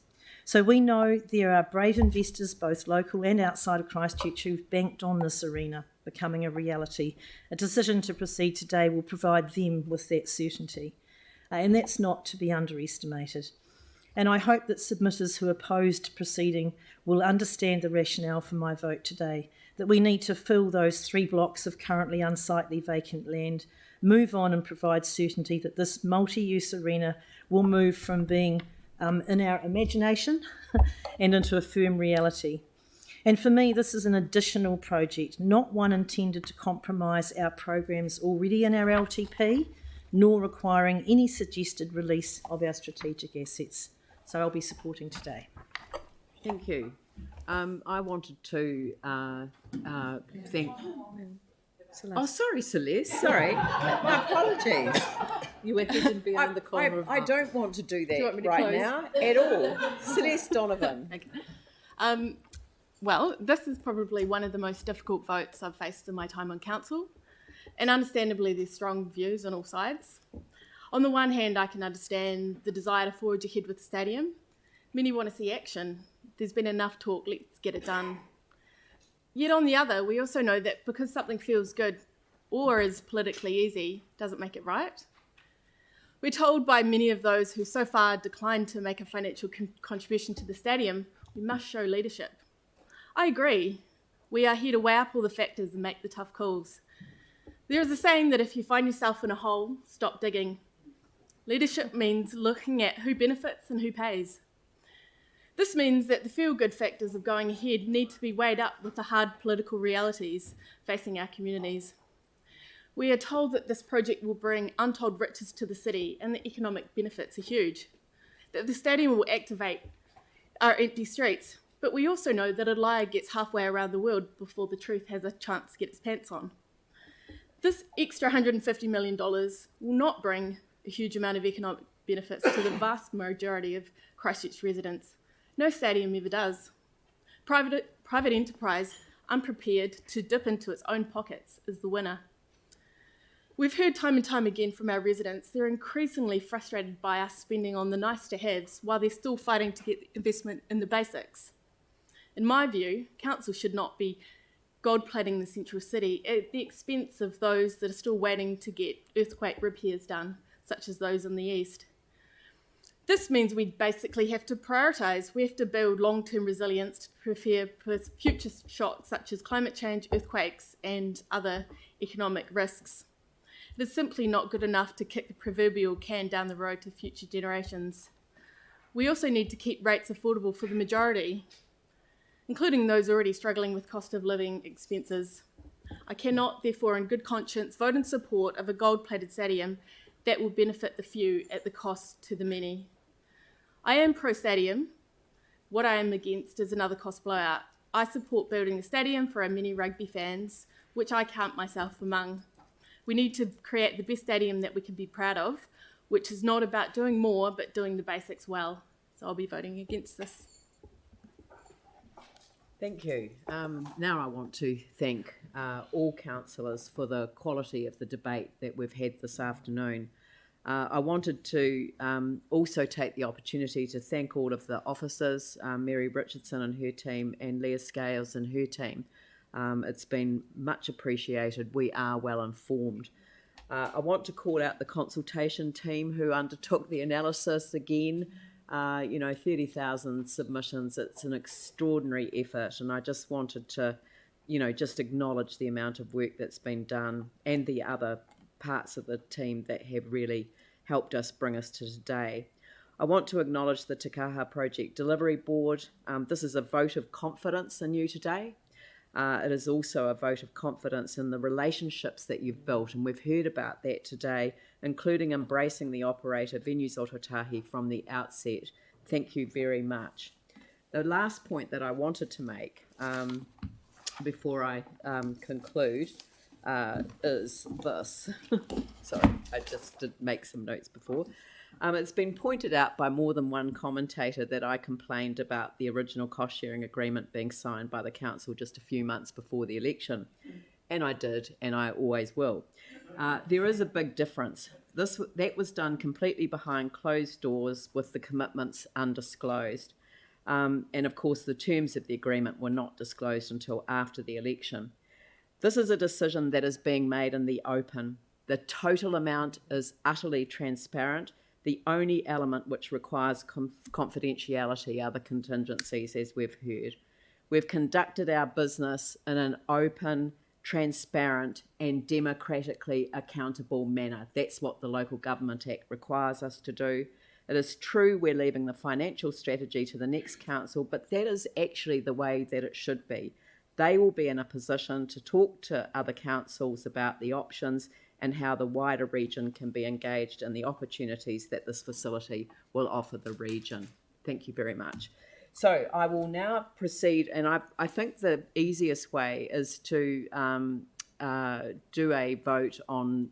So we know there are brave investors, both local and outside of Christchurch, who've banked on this arena becoming a reality. A decision to proceed today will provide them with that certainty, and that's not to be underestimated. And I hope that submitters who opposed proceeding will understand the rationale for my vote today, that we need to fill those 3 blocks of currently unsightly vacant land, move on and provide certainty that this multi-use arena will move from being in our imagination and into a firm reality. And for me, this is an additional project, not one intended to compromise our programs already in our LTP, nor requiring any suggested release of our strategic assets. So I'll be supporting today. Thank you. I wanted to thank... Oh, sorry, Celeste. Sorry. My apologies. You were hidden behind the corner of... I don't want to do that you want me to right close? now at all. Celeste Donovan. Okay. Well, this is probably one of the most difficult votes I've faced in my time on council, and understandably there's strong views on all sides. On the one hand, I can understand the desire to forge ahead with the stadium. Many want to see action. There's been enough talk, let's get it done. Yet on the other, we also know that because something feels good or is politically easy, doesn't make it right. We're told by many of those who so far declined to make a financial contribution to the stadium, we must show leadership. I agree. We are here to weigh up all the factors and make the tough calls. There is a saying that if you find yourself in a hole, stop digging. Leadership means looking at who benefits and who pays. This means that the feel-good factors of going ahead need to be weighed up with the hard political realities facing our communities. We are told that this project will bring untold riches to the city and the economic benefits are huge, that the stadium will activate our empty streets, but we also know that a liar gets halfway around the world before the truth has a chance to get its pants on. This extra $150 million will not bring a huge amount of economic benefits to the vast majority of Christchurch residents. No stadium ever does. Private enterprise, unprepared to dip into its own pockets, is the winner. We've heard time and time again from our residents, they're increasingly frustrated by us spending on the nice-to-haves while they're still fighting to get investment in the basics. In my view, council should not be gold-plating the central city at the expense of those that are still waiting to get earthquake repairs done, such as those in the east. This means we basically have to prioritise. We have to build long-term resilience to prepare for future shocks such as climate change, earthquakes and other economic risks. It is simply not good enough to kick the proverbial can down the road to future generations. We also need to keep rates affordable for the majority, including those already struggling with cost of living expenses. I cannot, therefore, in good conscience, vote in support of a gold-plated stadium that will benefit the few at the cost to the many. I am pro-stadium. What I am against is another cost blowout. I support building a stadium for our many rugby fans, which I count myself among. We need to create the best stadium that we can be proud of, which is not about doing more, but doing the basics well. So I'll be voting against this. Thank you. Now I want to thank all councillors for the quality of the debate that we've had this afternoon. I wanted to also take the opportunity to thank all of the officers, Mary Richardson and her team, and Leah Scales and her team. It's been much appreciated. We are well informed. I want to call out the consultation team who undertook the analysis again. 30,000 submissions, it's an extraordinary effort, and I just wanted to, just acknowledge the amount of work that's been done and the other parts of the team that have really helped us bring us to today. I want to acknowledge the Te Kaha Project Delivery Board. This is a vote of confidence in you today. It is also a vote of confidence in the relationships that you've built, and we've heard about that today, including embracing the operator Venues Ototahi from the outset. Thank you very much. The last point that I wanted to make before I conclude is this. Sorry, I just did make some notes before. It's been pointed out by more than one commentator that I complained about the original cost-sharing agreement being signed by the council just a few months before the election. And I did, and I always will. There is a big difference. That was done completely behind closed doors with the commitments undisclosed. And of course, the terms of the agreement were not disclosed until after the election. This is a decision that is being made in the open. The total amount is utterly transparent. The only element which requires confidentiality are the contingencies, as we've heard. We've conducted our business in an open, transparent and democratically accountable manner. That's what the Local Government Act requires us to do. It is true we're leaving the financial strategy to the next council, but that is actually the way that it should be. They will be in a position to talk to other councils about the options and how the wider region can be engaged in the opportunities that this facility will offer the region. Thank you very much. So I will now proceed, and I think the easiest way is to do a vote on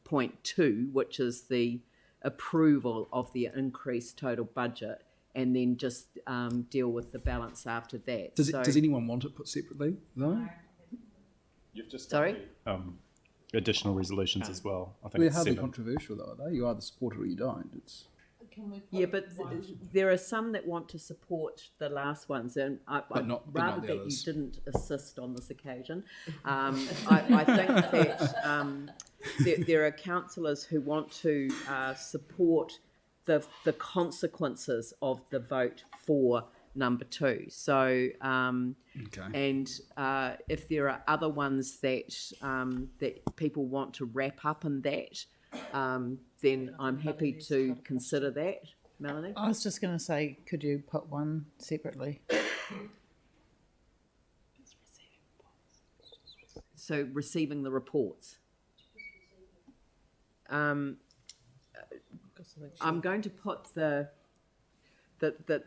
point 2, which is the approval of the increased total budget, and then just deal with the balance after that. Does anyone want it put separately, though? You've just Sorry? Additional resolutions as well. I think They're it's hardly 7. controversial, though, are they? You either support it or you don't. It's... Yeah, but there are some that want to support the last ones, and rather that you didn't assist on this occasion. I think that there are councillors who want to support the consequences of the vote for number 2. So, and if there are other ones that people want to wrap up in that, then I'm happy to consider that. Melanie? I was just going to say, could you put one separately? So receiving the reports. I'm going to put the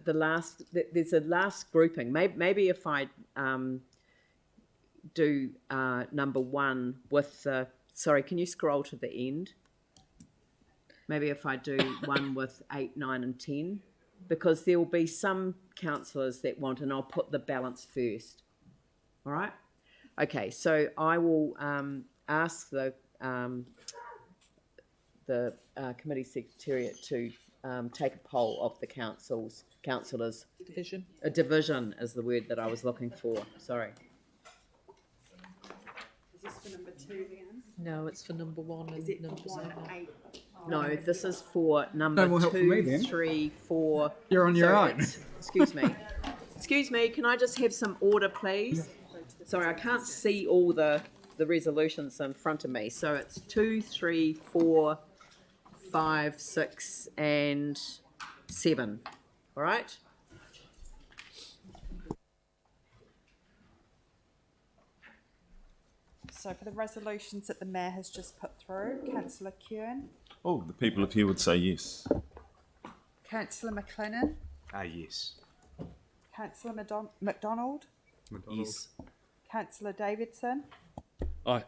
last. There's a last grouping. Maybe if I do number 1 with the. Sorry, can you scroll to the end? Maybe if I do 1 with 8, 9, and 10, because there will be some councillors that want, and I'll put the balance first. All right. Okay. So I will ask the committee secretariat to take a poll of the councillors. Division. A division is the word that I was looking for. Sorry. Is this for number 2 again? No, it's for number 1 and number 7. No, this is for number No more help from me 2, then. 3, 4. You're on your So own. it's- Excuse me. Excuse me, can I just have some order, please? Sorry, I can't see all the resolutions in front of me. So it's 2, 3, 4, 5, 6, and 7. All right? So for the resolutions that the Mayor has just put through, Councillor Kewen, Oh, the people of here would say yes. Councillor McLennan, Yes. Councillor MacDonald, Yes. Councillor Davidson, Aye.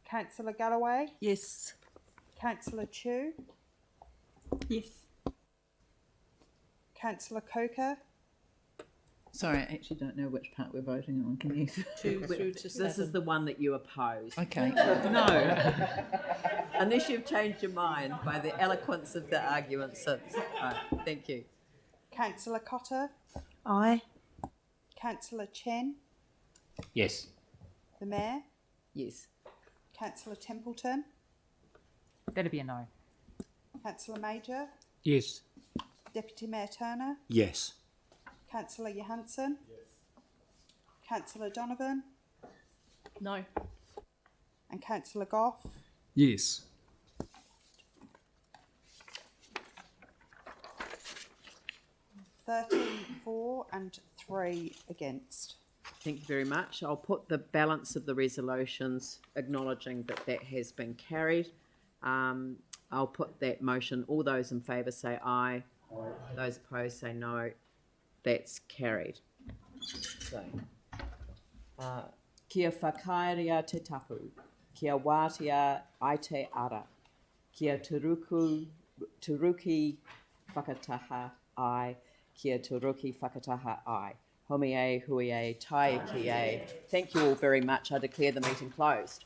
Councillor Galloway, Yes. Councillor Chu, Yes. Councillor Coker, Sorry, I actually don't know which part we're voting on. Can you? 2 through to 7. This is the one that you oppose. Okay. No. Unless you've changed your mind by the eloquence of the argument since. Right, thank you. Councillor Cotter, Aye. Councillor Chen, Yes. the Mayor, Yes. Councillor Templeton, That'd be a no. Councillor Major, Yes. Deputy Mayor Turner, Yes. Councillor Johansson, Councillor Donovan, No. and Councillor Goff. Yes. For and 3 against. Thank you very much. I'll put the balance of the resolutions acknowledging that that has been carried. I'll put that motion. All those in favour say aye. Those opposed say no. That's carried. So, kia whakaeria te tapu, kia wātea ai te ara, kia turuki whakataha ai, kia turuki whakataha ai. Homi e, hui e, tai ki e. Thank you all very much. I declare the meeting closed.